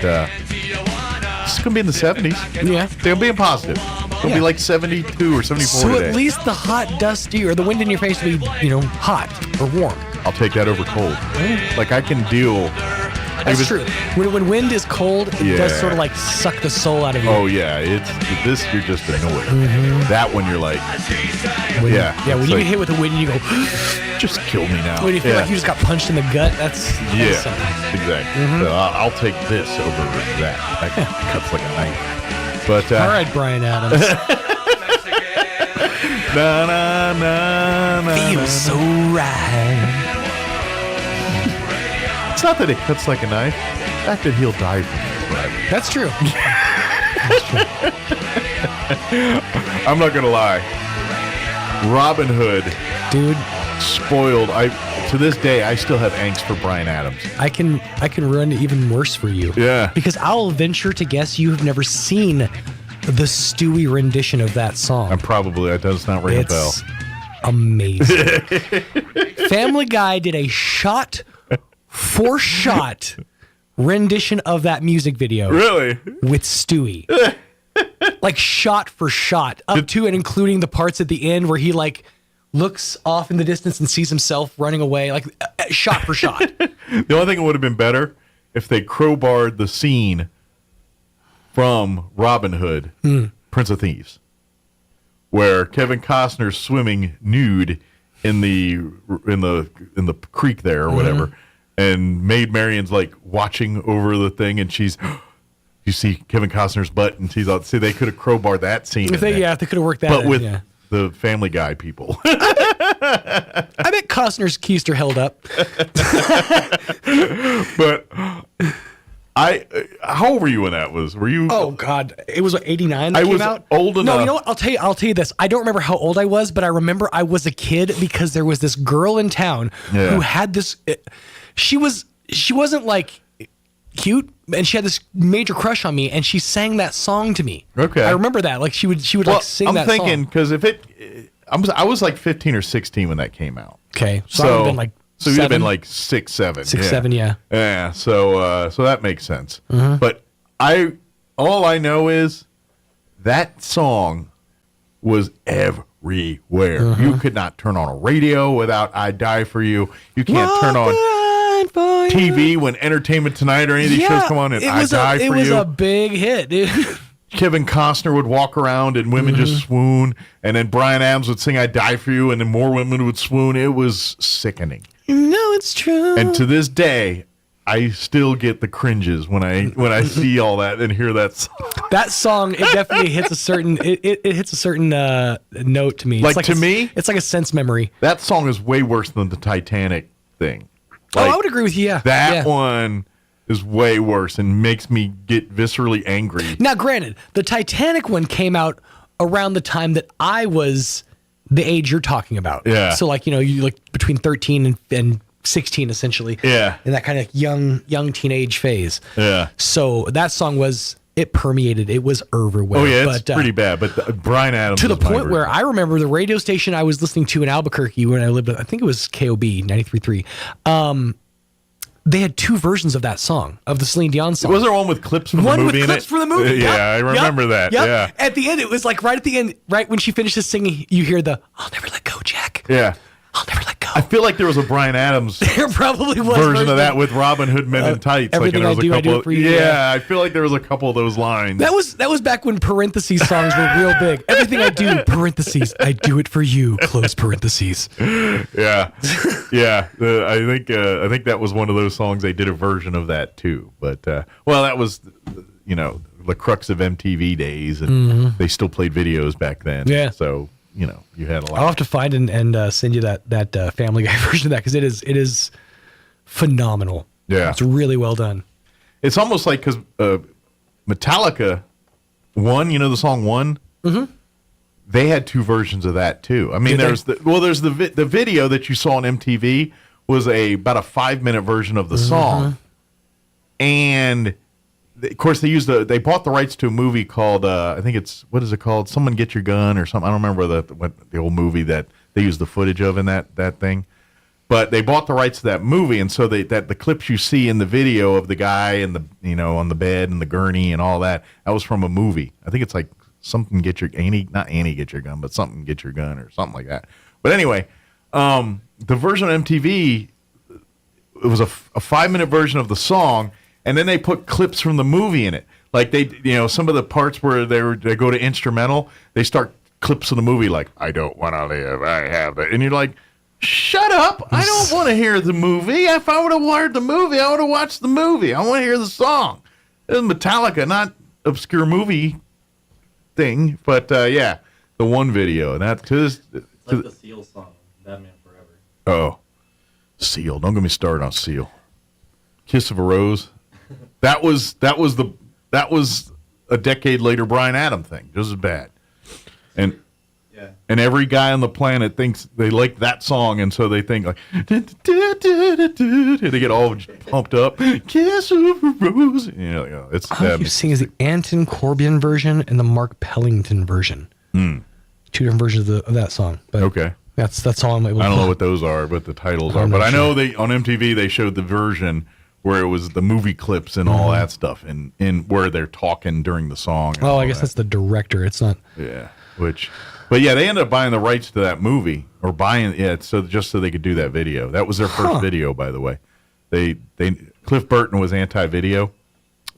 it's going to be in the 70s. Yeah. They'll be positive. It'll be like 72 or 74 So today. at least the hot, dusty, or the wind in your face will be, hot or warm. I'll take that over cold. Like, I can deal. That's true. When wind is cold, it does sort of like suck the soul out of you. Oh, yeah. It's this, you're just annoyed. That one, you're like, when you like, get hit with the wind and you go, just kill me now. when you feel like you just got punched in the gut, that's something. Exactly. So I'll take this over that. That cuts like a knife. But all right, Bryan Adams. na, na, na, na, feels so right. It's not that it cuts like a knife. The fact that he'll die from this, right? That's true. I'm not gonna lie. Robin Hood, dude, spoiled. To this day, I still have angst for Bryan Adams. I can run even worse for you. Yeah. Because I'll venture to guess you have never seen the Stewie rendition of that song. That does not ring a bell. It's amazing. Family Guy did a shot-for-shot rendition of that music video. Really? With Stewie. Like shot for shot. Up to and including the parts at the end where he like looks off in the distance and sees himself running away. Like shot for shot. The only thing that would have been better if they crowbarred the scene from Robin Hood, Prince of Thieves, where Kevin Costner's swimming nude in the creek there or whatever, and Maid Marian's like watching over the thing, and she's, you see Kevin Costner's butt, and she's out. See, they could have crowbarred that scene. If they could have worked that. But with the Family Guy people. I bet Costner's keister held up. But how old were you when that was? Were you? Oh God, it was 89 that I came was out. Old enough. No, you know what? I'll tell you this. I don't remember how old I was, but I remember I was a kid because there was this girl in town who had this. She wasn't like cute, and she had this major crush on me, and she sang that song to me. Okay, I remember that. Like she would like sing that song. I'm thinking because I was like 15 or 16 when that came out. Okay, so I would have been like. So you'd have been like 6, 7. 6, 7, yeah. Yeah, so that makes sense. But all I know is that song was everywhere. You could not turn on a radio without "I Die for You." You can't turn on TV when Entertainment Tonight or any of these shows come on and "I Die for You." It was a big hit, dude. Kevin Costner would walk around and women just swoon, and then Bryan Adams would sing "I Die for You," and then more women would swoon. It was sickening. No, it's true. And to this day, I still get the cringes when I see all that and hear that song. That song, it definitely hits a certain it hits a certain note to me. Like to me, it's like a sense memory. That song is way worse than the Titanic thing. Like, I would agree with you. Yeah, that one is way worse and makes me get viscerally angry. Now, granted, the Titanic one came out around the time that I was the age you're talking about. Yeah. So like, you like between 13 and 16 essentially. Yeah. In that kind of young teenage phase. Yeah. So that song it permeated. It was everywhere. Oh yeah, it's pretty bad. But Bryan Adams to the point where I remember the radio station I was listening to in Albuquerque when I lived, I think it was KOB 93.3. They had two versions of that song, of the Celine Dion song. Was there one with clips from the movie in it? One with clips from the movie. Yeah, I remember that. Yep. Yeah. At the end, it was like right at the end, right when she finishes singing, you hear the "I'll never let go, Jack." Yeah. I'll never let go. I feel like there was a Bryan Adams there probably was version of that with Robin Hood Men in Tights. Everything like, I do, I do it for you. Yeah, I feel like there was a couple of those lines. That was back when parentheses songs were real big. Everything I do, parentheses, I do it for you, close parentheses. Yeah. I think that was one of those songs. They did a version of that too. But that was the crux of MTV days, and they still played videos back then. Yeah. So you had a lot. I'll have to find and send you that Family Guy version of that because it is phenomenal. Yeah, it's really well done. It's almost like because Metallica, One, the song One. Mm-hmm. They had two versions of that too. I mean, there's the video that you saw on MTV was about a 5-minute version of the song, and of course, they bought the rights to a movie called I think it's, what is it called? Someone Get Your Gun or something. I don't remember the old movie that they used the footage of in that thing. But they bought the rights to that movie, and so the clips you see in the video of the guy and on the bed and the gurney and all that was from a movie. I think it's like something Get Your not Annie Get Your Gun, but something Get Your Gun or something like that. But anyway, the version of MTV, it was a 5-minute version of the song, and then they put clips from the movie in it. Like some of the parts where they go to instrumental, they start clips of the movie like, I don't want to live, I have it. And you're like, shut up! I don't want to hear the movie. If I would have wired the movie, I would have watched the movie. I want to hear the song. It was Metallica, not obscure movie thing. But the one video, and that's because it's like the Seal song, Batman Forever. Oh, Seal! Don't get me started on Seal. Kiss of a Rose. That was a decade later Bryan Adams thing. Just as bad. And every guy on the planet thinks they like that song, and so they think like, they get all pumped up. Kiss of a Rose. It's. All you're seeing is the Anton Corbijn version and the Mark Pellington version. Two different versions of that song. But okay. That's all I'm able to. I don't know what those are, but the titles are. But I know on MTV they showed the version where it was the movie clips and all that stuff, and where they're talking during the song. Oh, I guess that's the director. It's not. Yeah, But yeah, they ended up buying the rights to that movie, or buying just so they could do that video. That was their first video, by the way. Cliff Burton was anti-video.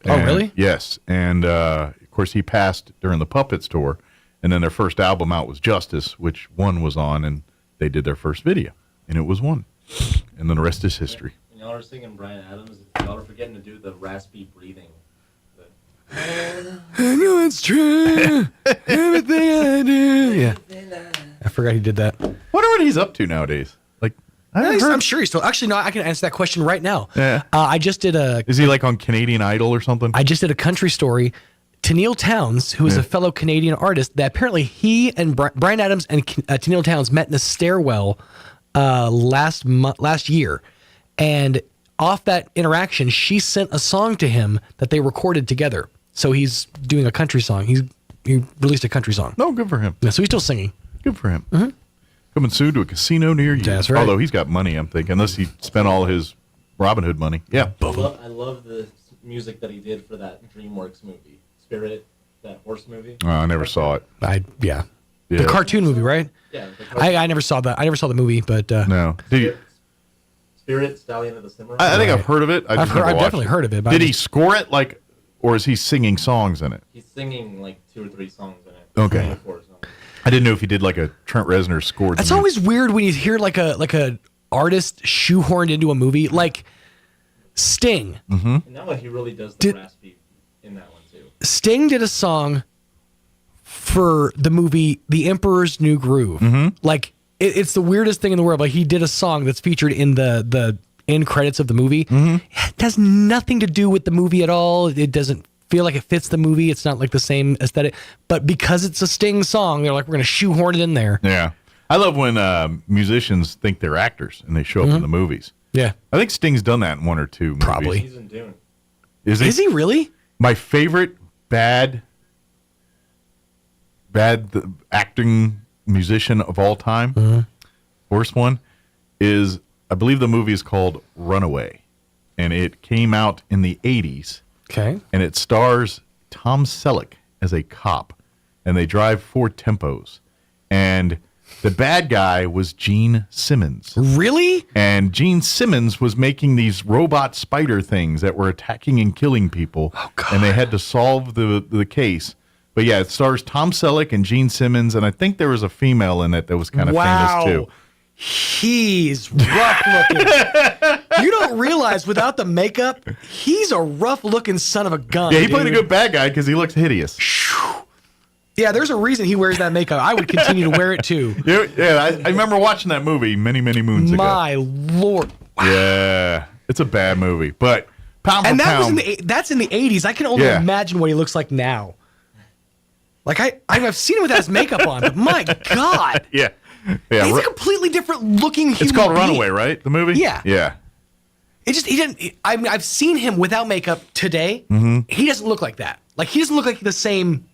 Oh, really? Yes, and of course he passed during the Puppets tour, and then their first album out was Justice, which One was on, and they did their first video, and it was One, and then the rest is history. When y'all are singing Bryan Adams, y'all are forgetting to do the raspy breathing. I know it's true. Everything I do. Yeah. I forgot he did that. Wonder what he's up to nowadays. Like, I'm sure he's still. Actually, no, I can answer that question right now. Yeah. I just did Is he like on Canadian Idol or something? I just did a country story. Tenille Townes, who is a fellow Canadian artist, that apparently he and Bryan Adams and Tenille Townes met in a stairwell last year, and off that interaction, she sent a song to him that they recorded together. So he's doing a country song. He released a country song. No, good for him. Yeah, so he's still singing. Good for him. Mm-hmm. Coming soon to a casino near you. That's right. Although he's got money, I'm thinking, unless he spent all his Robin Hood money. Yeah. I love the music that he did for that DreamWorks movie, Spirit, that horse movie. Oh, I never saw it. Yeah. The cartoon movie, right? Yeah. I never saw that. I never saw the movie, but no. Did you? Spirit, Stallion of the Cimarron. I think I've heard of it. I've definitely heard of it. Did he score it or is he singing songs in it? He's singing like 2 or 3 songs in it. Okay. I didn't know if he did like a Trent Reznor score. It's always weird when you hear like a artist shoehorned into a movie, like Sting. Mm-hmm. And that one he really does the raspy in that one too. Sting did a song for the movie The Emperor's New Groove. Mm-hmm. Like it's the weirdest thing in the world. Like he did a song that's featured in the end credits of the movie. Mm-hmm. It has nothing to do with the movie at all. It doesn't feel like it fits the movie. It's not like the same aesthetic. But because it's a Sting song, they're like, we're going to shoehorn it in there. Yeah. I love when musicians think they're actors and they show up in the movies. Yeah. I think Sting's done that in 1 or 2 movies. Probably. He's in Dune. Is he? Is he really? My favorite bad acting musician of all time, worst one, is, I believe the movie is called Runaway. And it came out in the 80s. Okay. And it stars Tom Selleck as a cop. And they drive Ford Tempos. And the bad guy was Gene Simmons. Really? And Gene Simmons was making these robot spider things that were attacking and killing people. Oh, God. And they had to solve the case. But yeah, it stars Tom Selleck and Gene Simmons. And I think there was a female in it that was kind of famous too. He's rough looking. You don't realize without the makeup, he's a rough looking son of a gun. Yeah, he played a good bad guy because he looks hideous. Yeah, there's a reason he wears that makeup. I would continue to wear it too. Yeah, I remember watching that movie many, many moons ago. My Lord. Wow. Yeah, it's a bad movie. But pound for and that pound. was that's in the 80s. I can only imagine what he looks like now. Like I've seen him without his makeup on, but my God. Yeah. He's a completely different looking human It's called being. Runaway, right? The movie? Yeah. Yeah. he didn't. I mean, I've seen him without makeup today. Mm-hmm. He doesn't look like that. Like he doesn't look like the same.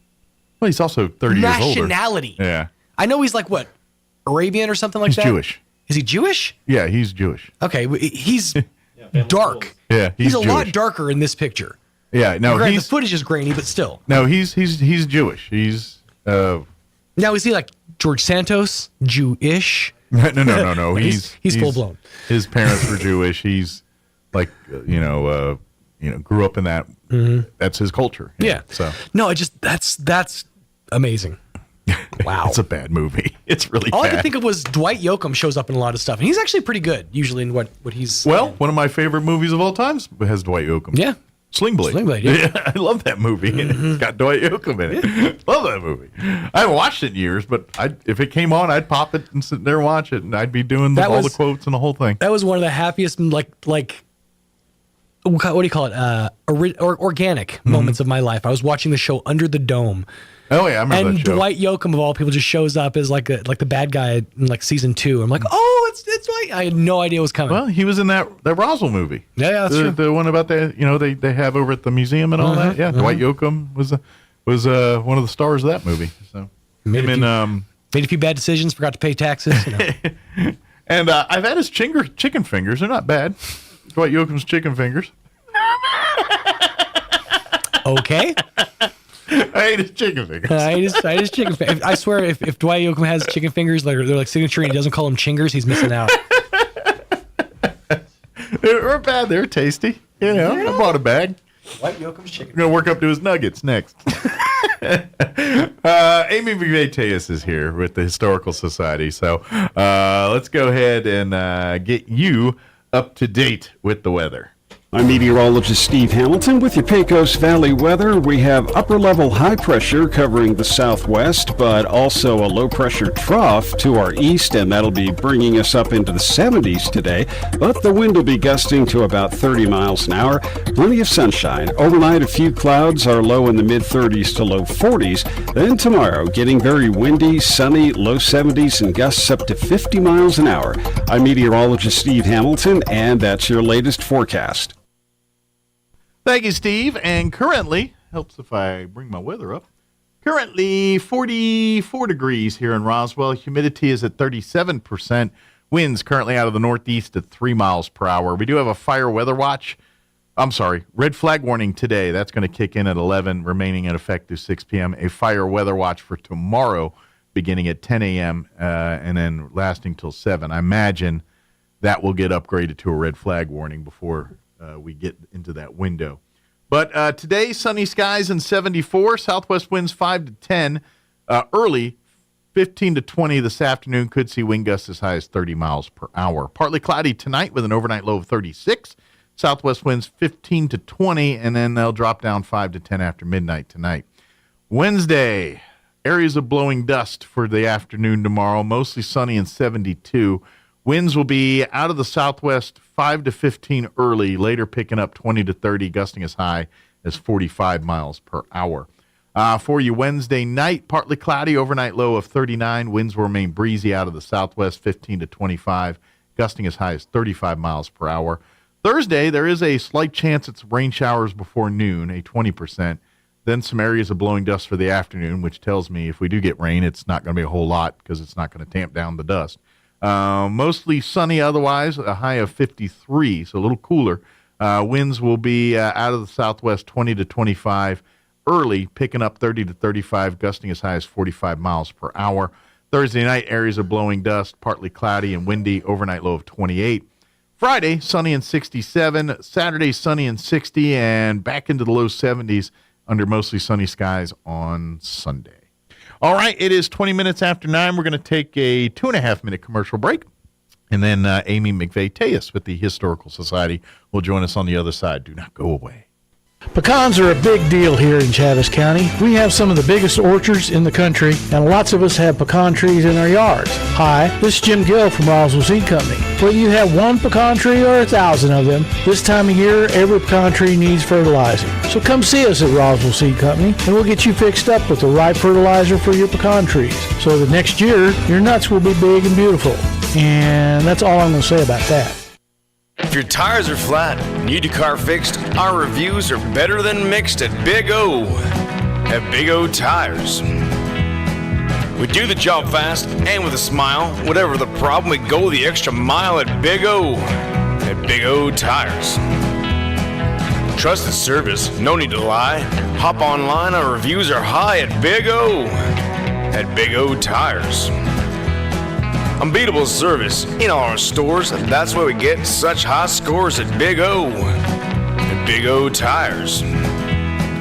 Well, he's also 30 years older. Nationality. Yeah. I know he's like what, Arabian or something like that. He's Jewish. Is he Jewish? Yeah, he's Jewish. Okay, he's dark. Yeah, he's a Jewish. lot darker in this picture. Yeah, no, the footage is grainy, but still. No, he's Jewish. He's now is he like George Santos, Jewish? No. he's full blown. His parents were Jewish. He's like grew up in that. Mm-hmm. That's his culture. Yeah. So no, it just that's amazing. Wow, it's a bad movie. It's really all bad. I could think of was Dwight Yoakam shows up in a lot of stuff, and he's actually pretty good usually in what he's. Well, one of my favorite movies of all time has Dwight Yoakam. Yeah. Sling Blade. Yeah. I love that movie. Mm-hmm. It's got Dwight Yoakam in it. Love that movie. I haven't watched it in years, but if it came on, I'd pop it and sit there and watch it, and I'd be doing all the quotes and the whole thing. That was one of the happiest, like what do you call it? Organic moments of my life. I was watching the show Under the Dome. Oh yeah, I remember that show. And Dwight Yoakam of all people just shows up as like the bad guy in like season 2. I'm like, oh, it's Dwight. I had no idea it was coming. Well, he was in that Roswell movie. Yeah, that's true. The one about they have over at the museum and all that. Yeah, Dwight Yoakam was one of the stars of that movie. So made a few bad decisions, forgot to pay taxes. And I've had his chicken fingers. They're not bad. Dwight Yoakam's chicken fingers. Okay. I ate his chicken fingers. I ate his chicken fingers. I swear, if Dwight Yoakam has chicken fingers, they're like signature, and he doesn't call them chingers, he's missing out. They weren't bad. They were tasty. I bought a bag. Dwight Yoakam's chicken. I'm going to work up to his nuggets next. Amy McVeigh is here with the Historical Society. So let's go ahead and get you up to date with the weather. I'm meteorologist Steve Hamilton with your Pecos Valley weather. We have upper-level high pressure covering the southwest, but also a low-pressure trough to our east, and that'll be bringing us up into the 70s today. But the wind will be gusting to about 30 miles an hour. Plenty of sunshine. Overnight, a few clouds are low in the mid-30s to low 40s. Then tomorrow, getting very windy, sunny, low 70s, and gusts up to 50 miles an hour. I'm meteorologist Steve Hamilton, and that's your latest forecast. Thank you, Steve. And currently, helps if I bring my weather up, currently 44 degrees here in Roswell. Humidity is at 37%. Winds currently out of the northeast at 3 miles per hour. We do have a fire weather watch. Red flag warning today. That's going to kick in at 11, remaining in effect through 6 p.m. A fire weather watch for tomorrow, beginning at 10 a.m. And then lasting till 7. I imagine that will get upgraded to a red flag warning before we get into that window. But today, sunny skies and 74, southwest winds 5 to 10. Early, 15 to 20 this afternoon. Could see wind gusts as high as 30 miles per hour. Partly cloudy tonight with an overnight low of 36. Southwest winds 15 to 20, and then they'll drop down 5 to 10 after midnight tonight. Wednesday, areas of blowing dust for the afternoon tomorrow. Mostly sunny and 72. Winds will be out of the southwest 5 to 15 early, later picking up 20 to 30, gusting as high as 45 miles per hour. For you Wednesday night, partly cloudy, overnight low of 39. Winds will remain breezy out of the southwest 15 to 25, gusting as high as 35 miles per hour. Thursday, there is a slight chance it's rain showers before noon, a 20%. Then some areas of blowing dust for the afternoon, which tells me if we do get rain, it's not going to be a whole lot because it's not going to tamp down the dust. Mostly sunny otherwise, a high of 53, so a little cooler. Winds will be out of the southwest 20 to 25, early picking up 30 to 35, gusting as high as 45 miles per hour. Thursday night, areas of blowing dust, partly cloudy and windy, overnight low of 28. Friday, sunny and 67. Saturday, sunny and 60, and back into the low 70s under mostly sunny skies on Sunday. All right, it is 20 minutes after 9. We're going to take a 2.5-minute commercial break. And then Amy McVeigh with the Historical Society will join us on the other side. Do not go away. Pecans are a big deal here in Chaves County. We have some of the biggest orchards in the country, and lots of us have pecan trees in our yards. Hi, this is Jim Gill from Roswell Seed Company. Whether you have one pecan tree or 1,000 of them, this time of year, every pecan tree needs fertilizer. So come see us at Roswell Seed Company, and we'll get you fixed up with the right fertilizer for your pecan trees, so that next year, your nuts will be big and beautiful. And that's all I'm going to say about that. If your tires are flat, need your car fixed, our reviews are better than mixed at Big O. At Big O Tires. We do the job fast and with a smile. Whatever the problem, we go the extra mile at Big O. At Big O Tires. Trusted service, no need to lie. Hop online, our reviews are high at Big O. At Big O Tires. Unbeatable service in all our stores. That's why we get such high scores at Big O. At Big O Tires.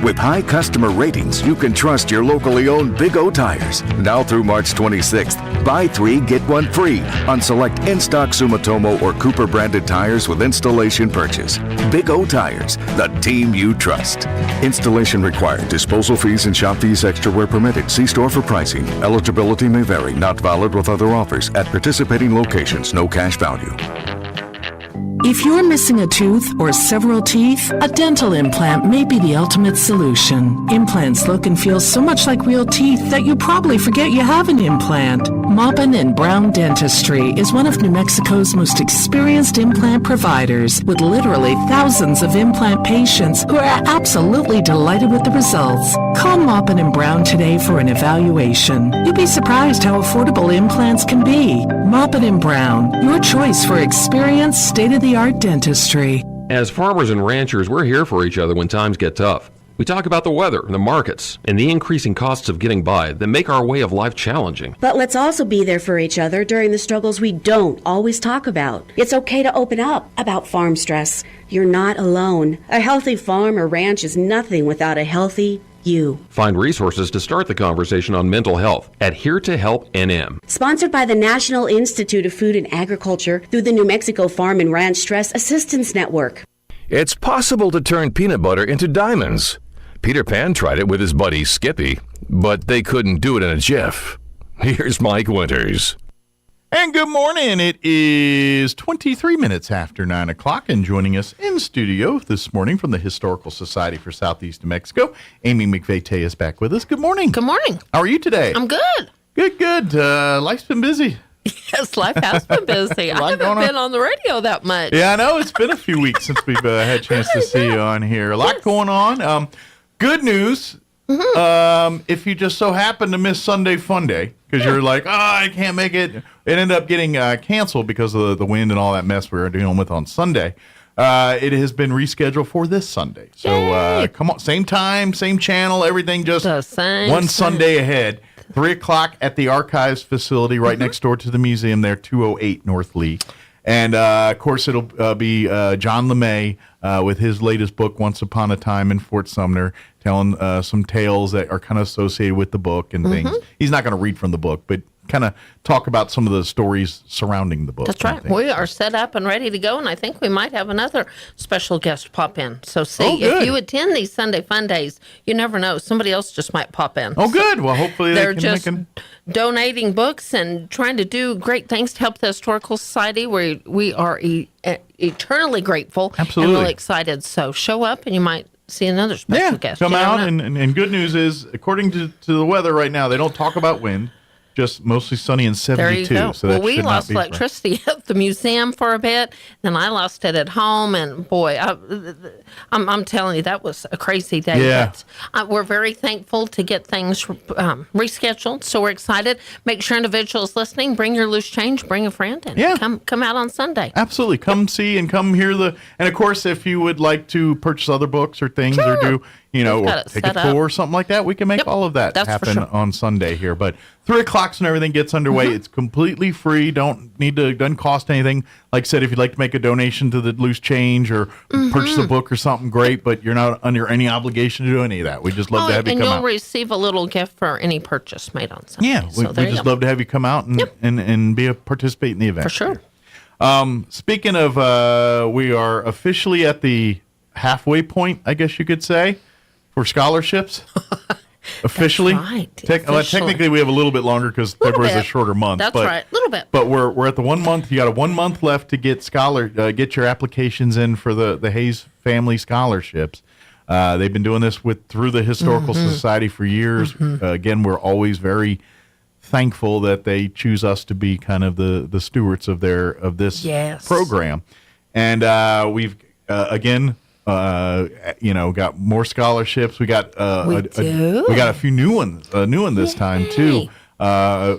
With high customer ratings, you can trust your locally owned Big O Tires. Now through March 26th, buy 3, get 1 free on select in-stock Sumitomo or Cooper branded tires with installation purchase. Big O Tires, the team you trust. Installation required. Disposal fees and shop fees extra where permitted. See store for pricing. Eligibility may vary. Not valid with other offers. At participating locations, no cash value. If you're missing a tooth or several teeth, a dental implant may be the ultimate solution. Implants look and feel so much like real teeth that you probably forget you have an implant. Maupin & Brown Dentistry is one of New Mexico's most experienced implant providers, with literally thousands of implant patients who are absolutely delighted with the results. Call Maupin & Brown today for an evaluation. You'll be surprised how affordable implants can be. Maupin & Brown, your choice for experienced, state-of-the-art dentistry. As farmers and ranchers, we're here for each other when times get tough. We talk about the weather, the markets, and the increasing costs of getting by that make our way of life challenging. But let's also be there for each other during the struggles we don't always talk about. It's okay to open up about farm stress. You're not alone. A healthy farm or ranch is nothing without a healthy you. Find resources to start the conversation on mental health at Here to Help NM. Sponsored by the National Institute of Food and Agriculture through the New Mexico Farm and Ranch Stress Assistance Network. It's possible to turn peanut butter into diamonds. Peter Pan tried it with his buddy Skippy, but they couldn't do it in a jiff. Here's Mike Winters. And good morning. It is 23 minutes after 9 o'clock, and joining us in studio this morning from the Historical Society for Southeast New Mexico, Amy McVeigh is back with us. Good morning. Good morning. How are you today? I'm good. Good. Life's been busy. Yes, life has been busy. I haven't been on the radio that much. Yeah, I know. It's been a few weeks since we've had a chance to see you on here. A lot going on. Good news. If you just so happen to miss Sunday Fun Day, because you're like, I can't make it. It ended up getting canceled because of the wind and all that mess we were dealing with on Sunday. It has been rescheduled for this Sunday. So come on, same time, same channel, everything just one Sunday ahead. 3 o'clock at the Archives facility right next door to the museum there, 208 North Lee. And, of course, it'll be John LeMay with his latest book, Once Upon a Time in Fort Sumner, telling some tales that are kind of associated with the book and things. He's not going to read from the book, but kind of talk about some of the stories surrounding the book. That's right. We are set up and ready to go, and I think we might have another special guest pop in. So, if you attend these Sunday Fun Days, you never know. Somebody else just might pop in. Oh, good. Well, hopefully they're just donating books and trying to do great things to help the Historical Society. We are eternally grateful and really excited. So, show up, and you might see another special guest. Come out, and good news is, according to the weather right now, they don't talk about wind. Just mostly sunny and 72. There you go. So well, we lost electricity at the museum for a bit, then I lost it at home, and boy, I'm telling you, that was a crazy day. Yeah. But, we're very thankful to get things rescheduled, so we're excited. Make sure individuals listening, bring your loose change, bring a friend, and come out on Sunday. Absolutely. Come see and come hear and of course, if you would like to purchase other books or things or do, or take a tour or something like that, we can make all of that happen on Sunday here. But 3 o'clock and everything gets underway. It's completely free. Doesn't cost anything. Like I said, if you'd like to make a donation to the loose change or purchase a book or something, great. But you're not under any obligation to do any of that. We just love to have you come out. And you'll receive a little gift for any purchase made on Sunday. Yeah, we just love to have you come out and participate in the event. For sure. Speaking of, we are officially at the halfway point, I guess you could say, for scholarships. Officially. That's right. Technically, we have a little bit longer because February is a shorter month. That's right. A little bit. But we're at the 1 month. You got a 1 month left to get get your applications in for the Hayes family scholarships. They've been doing this through the Historical Society for years. Again, we're always very thankful that they choose us to be kind of the stewards of this program. And we've, again, got more scholarships. We got we got a few new ones, a new one this time too. I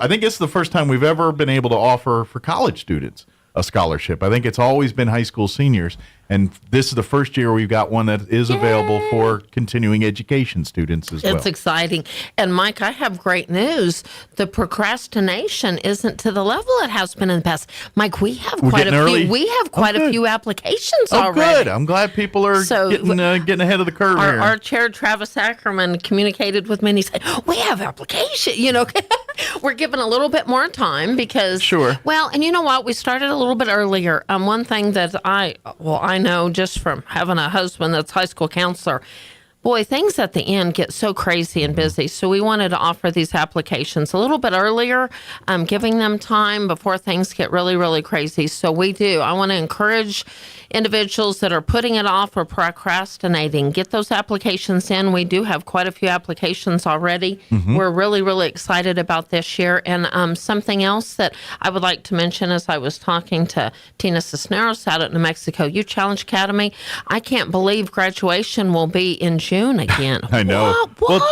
think it's the first time we've ever been able to offer for college students a scholarship. I think it's always been high school seniors, and this is the first year we've got one that is available for continuing education students as well. It's exciting. And Mike, I have great news. The procrastination isn't to the level it has been in the past. Mike, we have quite a few applications already. Oh, good. I'm glad people are getting ahead of the curve here. Our chair, Travis Ackerman, communicated with me and he said, we have application, We're given a little bit more time because, well, and you know what? We started a little bit earlier. One thing that I know just from having a husband that's high school counselor, boy, things at the end get so crazy and busy. So we wanted to offer these applications a little bit earlier, giving them time before things get really, really crazy. So we do. I want to encourage individuals that are putting it off or procrastinating, get those applications in. We do have quite a few applications already. We're really, really excited about this year. And something else that I would like to mention as I was talking to Tina Cisneros out at New Mexico Youth Challenge Academy, I can't believe graduation will be in June again. I know. What? Well,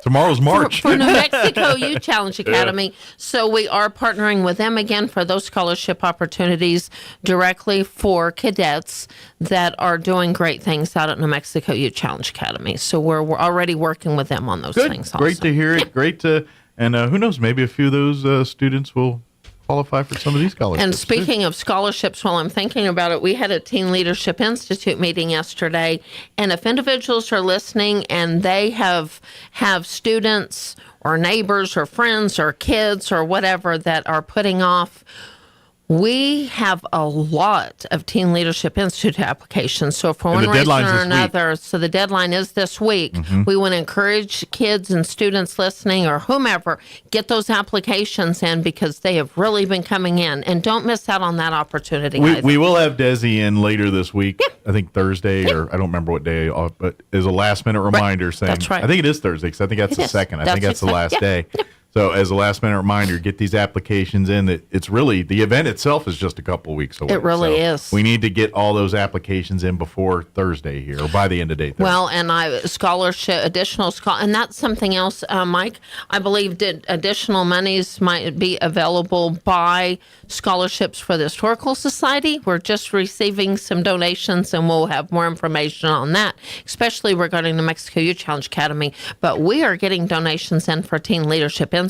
tomorrow's March. For New Mexico Youth Challenge Academy. Yeah. So we are partnering with them again for those scholarship opportunities directly for cadets that are doing great things out at New Mexico Youth Challenge Academy. So we're already working with them on those things. Great to hear it. Great to, and who knows, maybe a few of those students will qualify for some of these scholarships. And speaking of scholarships, while I'm thinking about it, we had a Teen Leadership Institute meeting yesterday, and if individuals are listening and they have students or neighbors or friends or kids or whatever that are putting off, we have a lot of Teen Leadership Institute applications. So for one reason or another, so the deadline is this week. We want to encourage kids and students listening or whomever, get those applications in because they have really been coming in. And don't miss out on that opportunity. We will have Desi in later this week. Yeah. I think Thursday or I don't remember what day, but as a last minute reminder saying, that's right. I think it is Thursday because I think that's the second. I think that's the last day. So as a last minute reminder, get these applications in. It's really, the event itself is just a couple of weeks away. It really is. We need to get all those applications in before Thursday here, or by the end of day Thursday. Well, and and that's something else, Mike. I believe additional monies might be available by scholarships for the Historical Society. We're just receiving some donations, and we'll have more information on that, especially regarding the Mexico Youth Challenge Academy. But we are getting donations in for Teen Leadership Institute.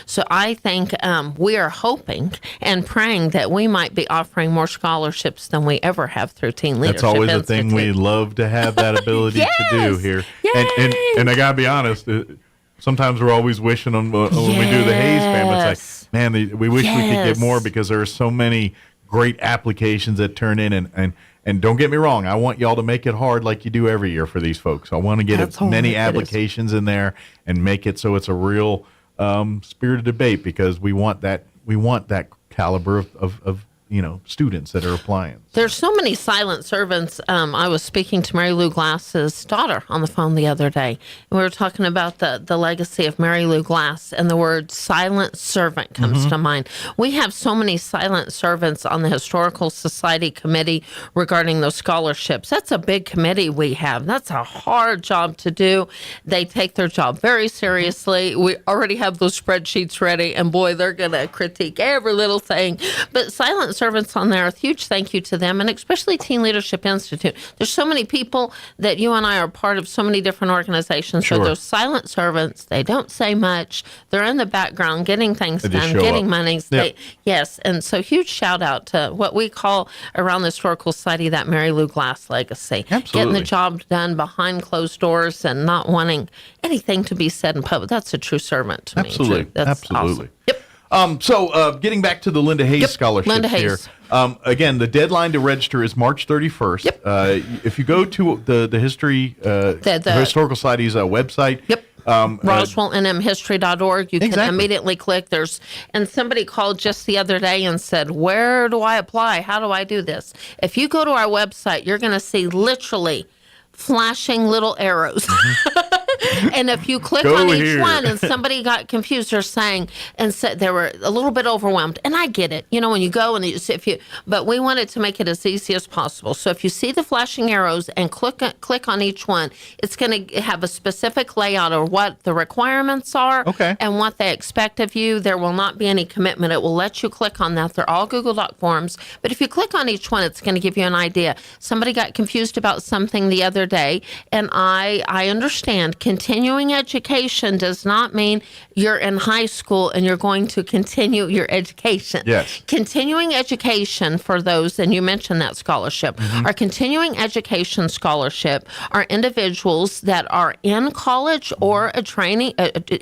So I think we are hoping and praying that we might be offering more scholarships than we ever have through Teen Leadership That's always Institute. a thing we love to have that ability to do here. And I gotta be honest, sometimes we're always wishing on when we do the Hayes family. It's like, man, we wish we could get more because there are so many great applications that turn in and don't get me wrong, I want y'all to make it hard like you do every year for these folks. I want to get as many applications in there and make it so it's a real spirited debate because we want that caliber of students that are applying. There's so many silent servants. I was speaking to Mary Lou Glass's daughter on the phone the other day, and we were talking about the legacy of Mary Lou Glass, and the word silent servant comes to mind. We have so many silent servants on the Historical Society Committee regarding those scholarships. That's a big committee we have. That's a hard job to do. They take their job very seriously. We already have those spreadsheets ready, and boy, they're going to critique every little thing. But silent servants on there, a huge thank you to them, and especially Teen Leadership Institute. There's so many people that you and I are part of so many different organizations. So those silent servants, they don't say much. They're in the background getting things done, getting monies. Yep. Yes, and so huge shout out to what we call around the Historical Society that Mary Lou Glass legacy. Absolutely. Getting the job done behind closed doors and not wanting anything to be said in public. That's a true servant to me. That's Absolutely. Awesome. Yep. So getting back to the Linda Hayes scholarships here. Again, the deadline to register is March 31st. Yep. If you go to the history, the Historical Society's website. Yep. RoswellNMhistory.org. You can immediately click. And somebody called just the other day and said, where do I apply? How do I do this? If you go to our website, you're going to see literally flashing little arrows. And if you click Go on each here. one and somebody got confused, they're saying, and said they were a little bit overwhelmed. And I get it. When you go and but we wanted to make it as easy as possible. So if you see the flashing arrows and click on each one, it's going to have a specific layout of what the requirements are and what they expect of you. There will not be any commitment. It will let you click on that. They're all Google Doc forms. But if you click on each one, it's going to give you an idea. Somebody got confused about something the other day, and I understand continuing education does not mean you're in high school and you're going to continue your education. Yes. Continuing education for those, and you mentioned that scholarship, our continuing education scholarship are individuals that are in college or a training,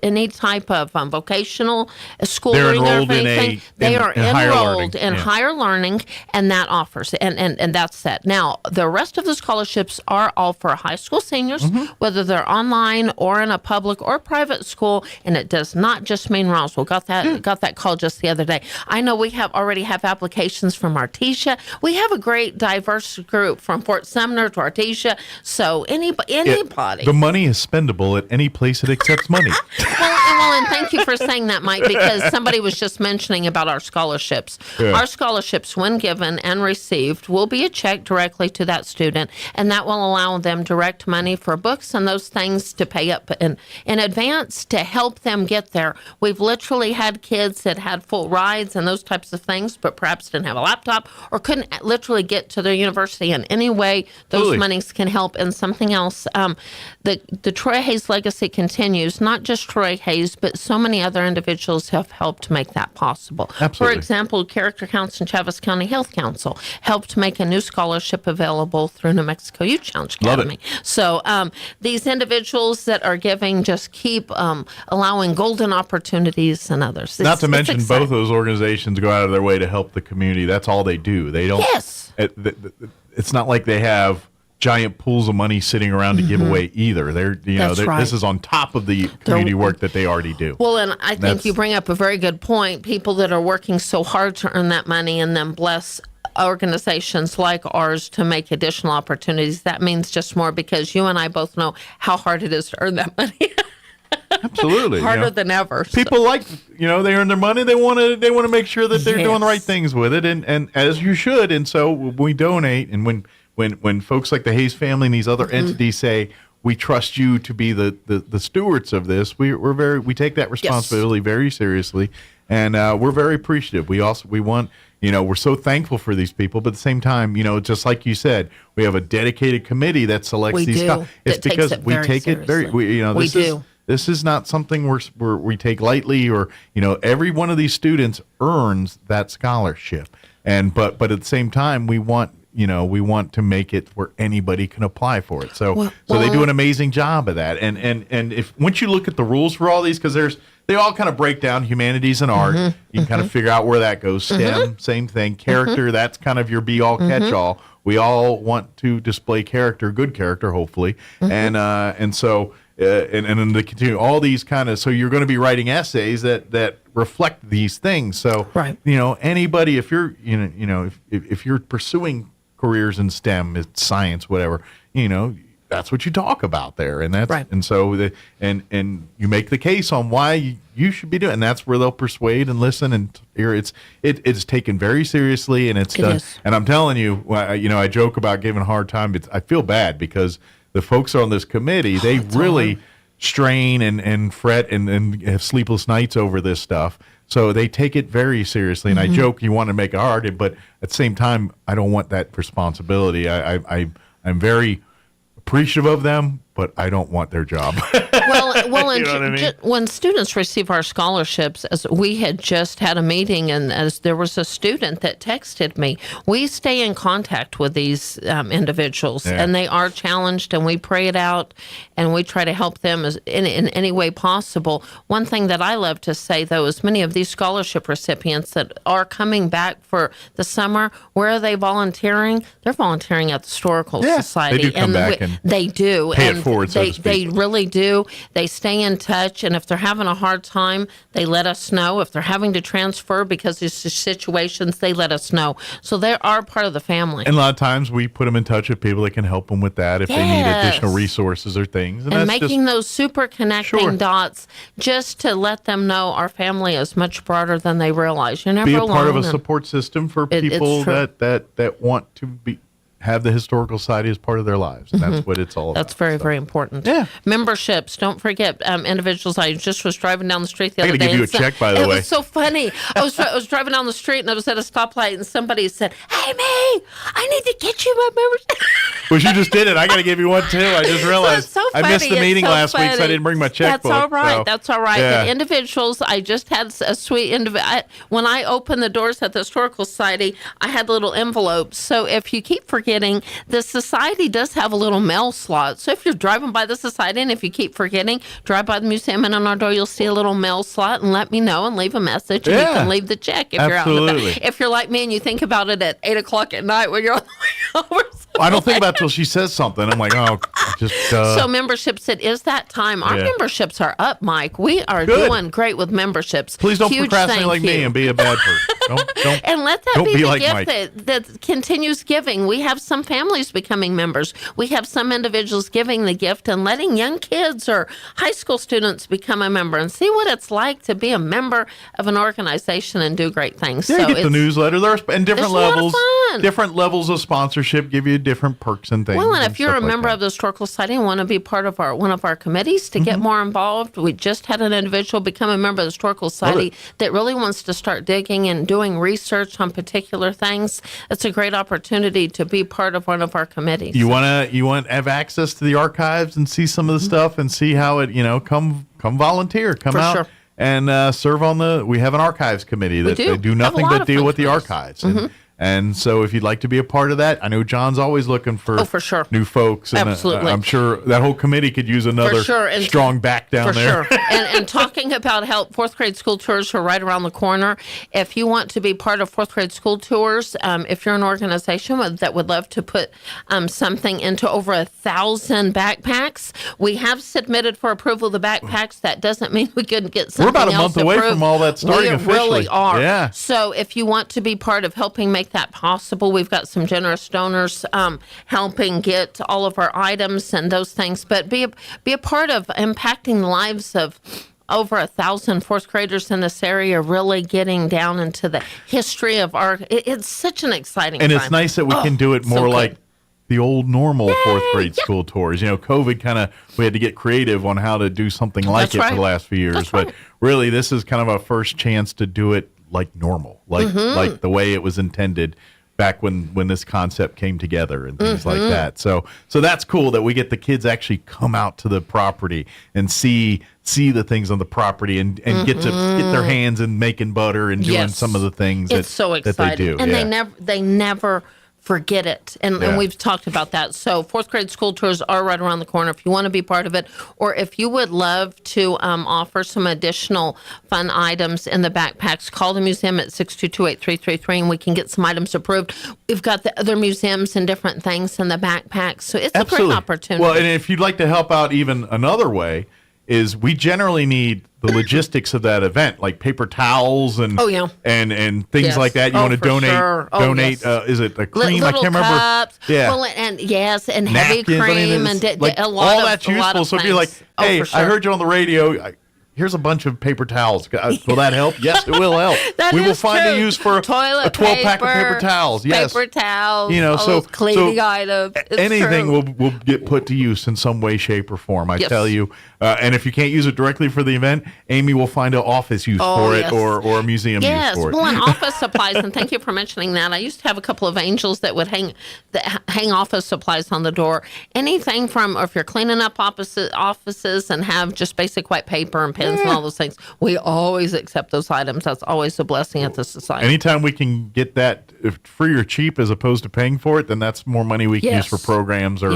any type of vocational schooling or anything. They are enrolled in higher learning, and that offers, and that's that. Now, the rest of the scholarships are all for high school seniors, whether they're online or in a public or private school, and it does not just mean Roswell. Got that call just the other day. I know we already have applications from Artesia. We have a great diverse group from Fort Sumner to Artesia. So anybody. The money is spendable at any place that accepts money. Well, and thank you for saying that, Mike, because somebody was just mentioning about our scholarships. Yeah. Our scholarships, when given and received, will be a check directly to that student, and that will allow them direct money for books and those things to pay up in advance to help them get there. We've literally had kids that had full rides and those types of things, but perhaps didn't have a laptop or couldn't literally get to their university in any way. Those monies can help. And something else, the Troy Hayes legacy continues. Not just Troy Hayes, but so many other individuals have helped make that possible. Absolutely. For example, Character Counts and Chaves County Health Council helped make a new scholarship available through New Mexico Youth Challenge Academy. So these individuals that are giving just keep allowing golden opportunities and others. Not to mention, both those organizations go out of their way to help the community. That's all they do. They don't. Yes. It's not like they have giant pools of money sitting around to give away either. This is on top of the community work that they already do. Well, and I think you bring up a very good point. People that are working so hard to earn that money and then bless organizations like ours to make additional opportunities. That means just more, because you and I both know how hard it is to earn that money. Absolutely. Harder than ever. People they earn their money. They want to make sure that they're doing the right things with it, and as you should. And so we donate, and when folks like the Hayes family and these other entities say, we trust you to be the stewards of this, we take that responsibility very seriously, and we're very appreciative. We want, we're so thankful for these people, but at the same time, just like you said, we have a dedicated committee that selects these. It's because we take it very. This is not something we take lightly, or every one of these students earns that scholarship, but at the same time, we want to make it where anybody can apply for it. So they do an amazing job of that. And if once you look at the rules for all these, because they all kind of break down humanities and art, you can kind of figure out where that goes. STEM, same thing. Character, that's kind of your be all catch all. We all want to display character, good character, hopefully, and so. And then to continue all these kind of, so you're going to be writing essays that reflect these things. So anybody, if you're if you're pursuing careers in STEM, it's science, whatever, that's what you talk about there, and that's and so and you make the case on why you should be doing, and that's where they'll persuade and listen, and here it's taken very seriously, and it's done. And I'm telling you, I joke about giving a hard time, but I feel bad because the folks on this committee, they really strain and fret and have sleepless nights over this stuff. So they take it very seriously. And I joke you want to make it hard, but at the same time, I don't want that responsibility. I'm very appreciative of them, but I don't want their job. Well, and when students receive our scholarships, as we had just had a meeting, and as there was a student that texted me, we stay in contact with these individuals, and they are challenged, and we pray it out, and we try to help them in any way possible. One thing that I love to say, though, is many of these scholarship recipients that are coming back for the summer, where are they volunteering? They're volunteering at the Historical Society. They do come back and they do. Pay and it forward, so to speak. They really do. They stay in touch, and if they're having a hard time, they let us know. If they're having to transfer because of situations, they let us know. So they are part of the family. And a lot of times we put them in touch with people that can help them with that if they need additional resources or things. And making those super connecting dots just to let them know our family is much broader than they realize. You're never be a alone. part of a support system for people that want to have the Historical Society as part of their lives. And that's what it's all about. That's very, very important. Yeah. Memberships. Don't forget individuals. I just was driving down the street the other day. I got to give you a check, by the way. It was so funny. I was driving down the street and I was at a stoplight and somebody said, "Hey, me, I need to get you my membership." Well, you just did it. I got to give you one, too. I just realized so I missed the meeting last week, so I didn't bring my checkbook. That's all right. So, that's all right. yeah. The individuals, I just had a sweet individual. When I opened the doors at the Historical Society, I had little envelopes. So if you keep forgetting, the Society does have a little mail slot. So if you're driving by the Society and if you keep forgetting, drive by the museum and on our door, you'll see a little mail slot and let me know and leave a message and you can leave the check if you're out and about. If you're like me and you think about it at 8 o'clock at night when you're on the way over. I don't think about it till she says something. I'm like, oh, just. So memberships, it is that time. Our memberships are up, Mike. We are doing great with memberships. Please don't procrastinate like me and be a bad person. Don't and let that be the like gift that continues giving. We have some families becoming members. We have some individuals giving the gift and letting young kids or high school students become a member and see what it's like to be a member of an organization and do great things. Yeah, so you get the newsletter. There's and different levels. Fun. Different levels of sponsorship give you different perks and things. Well, and if you're a member of the Historical Society and want to be part of one of our committees to get more involved, we just had an individual become a member of the Historical Society that really wants to start digging and doing research on particular things. It's a great opportunity to be part of one of our committees. You want to have access to the archives and see some of the stuff and see how it, come volunteer, come out. And serve on we have an archives committee that they do nothing but deal with the archives. And so if you'd like to be a part of that, I know John's always looking for new folks. And Absolutely. I'm sure that whole committee could use another strong back down there. For sure. And talking about help, fourth grade school tours are right around the corner. If you want to be part of fourth grade school tours, if you're an organization that would love to put something into over 1,000 backpacks, we have submitted for approval the backpacks. That doesn't mean we couldn't get something else We're about a month away from all that starting officially. We really are. Yeah. So if you want to be part of helping make that possible, we've got some generous donors helping get all of our items and those things. But be a part of impacting the lives of over 1,000 fourth graders in this area, really getting down into the history of our. It's such an exciting time. And it's nice that we can do it more like the old normal fourth grade school tours. COVID we had to get creative on how to do something like for the last few years. But really, this is kind of our first chance to do it like normal, like the way it was intended back when this concept came together and things like that. So that's cool that we get the kids actually come out to the property and see the things on the property and get to get their hands in making butter and doing some of the things that they do. And they never forget it. And we've talked about that. So fourth grade school tours are right around the corner if you want to be part of it, or if you would love to offer some additional fun items in the backpacks, call the museum at 622-8333 and we can get some items approved. We've got the other museums and different things in the backpacks. So it's a great opportunity. Well, and if you'd like to help out even another way, is we generally need the logistics of that event, like paper towels and and things like that. You want to donate. Is it a cream? I can't remember. Cups. Yeah. Well, and heavy cream and a lot all that's useful. So if you're like, hey, I heard you on the radio. Here's a bunch of paper towels. Will that help? Yes, it will help. We will find a use for toilet a 12-pack of paper towels. Yes, paper towels. So cleaning items. Anything will get put to use in some way, shape, or form. I tell you. And if you can't use it directly for the event, Amy will find an office use for it or a museum use for it. Well, and office supplies, and thank you for mentioning that. I used to have a couple of angels that would hang office supplies on the door. Anything from, or if you're cleaning up offices and have just basic white paper and pens and all those things, we always accept those items. That's always a blessing at the society. Anytime we can get that free or cheap as opposed to paying for it, then that's more money we can use for programs or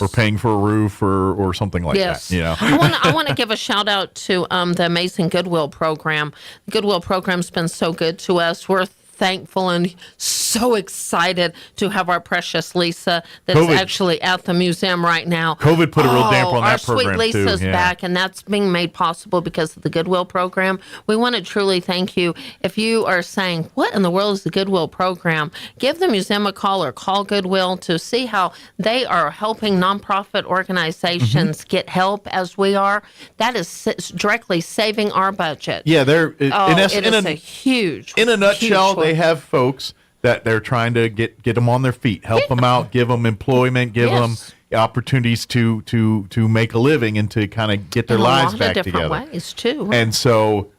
paying for a roof or something like that. I want to give a shout out to the amazing Goodwill program. The Goodwill program's been so good to us. We're thankful and so excited to have our precious Lisa that's actually at the museum right now. COVID put a real damper on that program, our sweet Lisa's too. Yeah. back, and that's being made possible because of the Goodwill program. We want to truly thank you. If you are saying, what in the world is the Goodwill program? Give the museum a call or call Goodwill to see how they are helping nonprofit organizations get help as we are. That is directly saving our budget. Yeah, it is a huge. In a nutshell, huge they have folks that they're trying to get them on their feet, help them out, give them employment, give them opportunities to make a living and to kind of get their lives back together. In a lot of different ways too. And so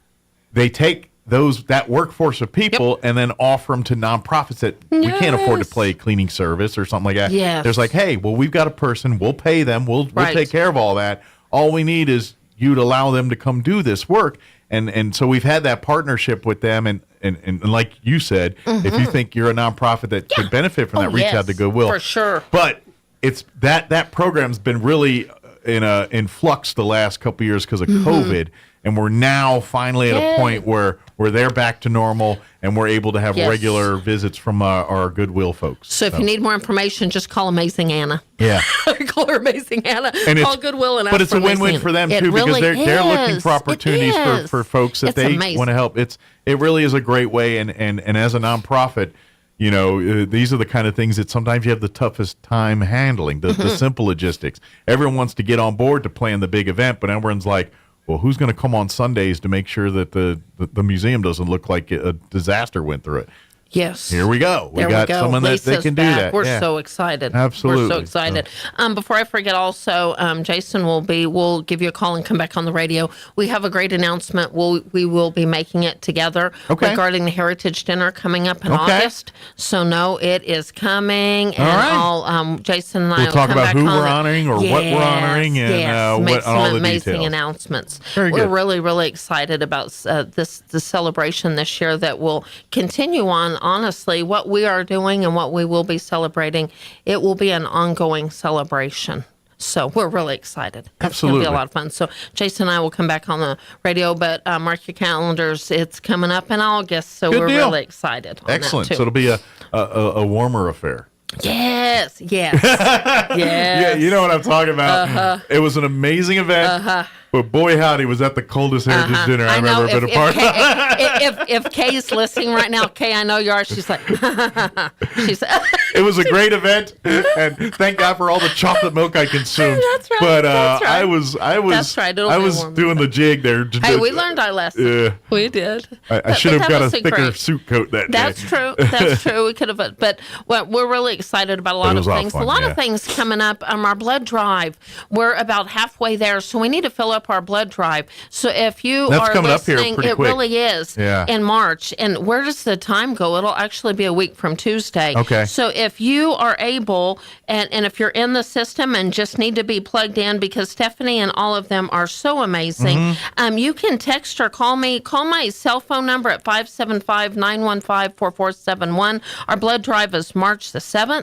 they take that workforce of people and then offer them to nonprofits that we can't afford to pay cleaning service or something like that. Yes. There's like, hey, well, we've got a person, we'll pay them, we'll take care of all that. All we need is you to allow them to come do this work. And so we've had that partnership with them, and like you said, if you think you're a nonprofit that could benefit from that, reach out to Goodwill. For sure. But it's that program's been really in flux the last couple of years because of COVID, and we're now finally at a point where they're back to normal and we're able to have regular visits from our Goodwill folks. So if you need more information, just call Amazing Anna. Yeah. Call her Amazing Anna. And call Goodwill and ask but it's for a win-win Amazing for them Anna. too, It because really they're looking for is. opportunities for folks that they want to help. It really is a great way, and as a nonprofit, you know, these are the kind of things that sometimes you have the toughest time handling, the simple logistics. Everyone wants to get on board to plan the big event, but everyone's like, well, who's going to come on Sundays to make sure that the museum doesn't look like a disaster went through it? Yes. Here we go. We got someone that they can do that. We're so excited. Absolutely. We're so excited. Before I forget also, Jason will give you a call and come back on the radio. We have a great announcement. We will be making it together regarding the Heritage Dinner coming up in August. So no, it is coming. And all Jason and I will talk come about back who on we're honoring or what we're honoring and make what some all the amazing details. announcements. Very We're good. really, really excited about the celebration this year that will continue on. Honestly, what we are doing and what we will be celebrating, it will be an ongoing celebration. So we're really excited. It's going to be a lot of fun. So Jason and I will come back on the radio, but mark your calendars. It's coming up in August, so we're really excited. Excellent. That too. So it'll be a warmer affair. Yes. Yeah, you know what I'm talking about. It was an amazing event, but boy howdy, was that the coldest heritage dinner I've ever been a part of. If Kay's listening right now, Kay, I know you are. She's like, it was a great event, and thank God for all the chocolate milk I consumed. That's right. But that's right. I was That's right. It'll I be was warm. doing the jig there. Hey, we learned our lesson. Yeah. We did. I should have that got a was thicker great. suit coat that That's day. true. That's true. We could have, but we're really excited about a lot of things. Fun, a lot of things coming up. Our blood drive. We're about halfway there, so we need to fill up our blood drive. So if you That's are coming up here listening, pretty it quick. really is. Yeah. In March. And where does the time go? It'll actually be a week from Tuesday. Okay. So if you are able, and if you're in the system and just need to be plugged in, because Stephanie and all of them are so amazing, you can text or call me. Call my cell phone number at 575-915-4471. Our blood drive is March the 7th.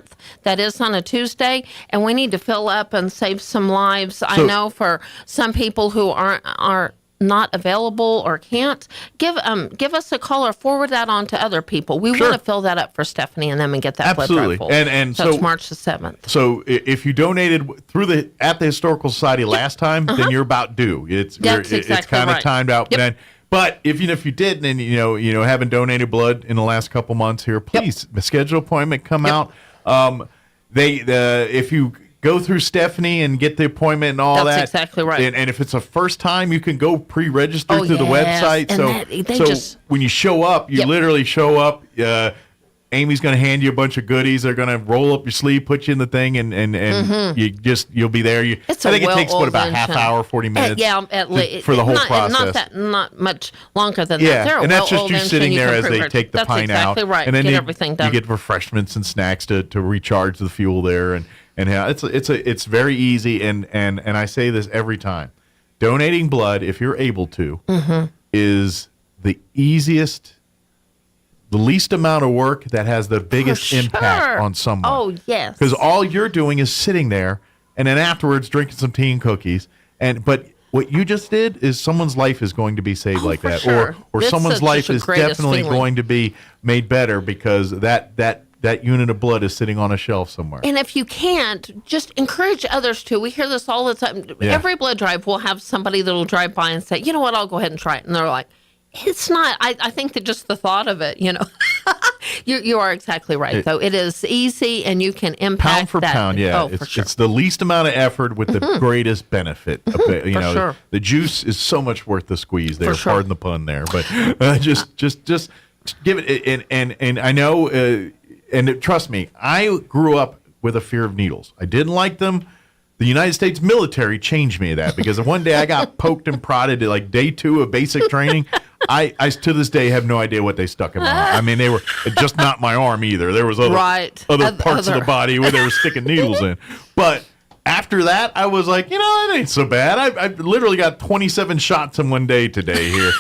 That is on a Tuesday, and we need to fill up and save some lives. I know for some people who are not available or can't, give us a call or forward that on to other people. We want to fill that up for Stephanie and them and get that blood drive full. And so it's March the 7th. So if you donated at the Historical Society last time, then you're about due. It's kind of timed out. Then, but even if you didn't, and you haven't donated blood in the last couple months here, please schedule an appointment. Come out. If you go through Stephanie and get the appointment and all that. That's exactly right. And if it's a first time, you can go pre-register through the website. And When you show up, you literally show up. Amy's going to hand you a bunch of goodies. They're going to roll up your sleeve, put you in the thing, and you'll be there. I think it takes about half hour, 40 minutes. At least for the whole process. Not much longer than yeah, that. They're and that's just you sitting there as they take the pint out. That's exactly right. And then everything done. You get refreshments and snacks to recharge the fuel there, and it's very easy. And I say this every time: donating blood, if you're able to, is the easiest. The least amount of work that has the biggest impact on someone. Oh, yes. Because all you're doing is sitting there and then afterwards drinking some tea and cookies. But what you just did is someone's life is going to be saved like that, sure. or It's someone's life is definitely feeling. going to be made better because that unit of blood is sitting on a shelf somewhere. And if you can't, just encourage others to. We hear this all the time. Yeah. Every blood drive will have somebody that will drive by and say, you know what, I'll go ahead and try it. And they're like, it's not. I think that just the thought of it, you are exactly right, though. It is easy and you can impact Pound for that. pound, yeah. Oh, for sure. It's the least amount of effort with the greatest benefit. Sure. The juice is so much worth the squeeze there. For sure. Pardon the pun there, but just give it. And I know, and trust me, I grew up with a fear of needles. I didn't like them. The United States military changed me of that because one day I got poked and prodded at like day 2 of basic training. I to this day have no idea what they stuck in my arm. I mean, they were just not my arm either. There was other parts of the body where they were sticking needles in. But after that, I was like, it ain't so bad. I literally got 27 shots in one day today here.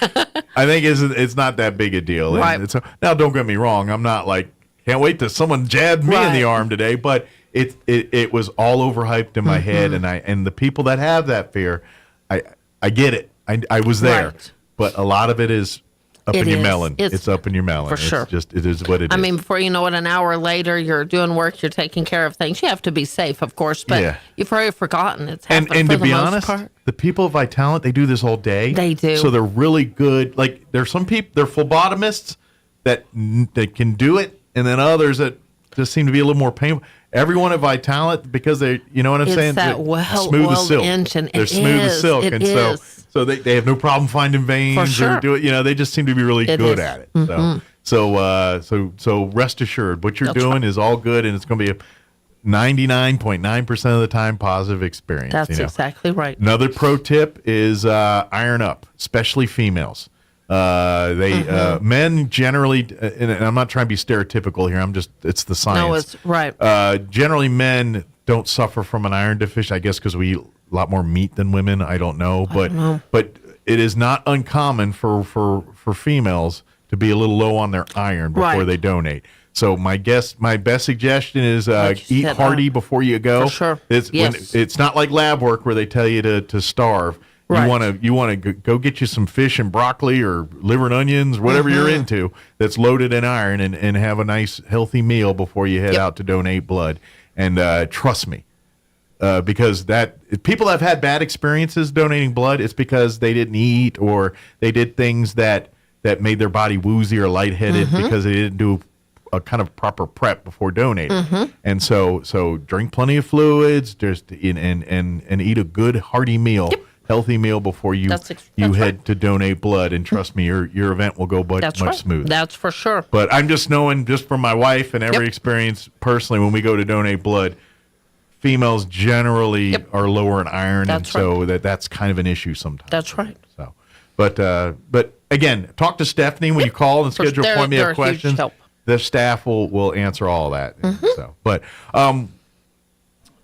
I think it's not that big a deal. Right. And now, don't get me wrong. I'm not like, can't wait till someone jabbed me in the arm today. But it was all overhyped in my head. And the people that have that fear, I get it. I was there. Right. But a lot of it is up in your melon. It's up in your melon. For sure. It is what it is. I mean, before you know it, an hour later, you're doing work, you're taking care of things. You have to be safe, of course, but you've already forgotten it's happened and for to the be most honest, part. the people of Vitalent, they do this all day. They do. So they're really good. Like, there's some people, they're phlebotomists that can do it, and then others that just seem to be a little more painful. Everyone at Vitalent, because they, you know what I'm It's saying? that Smooth as silk. engine. They're smooth as silk. It And is. so they have no problem finding veins sure. or do it. They just seem to be really It good is. at it. Mhm. So rest assured, what you're That's doing right. is all good, and it's going to be a 99.9% of the time positive experience. That's exactly right. Another pro tip is iron up, especially females. Men generally, and I'm not trying to be stereotypical here. It's the science. No, it's right. Generally, men don't suffer from an iron deficiency. I guess because we eat a lot more meat than women. I don't know, but it is not uncommon for females to be a little low on their iron before they donate. So my best suggestion is eat hearty before you go. For sure. It's not like lab work where they tell you to starve. Right. You want to go get you some fish and broccoli or liver and onions, whatever you're into, that's loaded in iron, and have a nice healthy meal before you head out to donate blood. And trust me, because people that have had bad experiences donating blood, it's because they didn't eat or they did things that made their body woozy or lightheaded because they didn't do a kind of proper prep before donating. And so drink plenty of fluids, and eat a good hearty meal. Healthy meal before you head to donate blood, and trust me, your event will go much smoother. That's for sure. But I'm just knowing, just from my wife and every experience personally, when we go to donate blood, females generally are lower in iron, so that's kind of an issue sometimes. That's right. So, but again, talk to Stephanie when you call and schedule an appointment. You have questions. The staff will answer all that. So, but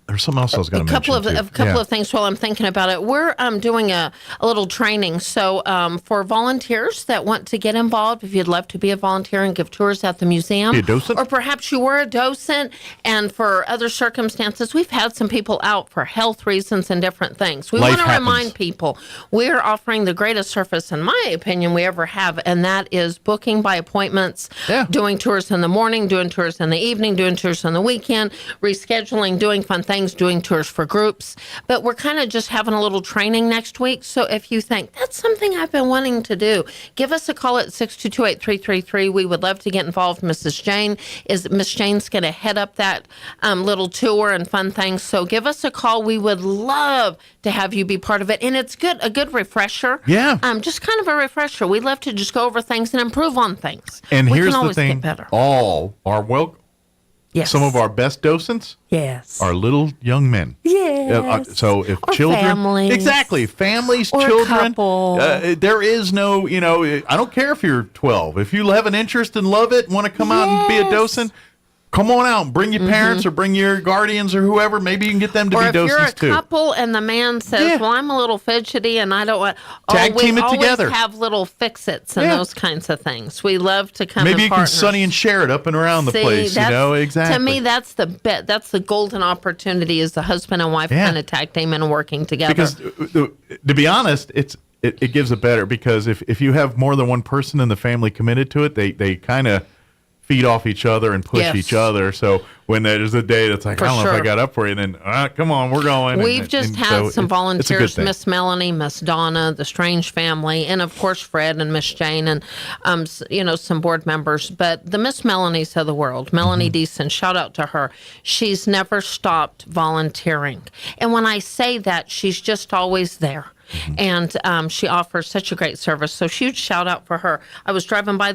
there's something else I was going to mention. A couple of things while I'm thinking about it. We're doing a little training. So for volunteers that want to get involved, if you'd love to be a volunteer and give tours at the museum. Be a docent? Or perhaps you were a docent, and for other circumstances, we've had some people out for health reasons and different things. We want to remind people we're offering the greatest service, in my opinion, we ever have, and that is booking by appointments, doing tours in the morning, doing tours in the evening, doing tours on the weekend, rescheduling, doing fun things, doing tours for groups. But we're kind of just having a little training next week. So if you think that's something I've been wanting to do, give us a call at 622-8333. We would love to get involved. Miss Jane's going to head up that little tour and fun things. So give us a call. We would love to have you be part of it. And it's a good refresher. Yeah. Just kind of a refresher. We love to just go over things and improve on things. And we here's can the always thing, get better. all are welcome. Yes. Some of our best docents are little young men. Yes. So if or children, families. Families, or children, there is no, I don't care if you're 12. If you have an interest and love it, want to come out and be a docent, come on out and bring your parents or bring your guardians or whoever. Maybe you can get them to be docents too. Or if you're a couple and the man says, well, I'm a little fidgety and I don't want... Tag team it together. We always have little fix-its and those kinds of things. We love to come Maybe in you partners. can Sonny and share it up and around the place, exactly. To me, that's the golden opportunity is the husband and wife kind of tag team and working together. Because, to be honest, it gives it better because if you have more than one person in the family committed to it, they kind of feed off each other and push each other. So when there's a day that's like, I don't know if I got up for you, then come on, we're going. We've just had some volunteers, Miss Melanie, Miss Donna, the Strange family, and of course Fred and Miss Jane and some board members. But the Miss Melanies of the world, Melanie Deason, shout out to her. She's never stopped volunteering. And when I say that, she's just always there. And she offers such a great service. So huge shout out for her. I was driving by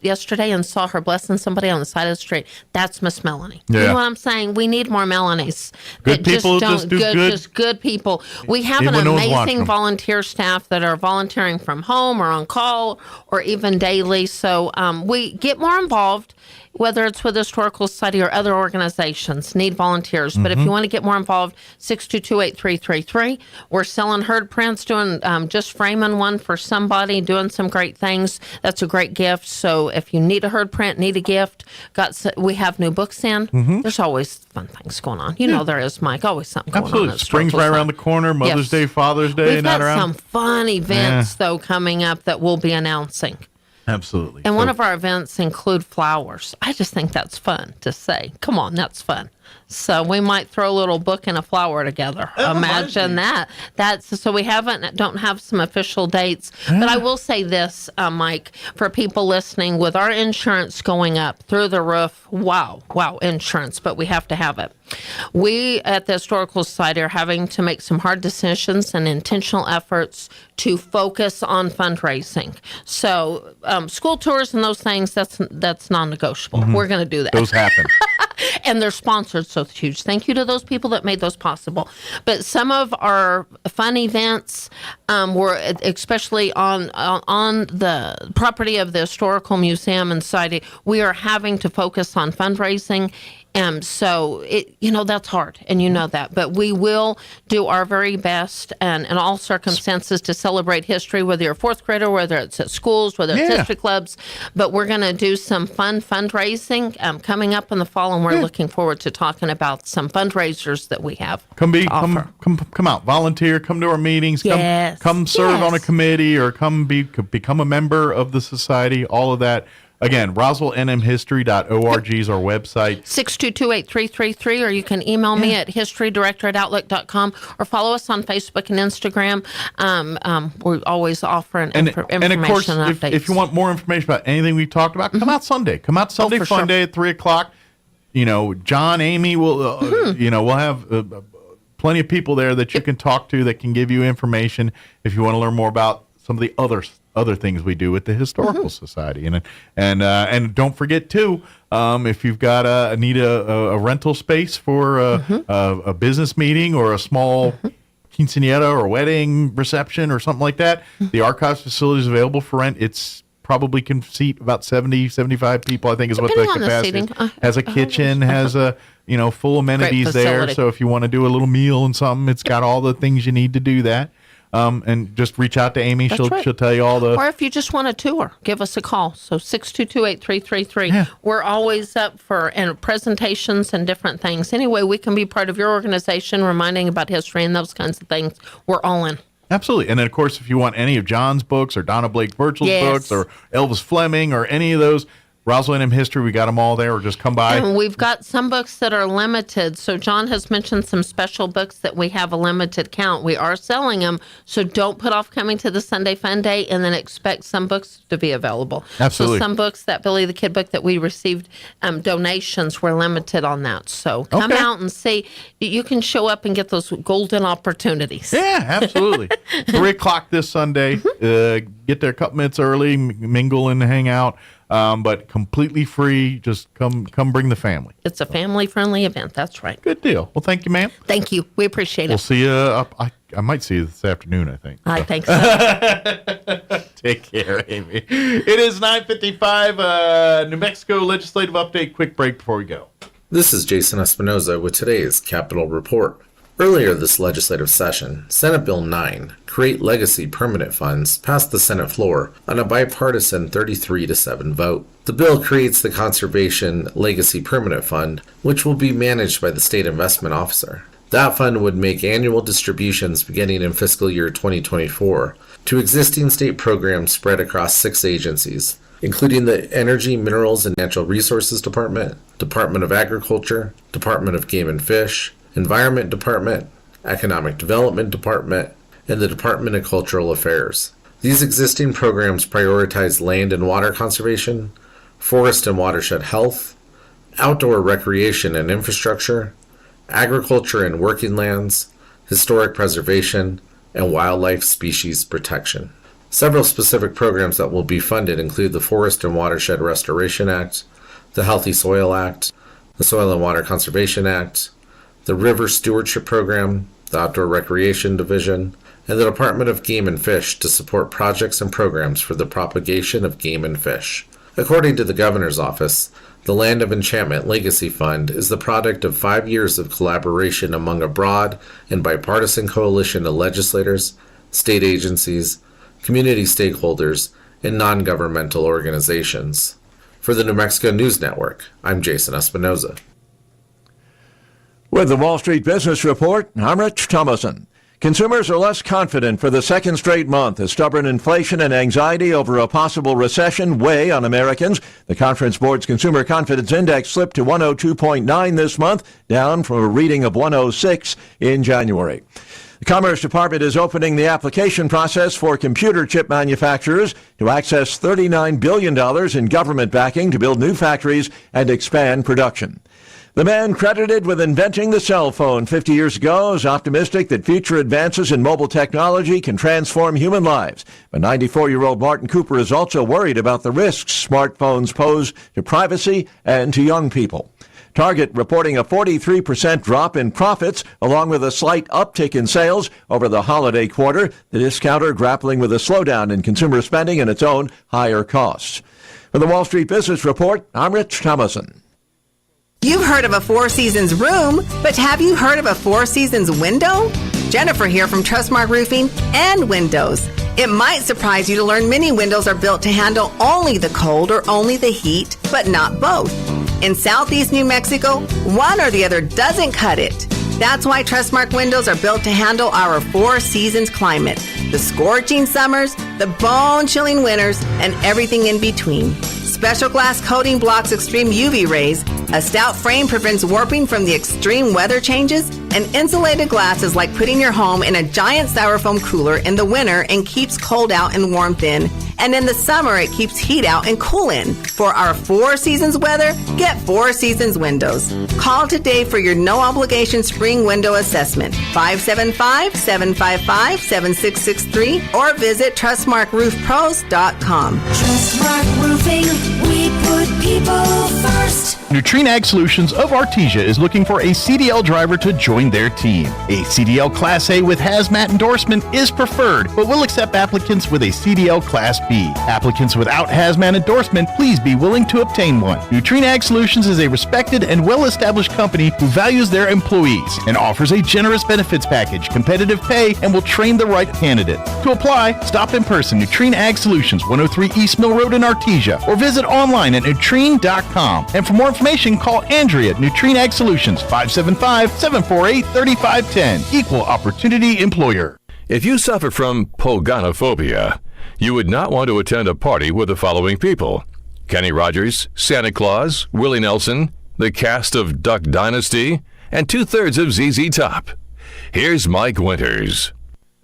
yesterday and saw her blessing somebody on the side of the street. That's Miss Melanie. Yeah. You know what I'm saying? We need more Melanies. Good people just do good. Just good people. We have an amazing volunteer staff that are volunteering from home or on call or even daily. So we get more involved. Whether it's with the Historical Society or other organizations, need volunteers. But if you want to get more involved, 622-8333. We're selling herd prints, doing just framing one for somebody, doing some great things. That's a great gift. So if you need a herd print, need a gift, we have new books in. There's always fun things going on. You know there is, Mike. Always something going on. Absolutely. Spring's right around the corner. Mother's Day, Father's Day. We've got some fun events, though, coming up that we'll be announcing. Absolutely. And one of our events include flowers. I just think that's fun to say. Come on, that's fun. So we might throw a little book and a flower together. Imagine that. So we don't have some official dates. But I will say this, Mike, for people listening, with our insurance going up through the roof, wow, insurance, but we have to have it. We at the Historical Society are having to make some hard decisions and intentional efforts to focus on fundraising. So school tours and those things, that's non-negotiable. We're going to do that. Those happen. And they're sponsored, so it's huge. Thank you to those people that made those possible. But some of our fun events were, especially on the property of the Historical Museum and Society, we are having to focus on fundraising. So that's hard, and you know that. But we will do our very best, and in all circumstances, to celebrate history. Whether you're a fourth grader, whether it's at schools, whether it's history clubs. But we're going to do some fun fundraising coming up in the fall, and we're looking forward to talking about some fundraisers that we have. Come out, volunteer, come to our meetings, come serve on a committee, or become a member of the society. All of that. Again, RoswellNMHistory.org is our website. 622-8333, or you can email me at historydirector@outlook.com, or follow us on Facebook and Instagram. We're always offering information and of course, and updates. if you want more information about anything we talked about, come out Sunday. Come out Sunday Fun Day at 3 o'clock. John, Amy will, we'll have plenty of people there that you can talk to that can give you information if you want to learn more about some of the other things we do with the Historical Society. And don't forget too, if you've got need a rental space for a business meeting or a small quinceañera or wedding reception or something like that, the archives facility is available for rent. It's probably can seat about 70, 75 people, I think is what the capacity is. Has a kitchen, has a full amenities there. So if you want to do a little meal and something, it's got all the things you need to do that. And just reach out to Amy. She'll tell you all the... Or if you just want a tour, give us a call. So 622-8333. Yeah. We're always up for presentations and different things. Anyway, we can be part of your organization, reminding about history and those kinds of things. We're all in. Absolutely. And then, of course, if you want any of John's books or Donna Blake Birchall's books or Elvis Fleming or any of those, Roswell NM History, we got them all there, or just come by. And we've got some books that are limited. So John has mentioned some special books that we have a limited count. We are selling them, so don't put off coming to the Sunday Fun Day and then expect some books to be available. Absolutely. So some books, that Billy the Kid book that we received donations, were limited on that. So come out and see. You can show up and get those golden opportunities. Yeah, absolutely. 3 o'clock this Sunday. Get there a couple minutes early, mingle and hang out. but completely free. Just come bring the family. It's a family-friendly event. That's right. Good deal. Well, thank you, ma'am. Thank you. We appreciate it. We'll see you. I might see you this afternoon, I think. I think so. Take care, Amy. It is 9:55. New Mexico legislative update. Quick break before we go. This is Jason Espinoza with today's Capitol Report. Earlier this legislative session, Senate Bill 9, Create Legacy Permanent Funds, passed the Senate floor on a bipartisan 33-7 vote. The bill creates the Conservation Legacy Permanent Fund, which will be managed by the State Investment Officer. That fund would make annual distributions beginning in fiscal year 2024 to existing state programs spread across 6 agencies, including the Energy, Minerals, and Natural Resources Department, Department of Agriculture, Department of Game and Fish, Environment Department, Economic Development Department, and the Department of Cultural Affairs. These existing programs prioritize land and water conservation, forest and watershed health, outdoor recreation and infrastructure, agriculture and working lands, historic preservation, and wildlife species protection. Several specific programs that will be funded include the Forest and Watershed Restoration Act, the Healthy Soil Act, the Soil and Water Conservation Act, the River Stewardship Program, the Outdoor Recreation Division, and the Department of Game and Fish to support projects and programs for the propagation of game and fish. According to the Governor's Office, the Land of Enchantment Legacy Fund is the product of 5 years of collaboration among a broad and bipartisan coalition of legislators, state agencies, community stakeholders, and non-governmental organizations. For the New Mexico News Network, I'm Jason Espinoza. With the Wall Street Business Report, I'm Rich Thomason. Consumers are less confident for the second straight month as stubborn inflation and anxiety over a possible recession weigh on Americans. The Conference Board's Consumer Confidence Index slipped to 102.9 this month, down from a reading of 106 in January. The Commerce Department is opening the application process for computer chip manufacturers to access $39 billion in government backing to build new factories and expand production. The man credited with inventing the cell phone 50 years ago is optimistic that future advances in mobile technology can transform human lives. But 94-year-old Martin Cooper is also worried about the risks smartphones pose to privacy and to young people. Target reporting a 43% drop in profits, along with a slight uptick in sales over the holiday quarter. The discounter grappling with a slowdown in consumer spending and its own higher costs. For the Wall Street Business Report, I'm Rich Thomason. You've heard of a Four Seasons room, but have you heard of a Four Seasons window? Jennifer here from Trustmark Roofing and Windows. It might surprise you to learn many windows are built to handle only the cold or only the heat, but not both. In Southeast New Mexico, one or the other doesn't cut it. That's why Trustmark windows are built to handle our Four Seasons climate, the scorching summers, the bone-chilling winters, and everything in between. Special glass coating blocks extreme UV rays, a stout frame prevents warping from the extreme weather changes, and insulated glass is like putting your home in a giant styrofoam cooler in the winter and keeps cold out and warmth in, and in the summer it keeps heat out and cool in. For our Four Seasons weather, get Four Seasons windows. Call today for your no-obligation spring window assessment, 575-755-7663, or visit TrustmarkRoofPros.com. Trustmark Roofing, we put people first. Nutrien Ag Solutions of Artesia is looking for a CDL driver to join their team. A CDL Class A with hazmat endorsement is preferred, but will accept applicants with a CDL Class B. Applicants without hazmat endorsement, please be willing to obtain one. Nutrien Ag Solutions is a respected and well-established company who values their employees and offers a generous benefits package, competitive pay, and will train the right candidate. To apply, stop in person, Nutrien Ag Solutions, 103 East Mill Road in Artesia, or visit online at nutrien.com. And for more information, call Andrea at Nutrien Ag Solutions, 575-748-3510. Equal Opportunity Employer. If you suffer from pogonophobia, you would not want to attend a party with the following people: Kenny Rogers, Santa Claus, Willie Nelson, the cast of Duck Dynasty, and 2/3 of ZZ Top. Here's Mike Winters.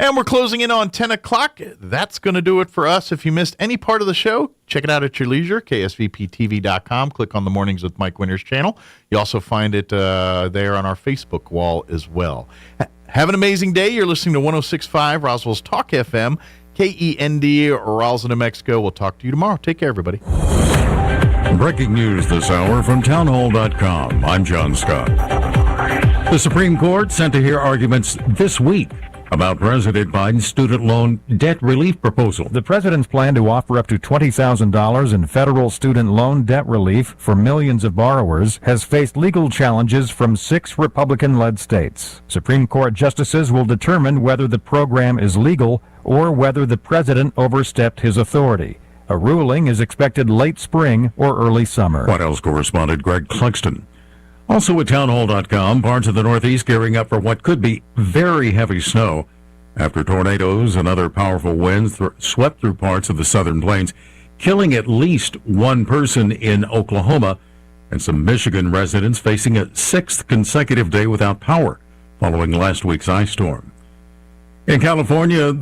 And we're closing in on 10 o'clock. That's going to do it for us. If you missed any part of the show, check it out at your leisure, ksvptv.com. Click on the Mornings with Mike Winters channel. You also find it there on our Facebook wall as well. Have an amazing day. You're listening to 106.5 Roswell's Talk FM, KEND, Roswell, New Mexico. We'll talk to you tomorrow. Take care, everybody. Breaking news this hour from townhall.com. I'm John Scott. The Supreme Court sent to hear arguments this week about President Biden's student loan debt relief proposal. The president's plan to offer up to $20,000 in federal student loan debt relief for millions of borrowers has faced legal challenges from 6 Republican-led states. Supreme Court justices will determine whether the program is legal or whether the president overstepped his authority. A ruling is expected late spring or early summer. White House correspondent Greg Cluxton. Also at townhall.com, parts of the Northeast gearing up for what could be very heavy snow after tornadoes and other powerful winds swept through parts of the southern plains, killing at least one person in Oklahoma and some Michigan residents facing a 6th consecutive day without power following last week's ice storm. In California,